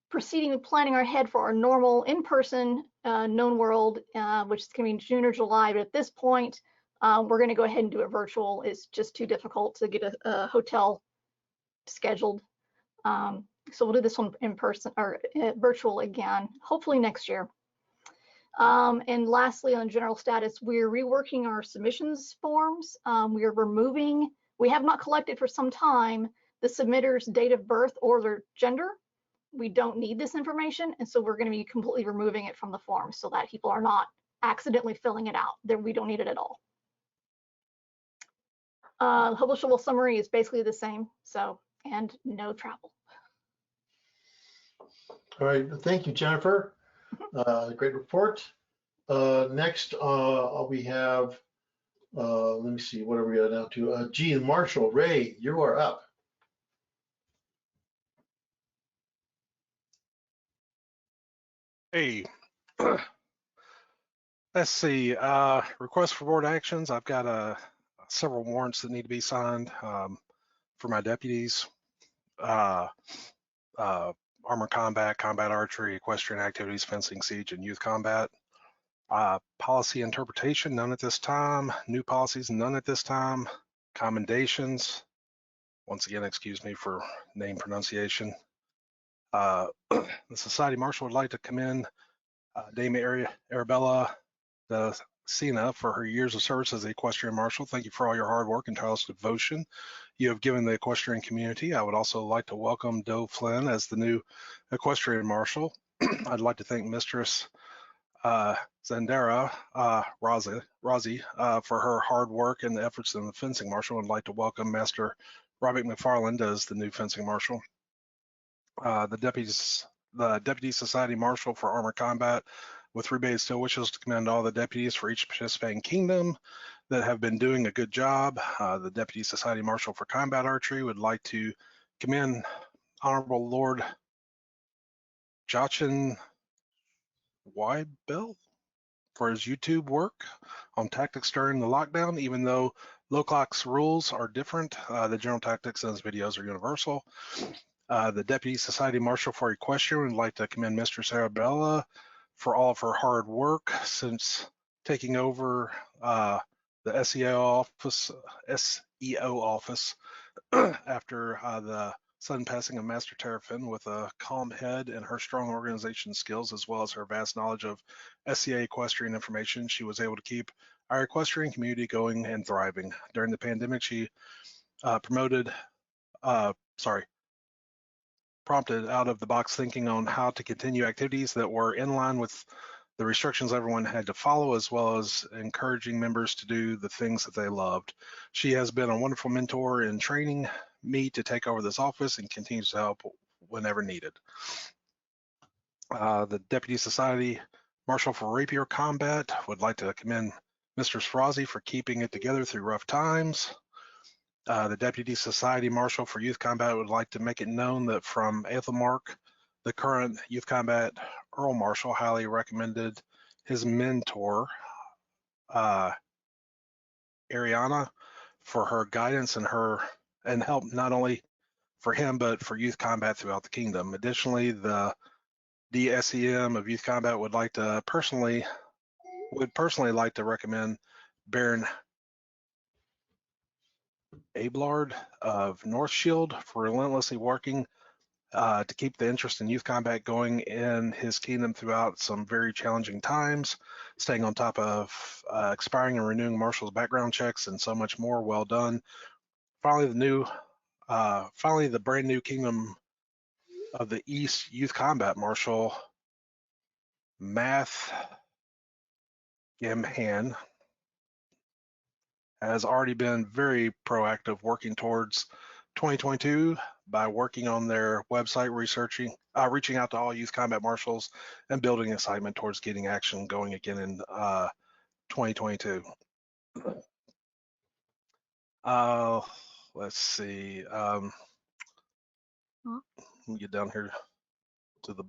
proceeding with planning our ahead for our normal in-person known world, which is going to be June or July. But at this point, we're going to go ahead and do it virtual. It's just too difficult to get a hotel scheduled. So we'll do this one in person or virtual again, hopefully next year. And lastly, on general status, we're reworking our submissions forms. We have not collected for some time the submitter's date of birth or their gender. We don't need this information, and so we're going to be completely removing it from the form so that people are not accidentally filling it out. We don't need it at all. Publishable summary is basically the same, and no travel. All right, thank you, Jennifer. Great report. Next, we have, let me see, what are we at now to? G and Marshall, Ray, you are up. Hey, let's see, request for board actions. I've got several warrants that need to be signed for my deputies. Armor combat, combat archery, equestrian activities, fencing, siege, and youth combat. Policy interpretation, none at this time. New policies, none at this time. Commendations, once again, excuse me for name pronunciation. The Society Marshal would like to commend Dame Arabella de Sena for her years of service as the Equestrian Marshal. Thank you for all your hard work and tireless devotion you have given the equestrian community. I would also like to welcome Doe Flynn as the new Equestrian Marshal. I'd like to thank Mistress Zandera Razi for her hard work and the efforts in the fencing marshal. I'd like to welcome Master Robert McFarland as the new fencing marshal. The Deputy Society Marshal for Armor Combat with rebate still wishes to commend all the deputies for each participating kingdom that have been doing a good job. The Deputy Society Marshal for Combat Archery would like to commend Honorable Lord Jachin Weibel for his YouTube work on tactics during the lockdown. Even though Loclock's rules are different, the general tactics in his videos are universal. The Deputy Society Marshal for Equestrian would like to commend Mistress Arabella for all of her hard work since taking over the SEO office after the sudden passing of Master Terrafin. With a calm head and her strong organization skills, as well as her vast knowledge of SCA equestrian information, she was able to keep our equestrian community going and thriving. During the pandemic, she prompted out of the box thinking on how to continue activities that were in line with the restrictions everyone had to follow, as well as encouraging members to do the things that they loved. She has been a wonderful mentor in training me to take over this office and continues to help whenever needed. The Deputy Society Marshal for Rapier Combat would like to commend Mistress Frazzi for keeping it together through rough times. The Deputy Society Marshal for Youth Combat would like to make it known that from Ethelmark, the current Youth Combat Earl Marshal, highly recommended his mentor, Ariana, for her guidance and help not only for him, but for youth combat throughout the kingdom. Additionally, the DSEM of Youth Combat would personally like to recommend Baron Ablard of North Shield for relentlessly working to keep the interest in youth combat going in his kingdom throughout some very challenging times, staying on top of expiring and renewing marshals background checks and so much more. Well done. Finally, the brand new Kingdom of the East Youth Combat Marshal, Math Gimhan, has already been very proactive working towards 2022 by working on their website, reaching out to all youth combat marshals and building excitement towards getting action going again in 2022. Let's see. Let me get down here to the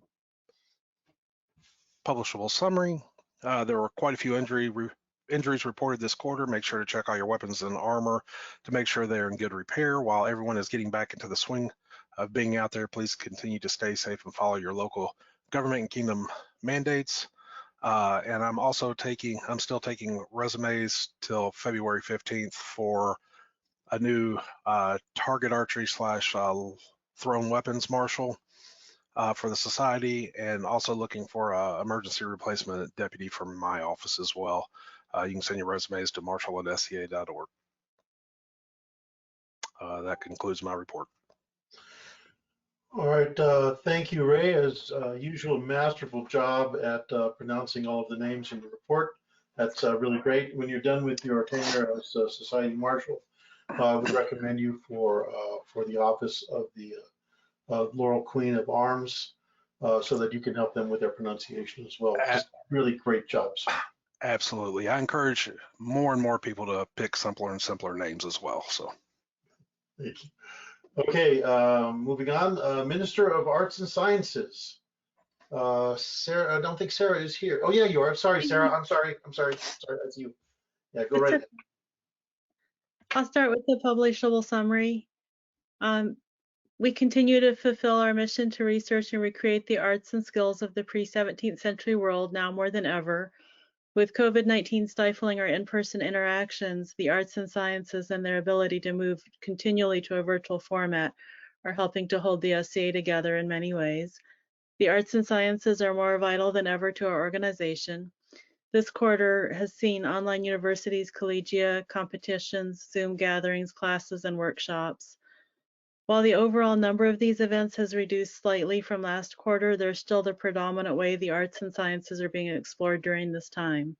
publishable summary. There were quite a few injuries reported this quarter. Make sure to check all your weapons and armor to make sure they're in good repair while everyone is getting back into the swing of being out there. Please continue to stay safe and follow your local government and kingdom mandates. And I'm still taking resumes till February 15th for a new target archery / thrown weapons marshal for the society, and also looking for an emergency replacement deputy from my office as well. You can send your resumes to marshall@sca.org. That concludes my report. All right, thank you, Ray. As usual, masterful job at pronouncing all of the names in the report. That's really great. When you're done with your tenure as Society Marshal, I would recommend you for the office of the Laurel Queen of Arms, so that you can help them with their pronunciation as well. Just really great jobs. Absolutely. I encourage more and more people to pick simpler and simpler names as well. So. Thank you. Okay, moving on. Minister of Arts and Sciences. Sarah, I don't think Sarah is here. Oh yeah, you are. Sorry, Sarah. I'm sorry. Sorry, that's you. Yeah, go right ahead. I'll start with the publishable summary. We continue to fulfill our mission to research and recreate the arts and skills of the pre-17th century world now more than ever. With COVID-19 stifling our in-person interactions, the arts and sciences and their ability to move continually to a virtual format are helping to hold the SCA together in many ways. The arts and sciences are more vital than ever to our organization. This quarter has seen online universities, collegia, competitions, Zoom gatherings, classes, and workshops. While the overall number of these events has reduced slightly from last quarter, they're still the predominant way the arts and sciences are being explored during this time.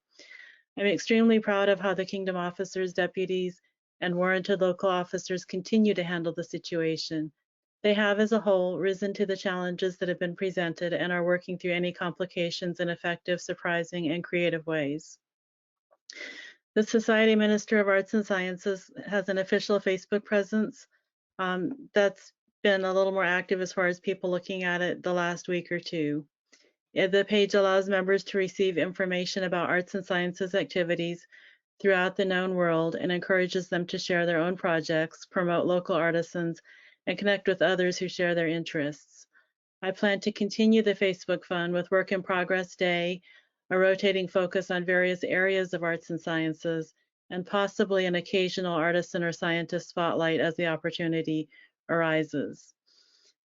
I'm extremely proud of how the Kingdom officers, deputies, and warranted local officers continue to handle the situation. They have, as a whole, risen to the challenges that have been presented and are working through any complications in effective, surprising, and creative ways. The Society Minister of Arts and Sciences has an official Facebook presence that's been a little more active as far as people looking at it the last week or two. The page allows members to receive information about arts and sciences activities throughout the known world and encourages them to share their own projects, promote local artisans, and connect with others who share their interests. I plan to continue the Facebook Fund with Work in Progress Day, a rotating focus on various areas of arts and sciences, and possibly an occasional artisan or scientist spotlight as the opportunity arises.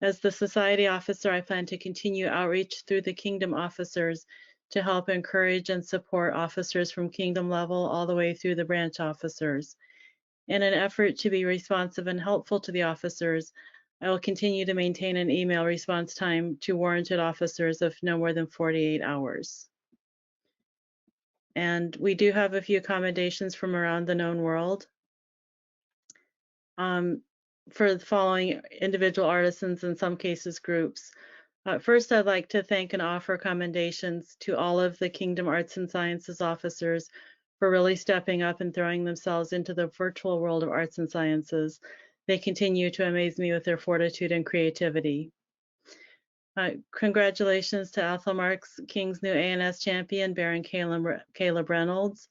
As the Society officer, I plan to continue outreach through the Kingdom officers to help encourage and support officers from Kingdom level all the way through the branch officers. In an effort to be responsive and helpful to the officers, I will continue to maintain an email response time to warranted officers of no more than 48 hours. And we do have a few accommodations from around the known world for the following individual artisans, in some cases groups. First, I'd like to thank and offer commendations to all of the Kingdom Arts and Sciences officers for really stepping up and throwing themselves into the virtual world of arts and sciences. They continue to amaze me with their fortitude and creativity. Congratulations to Athelmark's King's new ANS champion, Baron Caleb Reynolds,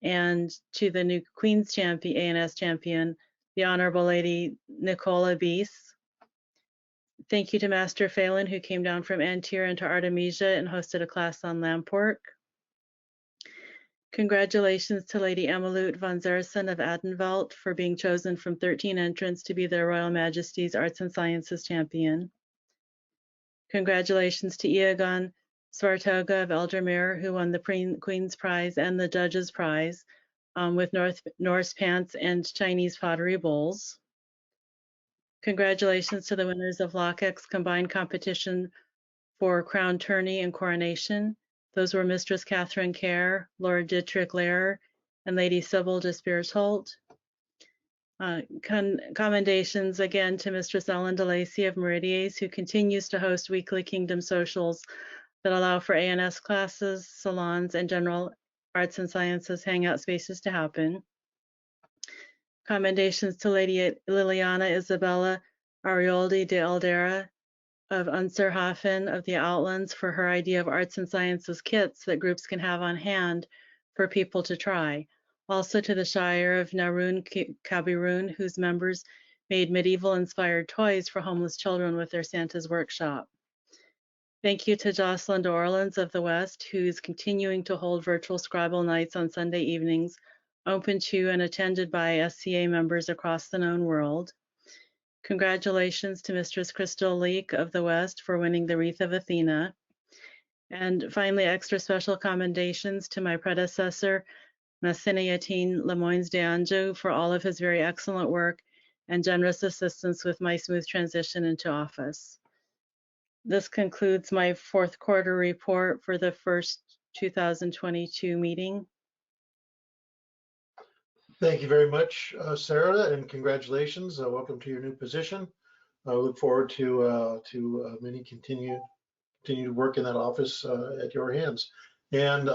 and to the new Queen's ANS champion, the Honorable Lady Nicola Beese. Thank you to Master Phelan, who came down from Antir into Artemisia and hosted a class on Lampork. Congratulations to Lady Emmeloot von Zersen of Adenvelt for being chosen from 13 entrants to be their Royal Majesty's Arts and Sciences champion. Congratulations to Iagon Svartoga of Eldermere, who won the Queen's Prize and the Judge's Prize with Norse pants and Chinese pottery bowls. Congratulations to the winners of Lockheck's combined competition for Crown Tourney and Coronation. Those were Mistress Catherine Kerr, Lord Dietrich Lehrer, and Lady Sybil de Speersholt. Commendations again to Mistress Ellen de Lacy of Meridies, who continues to host weekly Kingdom socials that allow for ANS classes, salons, and general arts and sciences hangout spaces to happen. Commendations to Lady Liliana Isabella Arioldi de Aldera of Unserhafen of the Outlands for her idea of arts and sciences kits that groups can have on hand for people to try. Also to the Shire of Narun Kabirun, whose members made medieval-inspired toys for homeless children with their Santa's Workshop. Thank you to Jocelyn Orleans of the West, who's continuing to hold virtual Scribble nights on Sunday evenings, open to and attended by SCA members across the known world. Congratulations to Mistress Crystal Leek of the West for winning the Wreath of Athena. And finally, extra special commendations to my predecessor, Masenayatine Lemoynes de Anjou, for all of his very excellent work and generous assistance with my smooth transition into office. This concludes my fourth quarter report for the first 2022 meeting. Thank you very much, Sarah, and congratulations. Welcome to your new position. I look forward to many continued work in that office at your hands. And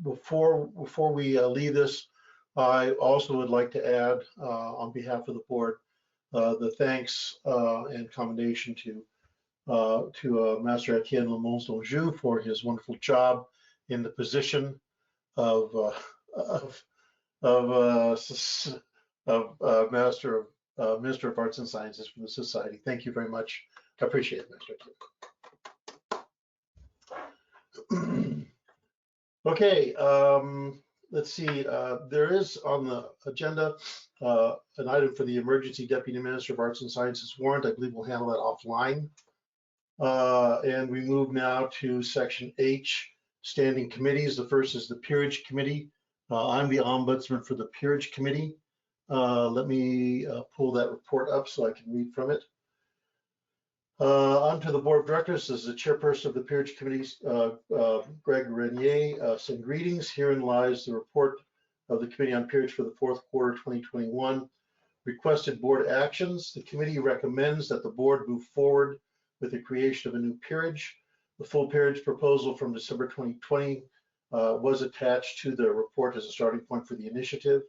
before we leave this, I also would like to add, on behalf of the board, the thanks and commendation to Master Etienne Lemoynes d'Anjou for his wonderful job in the position of Minister of Arts and Sciences for the Society. Thank you very much. I appreciate it, Master Etienne. Okay, let's see. There is on the agenda an item for the Emergency Deputy Minister of Arts and Sciences warrant. I believe we'll handle that offline. And we move now to section H, standing committees. The first is the Peerage Committee. I'm the ombudsman for the Peerage Committee. Let me pull that report up so I can read from it. On to the Board of Directors. As the chairperson of the Peerage Committees, Greg Renier, send greetings. Herein lies the report of the Committee on Peerage for the fourth quarter 2021. Requested board actions. The committee recommends that the board move forward with the creation of a new peerage. The full peerage proposal from December 2020 was attached to the report as a starting point for the initiative.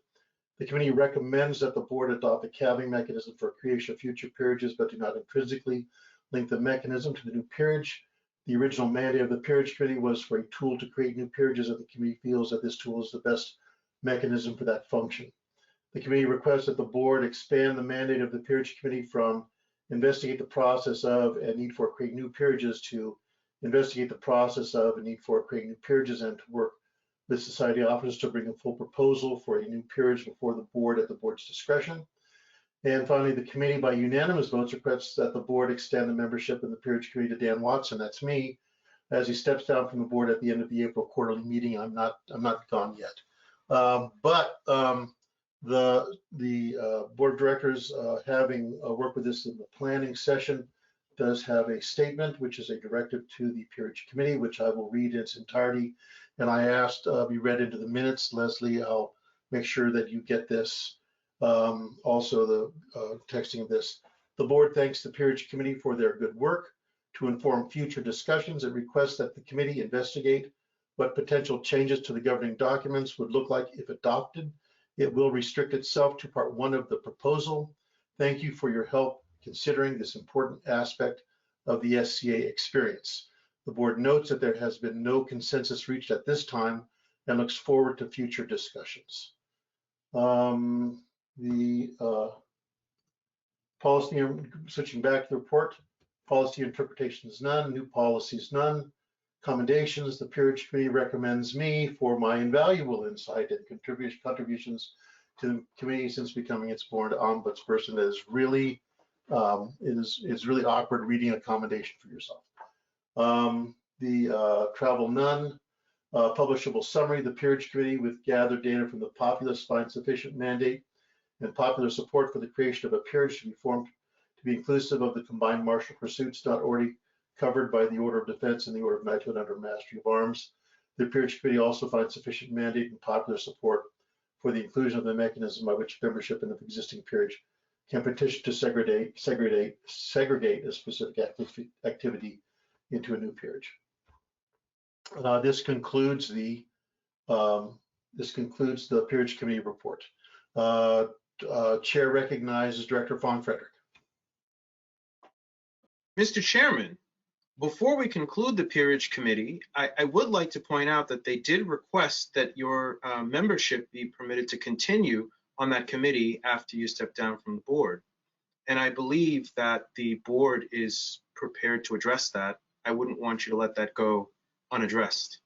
The committee recommends that the board adopt a capping mechanism for creation of future peerages, but do not intrinsically link the mechanism to the new peerage. The original mandate of the Peerage Committee was for a tool to create new peerages, and the committee feels that this tool is the best mechanism for that function. The committee requests that the board expand the mandate of the Peerage Committee from investigate the process of and need for creating new peerages to investigate the process of and need for creating new peerages, and to work with society officers to bring a full proposal for a new peerage before the board at the board's discretion. And finally, the committee by unanimous votes requests that the board extend the membership in the Peerage Committee to Dan Watson, that's me, as he steps down from the board at the end of the April quarterly meeting. I'm not gone yet. But the board of directors, having worked with this in the planning session, does have a statement, which is a directive to the Peerage Committee, which I will read in its entirety. And I asked be read into the minutes. Leslie, I'll make sure that you get this. Also the texting of this. The board thanks the Peerage Committee for their good work. To inform future discussions, it requests that the committee investigate what potential changes to the governing documents would look like if adopted. It will restrict itself to part 1 of the proposal. Thank you for your help considering this important aspect of the SCA experience. The board notes that there has been no consensus reached at this time and looks forward to future discussions. Policy, switching back to the report, policy interpretations none, new policies none, commendations. The Peerage Committee recommends me for my invaluable insight and contributions to the committee since becoming its board ombudsperson. That is really, it's really awkward reading a commendation for yourself. Travel none. Publishable summary. The Peerage Committee, with gathered data from the populace, finds sufficient mandate and popular support for the creation of a peerage to be formed to be inclusive of the combined martial pursuits not already covered by the Order of Defense and the Order of Knighthood under Mastery of Arms. The Peerage Committee also finds sufficient mandate and popular support for the inclusion of the mechanism by which membership in the existing peerage can petition to segregate a specific activity into a new peerage. This concludes the Peerage Committee report. Chair recognizes Director Von Frederick. Mr. Chairman, before we conclude the Peerage Committee, I would like to point out that they did request that your membership be permitted to continue on that committee after you step down from the board. And I believe that the board is prepared to address that. I wouldn't want you to let that go unaddressed.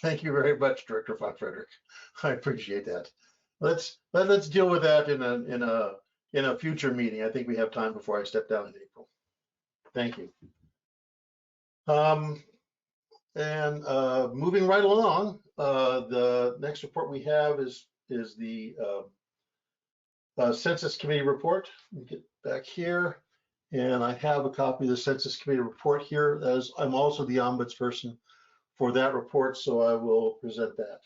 Thank you very much, Director Von Frederick. I appreciate that. Let's deal with that in a future meeting. I think we have time before I step down in April. Thank you. Moving right along, the next report we have is the Census Committee report. Let me get back here, and I have a copy of the Census Committee report here, as I'm also the ombudsperson for that report, so I will present that.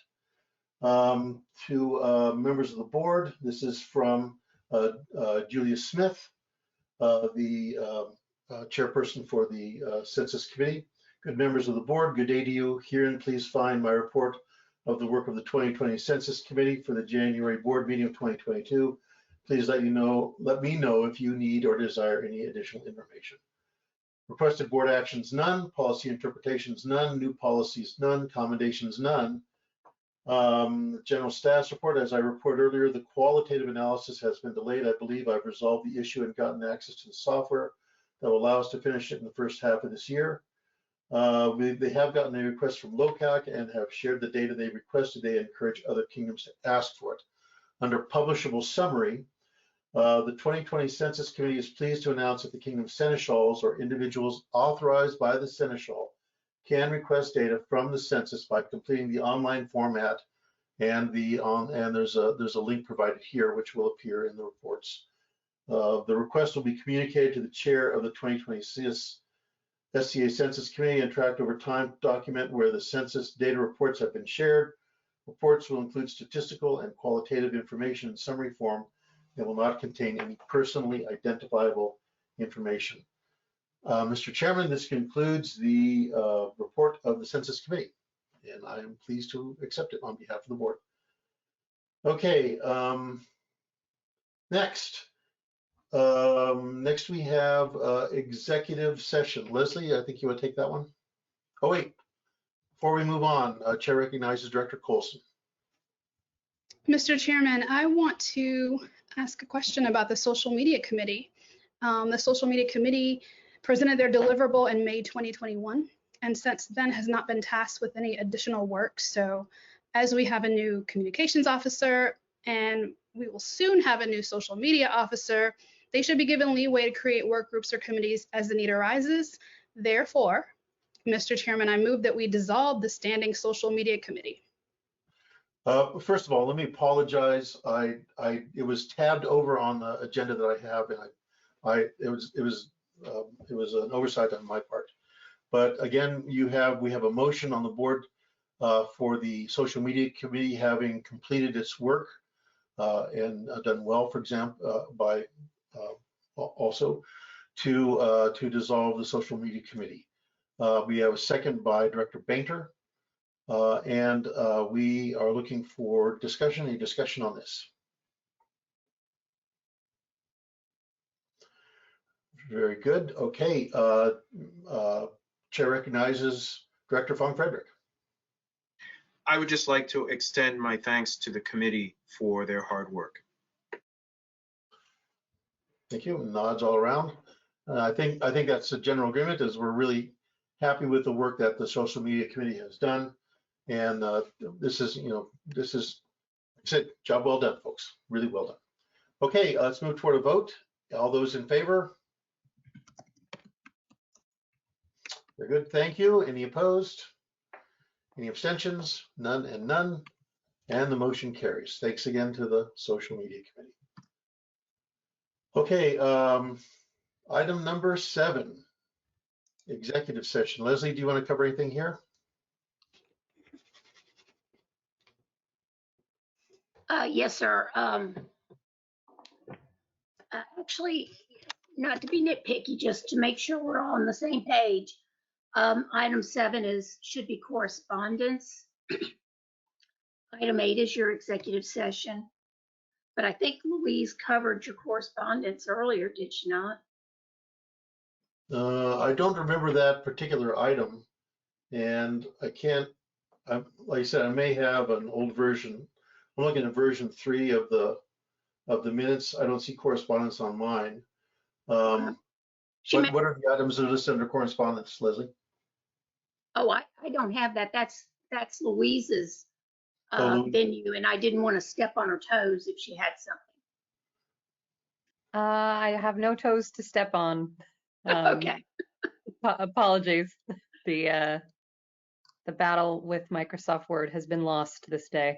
To members of the board, this is from Julia Smith, the chairperson for the Census Committee. Good members of the board, good day to you. Herein, please find my report of the work of the 2020 Census Committee for the January board meeting of 2022. Please let me know if you need or desire any additional information. Requested board actions, none. Policy interpretations, none. New policies, none. Commendations, none. General status report, as I reported earlier, the qualitative analysis has been delayed. I believe I've resolved the issue and gotten access to the software that will allow us to finish it in the first half of this year. They have gotten a request from LOCAC and have shared the data they requested. They encourage other kingdoms to ask for it. Under publishable summary, the 2020 Census Committee is pleased to announce that the Kingdom Seneschals, or individuals authorized by the Seneschal, can request data from the census by completing the online format, and there's a link provided here which will appear in the reports. The request will be communicated to the chair of the 2020 SCA Census Committee and tracked over time document where the census data reports have been shared. Reports will include statistical and qualitative information in summary form and will not contain any personally identifiable information. Mr. Chairman, this concludes the report of the Census Committee, and I am pleased to accept it on behalf of the board. Okay, next we have executive session. Leslie, I think you want to take that one. Oh wait, before we move on, Chair recognizes Director Colson. Mr. Chairman, I want to ask a question about the Social Media Committee. The Social Media Committee presented their deliverable in May 2021, and since then has not been tasked with any additional work. So as we have a new communications officer and we will soon have a new social media officer, they should be given leeway to create work groups or committees as the need arises. Therefore, Mr. Chairman, I move that we dissolve the Standing Social Media Committee. First of all, let me apologize. It was tabbed over on the agenda that I have, and it was an oversight on my part. But again, we have a motion on the board for the Social Media Committee having completed its work and done well, for example, by also to dissolve the Social Media Committee. We have a second by Director Bainter, and we are looking for any discussion on this. Very good. Okay. Chair recognizes Director Von Frederick. I would just like to extend my thanks to the committee for their hard work. Thank you. Nods all around. I think that's a general agreement, as we're really happy with the work that the Social Media Committee has done. And this is, like I said, job well done, folks. Really well done. Okay, let's move toward a vote. All those in favor? Very good, thank you. Any opposed? Any abstentions? None and none. And the motion carries. Thanks again to the Social Media Committee. Okay, item number 7, executive session. Leslie, do you want to cover anything here? Yes, sir. Actually, not to be nitpicky, just to make sure we're all on the same page. Item 7 should be correspondence. Item 8 is your executive session. But I think Louise covered your correspondence earlier, did she not? I don't remember that particular item, and I can't, like I said, I may have an old version. I'm looking at version 3 of the of the minutes. I don't see correspondence on mine. She What are the items that are listed under correspondence, Leslie? Oh, I don't have that. That's Louise's Oh, venue, and I didn't want to step on her toes if she had something. I have no toes to step on. Okay. Apologies. The battle with Microsoft Word has been lost this day.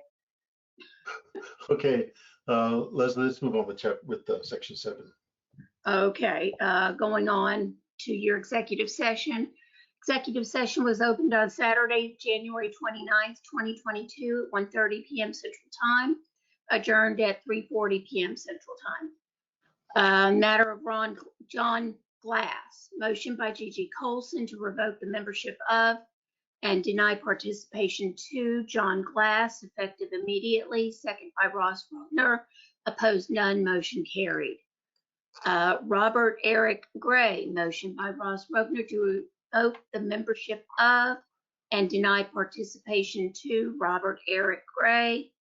okay. Leslie, let's move on with section 7. Okay, going on to your executive session. Executive session was opened on Saturday, January 29th, 2022 at 1:30 p.m. Central Time, adjourned at 3:40 p.m. Central Time. Matter of John Glass, motion by Gigi Colson to revoke the membership of and deny participation to John Glass, effective immediately, second by Ross Rogner, opposed none, motion carried. Robert Eric Gray, motion by Ross Rogner to revoke the membership of and deny participation to Robert Eric Gray,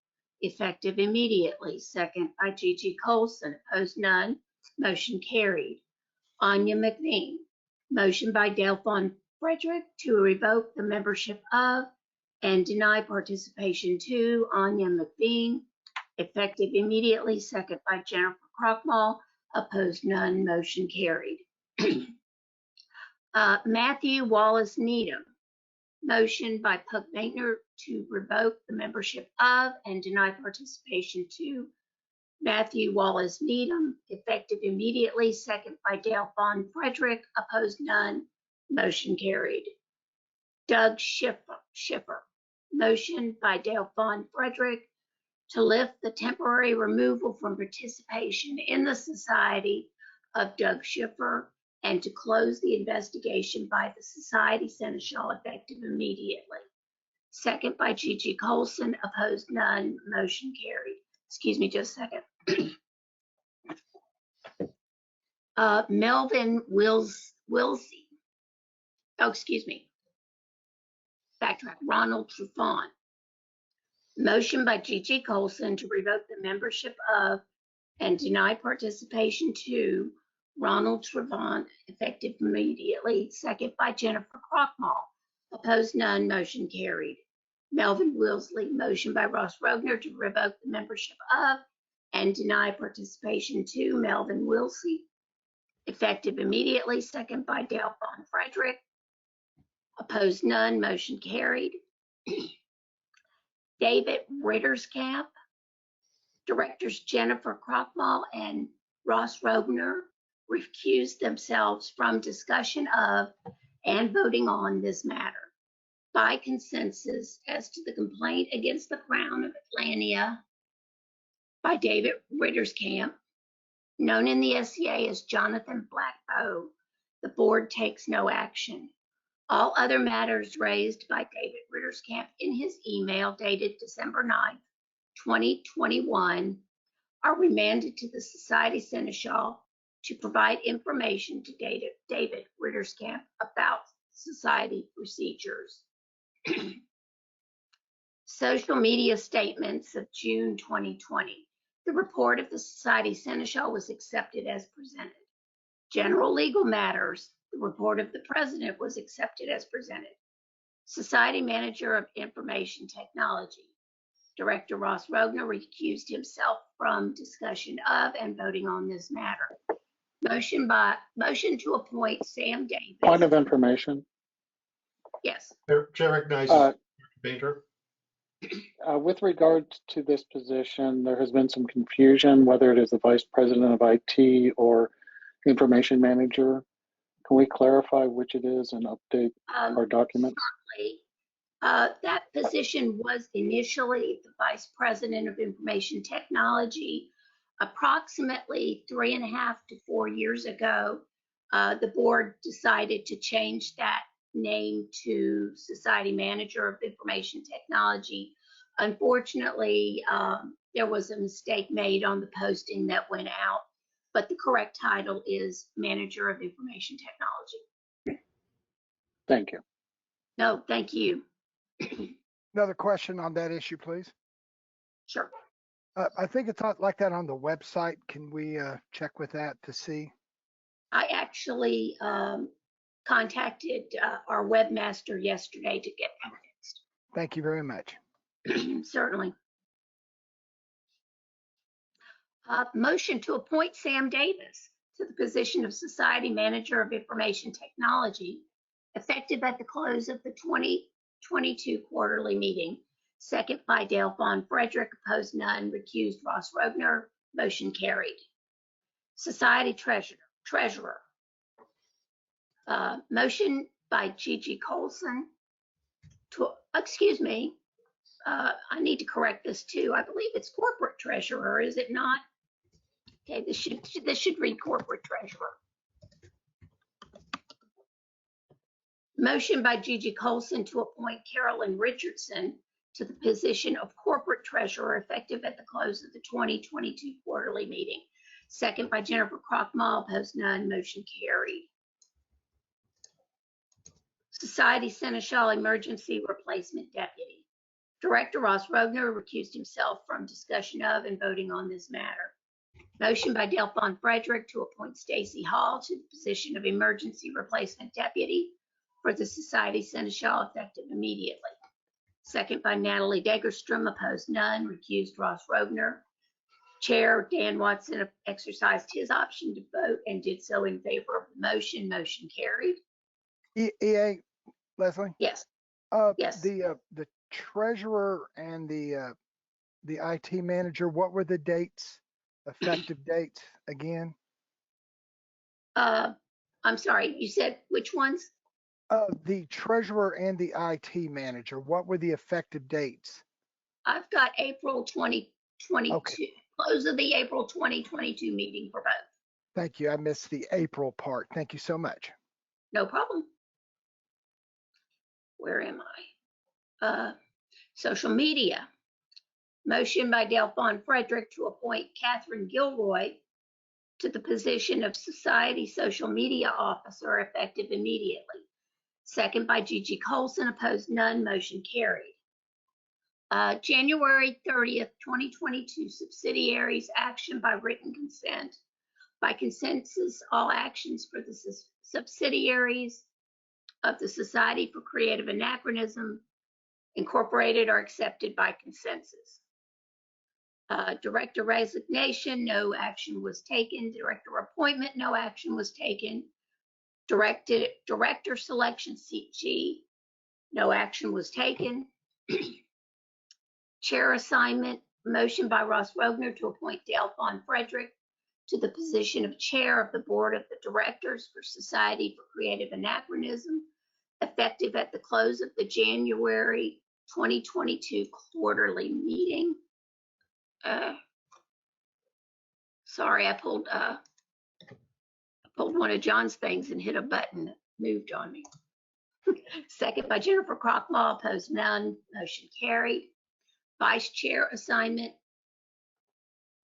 effective immediately, second by Gigi Colson, opposed none, motion carried. Anya McVean, motion by Delphon Frederick to revoke the membership of and deny participation to Anya McVean, effective immediately, second by Jennifer Krochmal, opposed none, motion carried. Matthew Wallace Needham, motion by Puck Baintner to revoke the membership of and deny participation to Matthew Wallace Needham, effective immediately, second by Delphon Frederick, opposed none, motion carried. Doug Schiffer, motion by Delphon Frederick to lift the temporary removal from participation in the Society of Doug Schiffer and to close the investigation by the Society Seneschal, effective immediately. Second by Gigi Colson, opposed none, motion carried. Excuse me just a second. Melvin Wilsey. Oh, excuse me. Backtrack. Ronald Trufant. Motion by Gigi Colson to revoke the membership of and deny participation to Ronald Trufant, effective immediately. Second by Jennifer Krochmal. Opposed none, motion carried. Melvin Wilsey. Motion by Ross Rogner to revoke the membership of and deny participation to Melvin Wilsey, effective immediately. Second by Delphon Frederick. Opposed none, motion carried. David Ritterskamp, directors Jennifer Krochmal and Ross Rogner recused themselves from discussion of and voting on this matter by consensus as to the complaint against the Crown of Atlantia by David Ritterskamp, known in the SCA as Jonathan Blackbow. The board takes no action. All other matters raised by David Ritterskamp in his email dated December 9th, 2021 are remanded to the Society Seneschal to provide information to David Ritterskamp about society procedures. Social media statements of June 2020. The report of the Society Seneschal was accepted as presented. General legal matters. The report of the president was accepted as presented. Society Manager of Information Technology. Director Ross Rogner recused himself from discussion of and voting on this matter. Motion to appoint Sam Davis. Point of information. Yes. Chair recognizes Bainter. With regard to this position, there has been some confusion whether it is the Vice President of IT or Information Manager. Can we clarify which it is and update our documents? Certainly. That position was initially the Vice President of Information Technology. Approximately 3.5 to 4 years ago, the board decided to change that name to Society Manager of Information Technology. Unfortunately, there was a mistake made on the posting that went out, but the correct title is Manager of Information Technology. Thank you. No, thank you. Another question on that issue, please. Sure. I think it's not like that on the website. Can we check with that to see? I actually contacted our webmaster yesterday to get that Thank you very much. fixed. Certainly. Motion to appoint Sam Davis to the position of Society Manager of Information Technology, effective at the close of the 2022 quarterly meeting. Second by Dale Vaughn Frederick, opposed none, recused Ross Rogner, motion carried. Society Treasurer. Motion by Gigi Colson to, excuse me, I need to correct this too. I believe it's Corporate Treasurer, is it not? Okay, this should read Corporate Treasurer. Motion by Gigi Colson to appoint Carolyn Richardson to the position of Corporate Treasurer effective at the close of the 2022 quarterly meeting. Second by Jennifer Krochmal, opposed none, motion carried. Society Seneschal Emergency Replacement Deputy. Director Ross Rogner recused himself from discussion of and voting on this matter. Motion by Dale Vaughn Frederick to appoint Stacy Hall to the position of Emergency Replacement Deputy for the Society Seneschal effective immediately. Second by Natalie Degerstrom, opposed none, recused Ross Rogner. Chair Dan Watson exercised his option to vote and did so in favor of the motion. Motion carried. EA, Leslie? Yes. Yes. The treasurer and the IT manager, what were the dates, effective dates again? I'm sorry, you said which ones? The treasurer and the IT manager, what were the effective dates? I've got April 2022, Okay. Close of the April 2022 meeting for both. Thank you. I missed the April part. Thank you so much. No problem. Where am I? Social media. Motion by Dale Vaughn Frederick to appoint Catherine Gilroy to the position of Society Social Media Officer effective immediately. Second by Gigi Colson, opposed none, motion carried. January 30th, 2022, subsidiaries action by written consent. By consensus, all actions for the subsidiaries of the Society for Creative Anachronism Incorporated are accepted by consensus. Director resignation, no action was taken. Director appointment, no action was taken. Director selection CG, no action was taken. Chair assignment, motion by Ross Rogner to appoint Dale Vaughn Frederick to the position of Chair of the Board of the Directors for Society for Creative Anachronism, effective at the close of the January 2022 quarterly meeting. Sorry, I pulled one of John's things and hit a button that moved on me. Second by Jennifer Krochmal, opposed none, motion carried. Vice Chair assignment,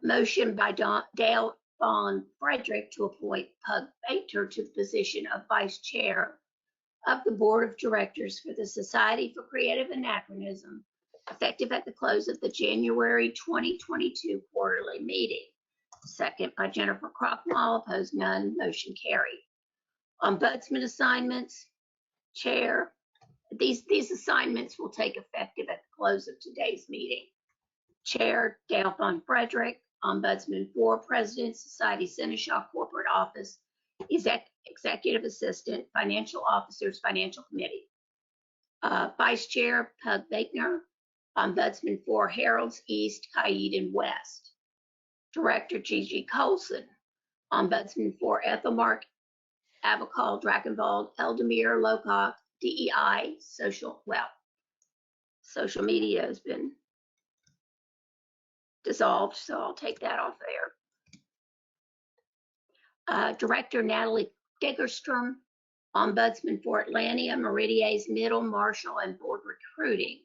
motion by Dale Vaughn Frederick to appoint Pug Baker to the position of Vice Chair of the Board of Directors for the Society for Creative Anachronism, effective at the close of the January 2022 quarterly meeting. Second by Jennifer Krochmal, opposed none, motion carried. Ombudsman assignments, Chair. These assignments will take effective at the close of today's meeting. Chair Dale Vaughn Frederick, Ombudsman 4, President, Society Seneschal Corporate Office, Executive Assistant, Financial Officers, Financial Committee. Vice Chair Pug Baker, Ombudsman 4, Heralds East, Caid West. Director Gigi Colson, Ombudsman 4, Ethelmark, Abacal, Drachenwald, Eldemir, Locock, DEI, social media has been dissolved, so I'll take that off there. Director Natalie Degerstrom, Ombudsman for Atlantia, Meridies, Middle, Marshall, and Board Recruiting.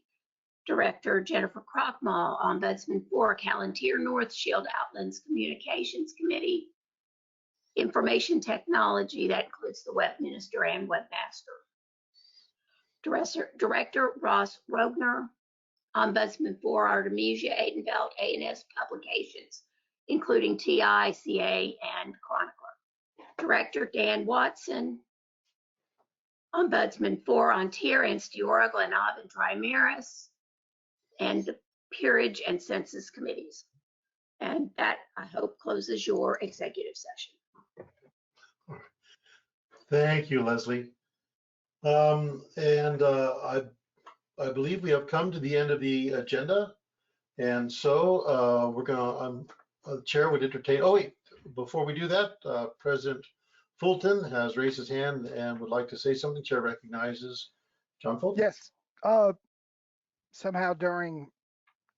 Director Jennifer Krochmal, Ombudsman for Calentier, North Shield, Outlands Communications Committee. Information Technology, that includes the Web Minister and Webmaster. Director Ross Rogner, Ombudsman for Artemisia, Aidenfeld, A&S Publications, including TI, CA, and Chronicler. Director Dan Watson, Ombudsman for Ontario and Stiora, Glenavon, and Trimeris, and the Peerage and Census Committees. And that, I hope, closes your executive session. Thank you, Leslie. I believe we have come to the end of the agenda. And so we're going to, Chair would entertain, oh wait, before we do that, President Fulton has raised his hand and would like to say something. Chair recognizes John Fulton. Yes. Somehow during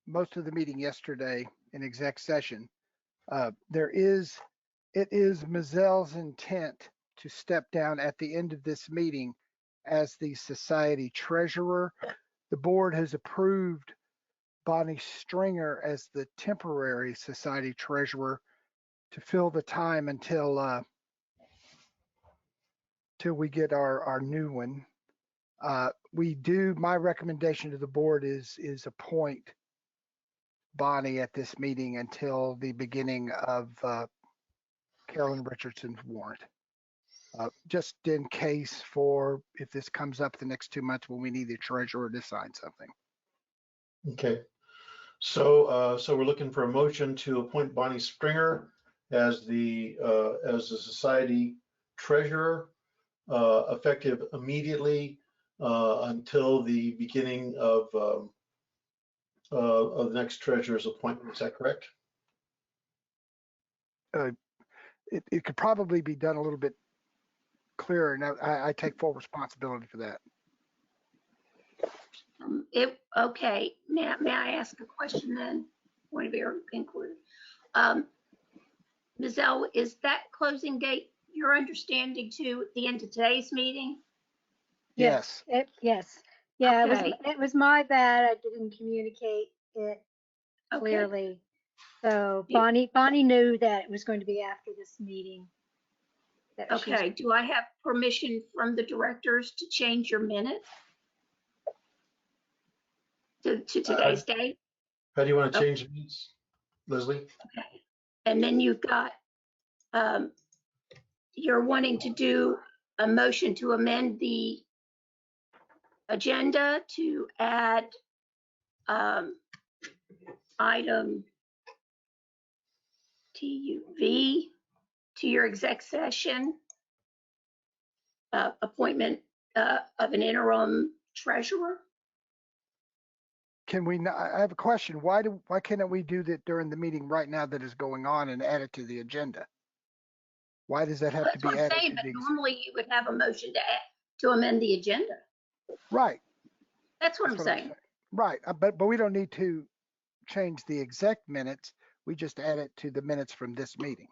most of the meeting yesterday in exec session, it is Mizelle's intent to step down at the end of this meeting as the society treasurer. The board has approved Bonnie Stringer as the temporary society treasurer to fill the time until we get our new one. My recommendation to the board is appoint Bonnie at this meeting until the beginning of Carolyn Richardson's warrant. Just in case if this comes up the next 2 months when we need the treasurer to sign something. Okay. So we're looking for a motion to appoint Bonnie Stringer as the society treasurer, effective immediately until the beginning of the next treasurer's appointment. Is that correct? It could probably be done a little bit clearer, and I take full responsibility for that. Okay, may I ask a question then? Point of error included. Ms. L, is that closing date your understanding too at the end of today's meeting? Yes. Yes. Yeah, Okay. it was my bad. I didn't communicate it clearly. So Bonnie knew that it was going to be after this meeting. Okay, do I have permission from the directors to change your minutes to today's date? How do you want to change the minutes, Leslie? Okay, and then you've got, you're wanting to do a motion to amend the agenda to add item TUV to your exec session, appointment of an interim treasurer. Can we not, I have a question. Why can't we do that during the meeting right now that is going on and add it to the agenda? Why does that have to be added? That's what I'm saying, but normally you would have a motion to amend the agenda. Right. That's what I'm saying. Right, but we don't need to change the exec minutes. We just add it to the minutes from this meeting.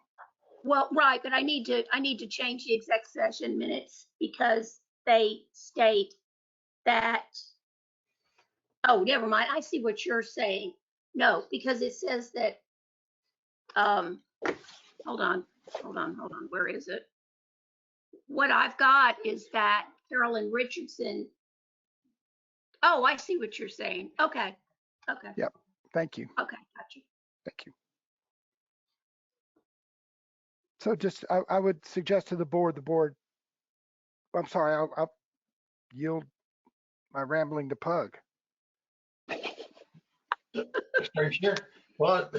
Well, right, but I need to change the exec session minutes because they state that, oh, never mind. I see what you're saying. No, because it says that, hold on. Where is it? What I've got is that Carolyn Richardson. Oh, I see what you're saying. Okay. Yep. Thank you. Okay, got you. Thank you. So just, I would suggest to the board, I'm sorry, I'll yield my rambling to Pug. Sure. Well,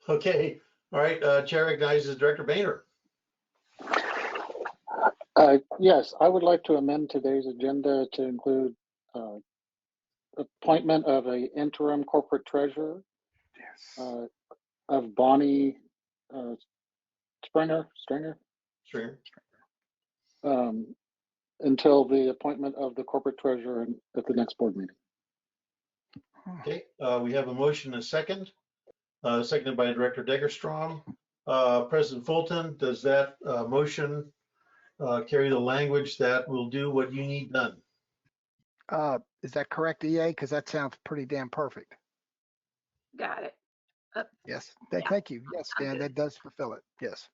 okay. All right. Chair recognizes Director Boehner. Yes, I would like to amend today's agenda to include appointment of an interim corporate treasurer of Bonnie Stringer until the appointment of the corporate treasurer at the next board meeting. Okay, we have a motion and a second, seconded by Director Degerstrom. President Fulton, does that motion carry the language that will do what you need done? Is that correct, EA? Because that sounds pretty damn perfect. Got it. Yes, thank you. Yes, Dan, that does fulfill it. Yes.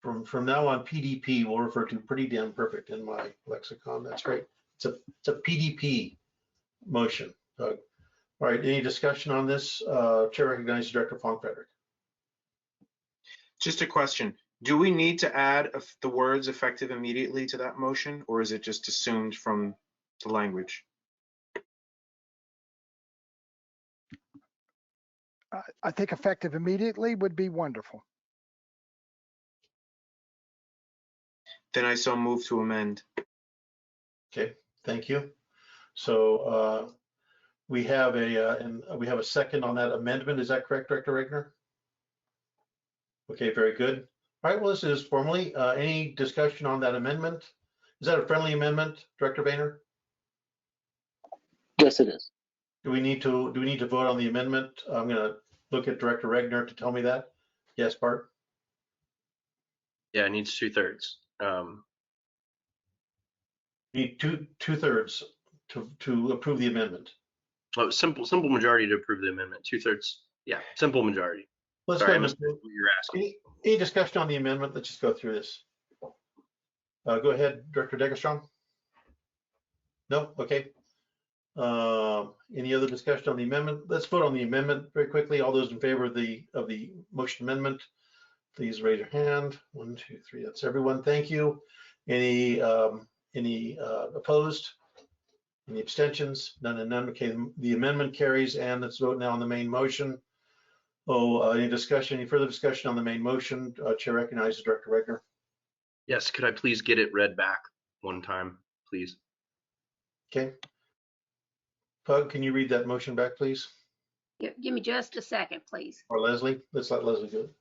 From now on, PDP will refer to pretty damn perfect in my lexicon. That's great. It's a PDP motion. All right, any discussion on this? Chair recognizes Director Fong-Frederick. Just a question. Do we need to add the words effective immediately to that motion, or is it just assumed from the language? I think effective immediately would be wonderful. Then I so move to amend. Okay, thank you. So we have a second on that amendment. Is that correct, Director Regner? Okay, very good. All right, well, this is formally. Any discussion on that amendment? Is that a friendly amendment, Director Boehner? Yes, it is. Do we need to vote on the amendment? I'm going to look at Director Regner to tell me that. Yes, Bart? Yeah, it needs 2/3. Need two-thirds to approve the amendment. Oh, simple majority to approve the amendment. 2/3. Yeah, simple majority. Let's Sorry, I go. missed what you're asking. Any discussion on the amendment? Let's just go through this. Go ahead, Director Degerstrom. No? Okay. Any other discussion on the amendment? Let's vote on the amendment very quickly. All those in favor of the motion amendment, please raise your hand. 1, 2, 3. That's everyone. Thank you. Any opposed? Any abstentions? None and none. Okay, the amendment carries, and let's vote now on the main motion. Any discussion? Any further discussion on the main motion? Chair recognizes Director Regner. Yes, could I please get it read back one time, please? Okay. Pug, can you read that motion back, please? Give me just a second, please. Or Leslie? Let's let Leslie do it.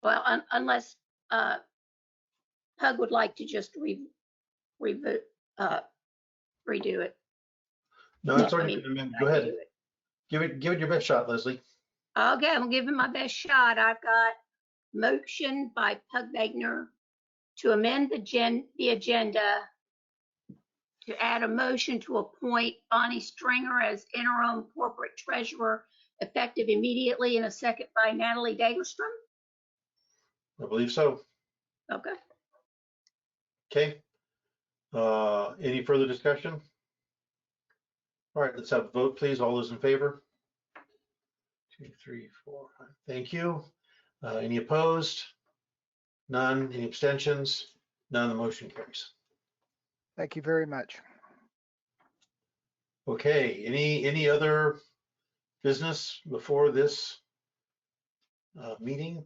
Well, unless Pug would like to just redo it. No, it's already been amended. Go ahead. Give it your best shot, Leslie. Okay, I'm giving my best shot. I've got motion by Pug Wagner to amend the agenda to add a motion to appoint Bonnie Stringer as interim corporate treasurer effective immediately, and a second by Natalie Dagerstrom. I believe so. Okay. Okay. Any further discussion? All right, let's have a vote, please. All those in favor? 2, 3, 4, 5. Thank you. Any opposed? None. Any abstentions? None. The motion carries. Thank you very much. Okay. Any other business before this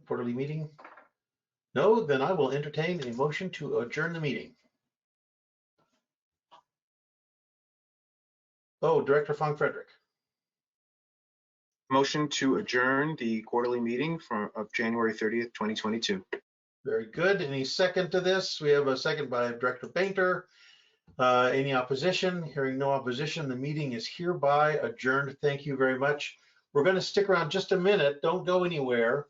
quarterly meeting? No, then I will entertain a motion to adjourn the meeting. Oh, Director Fong-Frederick. Motion to adjourn the quarterly meeting of January 30th, 2022. Very good. Any second to this? We have a second by Director Painter. Any opposition? Hearing no opposition, the meeting is hereby adjourned. Thank you very much. We're going to stick around just a minute. Don't go anywhere.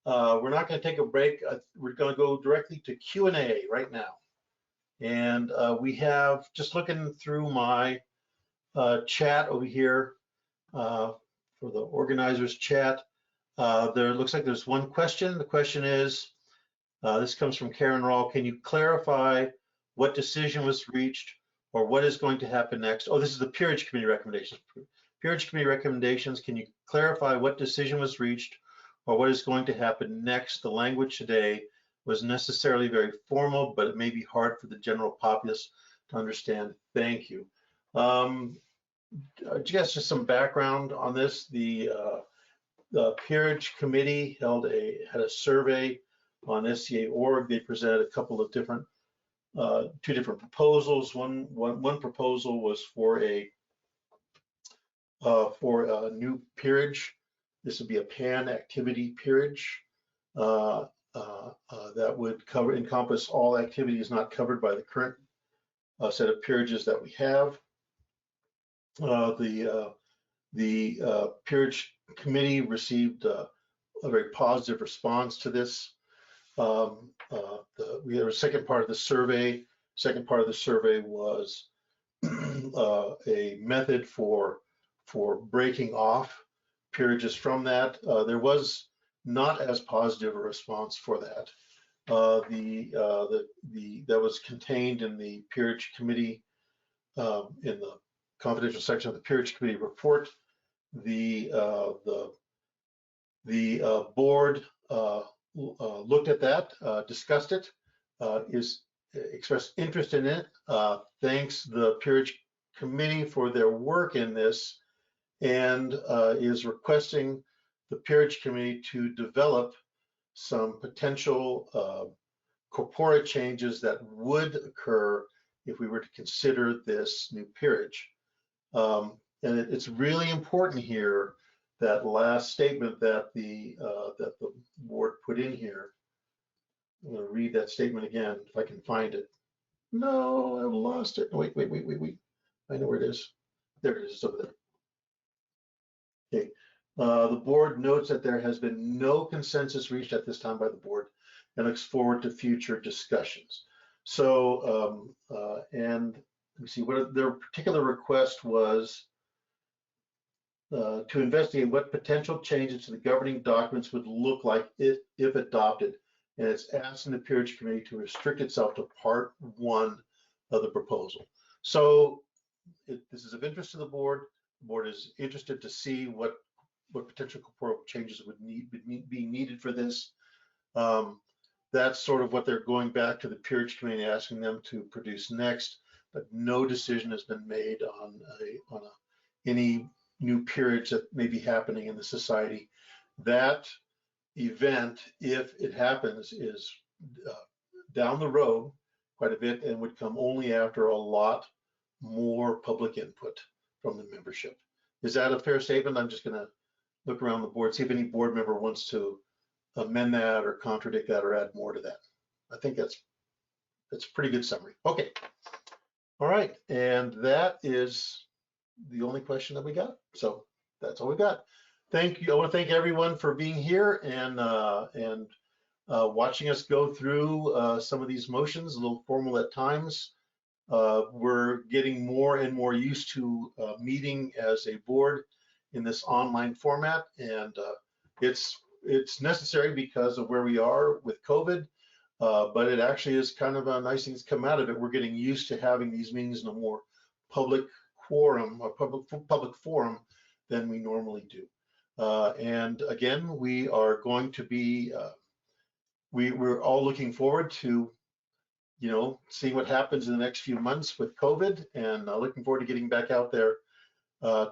We're not going to take a break. We're going to go directly to Q&A right now. And we have, just looking through my chat over here for the organizers chat, there looks like there's one question. The question is, this comes from Karen Rawl. Can you clarify what decision was reached or what is going to happen next? Oh, this is the Peerage Committee recommendations. Peerage Committee recommendations, can you clarify what decision was reached or what is going to happen next? The language today was necessarily very formal, but it may be hard for the general populace to understand. Thank you. Just some background on this. The Peerage Committee had a survey on SCA.org. They presented a couple of different, 2 different proposals. One proposal was for a new peerage. This would be a pan-activity peerage that would encompass all activities not covered by the current set of peerages that we have. The Peerage Committee received a very positive response to this. We had a second part of the survey. Second part of the survey was a method for breaking off peerages from that. There was not as positive a response for that. That was contained in the Peerage Committee in the confidential section of the Peerage Committee report. The board looked at that, discussed it, expressed interest in it, thanks the Peerage Committee for their work in this, and is requesting the Peerage Committee to develop some potential corpora changes that would occur if we were to consider this new peerage. And it's really important here, that last statement that the board put in here. I'm going to read that statement again if I can find it. No, I've lost it. Wait. I know where it is. There it is. It's over there. Okay. The board notes that there has been no consensus reached at this time by the board and looks forward to future discussions. So, and let me see, what their particular request was, to investigate what potential changes to the governing documents would look like if adopted. And it's asking the Peerage Committee to restrict itself to part 1 of the proposal. So this is of interest to the board. The board is interested to see what potential corporal changes would be needed for this. That's sort of what they're going back to the Peerage Committee, asking them to produce next, but no decision has been made on any new peerage that may be happening in the society. That event, if it happens, is down the road quite a bit and would come only after a lot more public input from the membership. Is that a fair statement? I'm just going to look around the board, see if any board member wants to amend that or contradict that or add more to that. I think that's a pretty good summary. Okay. All right. And that is the only question that we got. So that's all we got. Thank you. I want to thank everyone for being here and watching us go through some of these motions, a little formal at times. We're getting more and more used to meeting as a board in this online format, and it's necessary because of where we are with COVID, but it actually is kind of a nice thing that's come out of it. We're getting used to having these meetings in a more public quorum or public forum than we normally do. And again, we are going to be, we're all looking forward to, seeing what happens in the next few months with COVID, and looking forward to getting back out there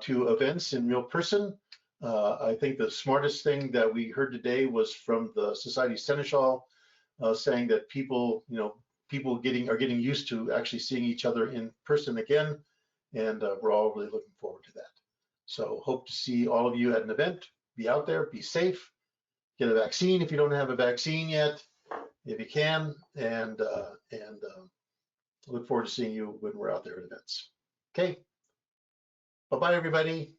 to events in real person. I think the smartest thing that we heard today was from the Society Seneschal, saying that people are getting used to actually seeing each other in person again, and we're all really looking forward to that. So hope to see all of you at an event. Be out there, be safe, get a vaccine if you don't have a vaccine yet, if you can, and look forward to seeing you when we're out there at events. Okay, bye-bye everybody.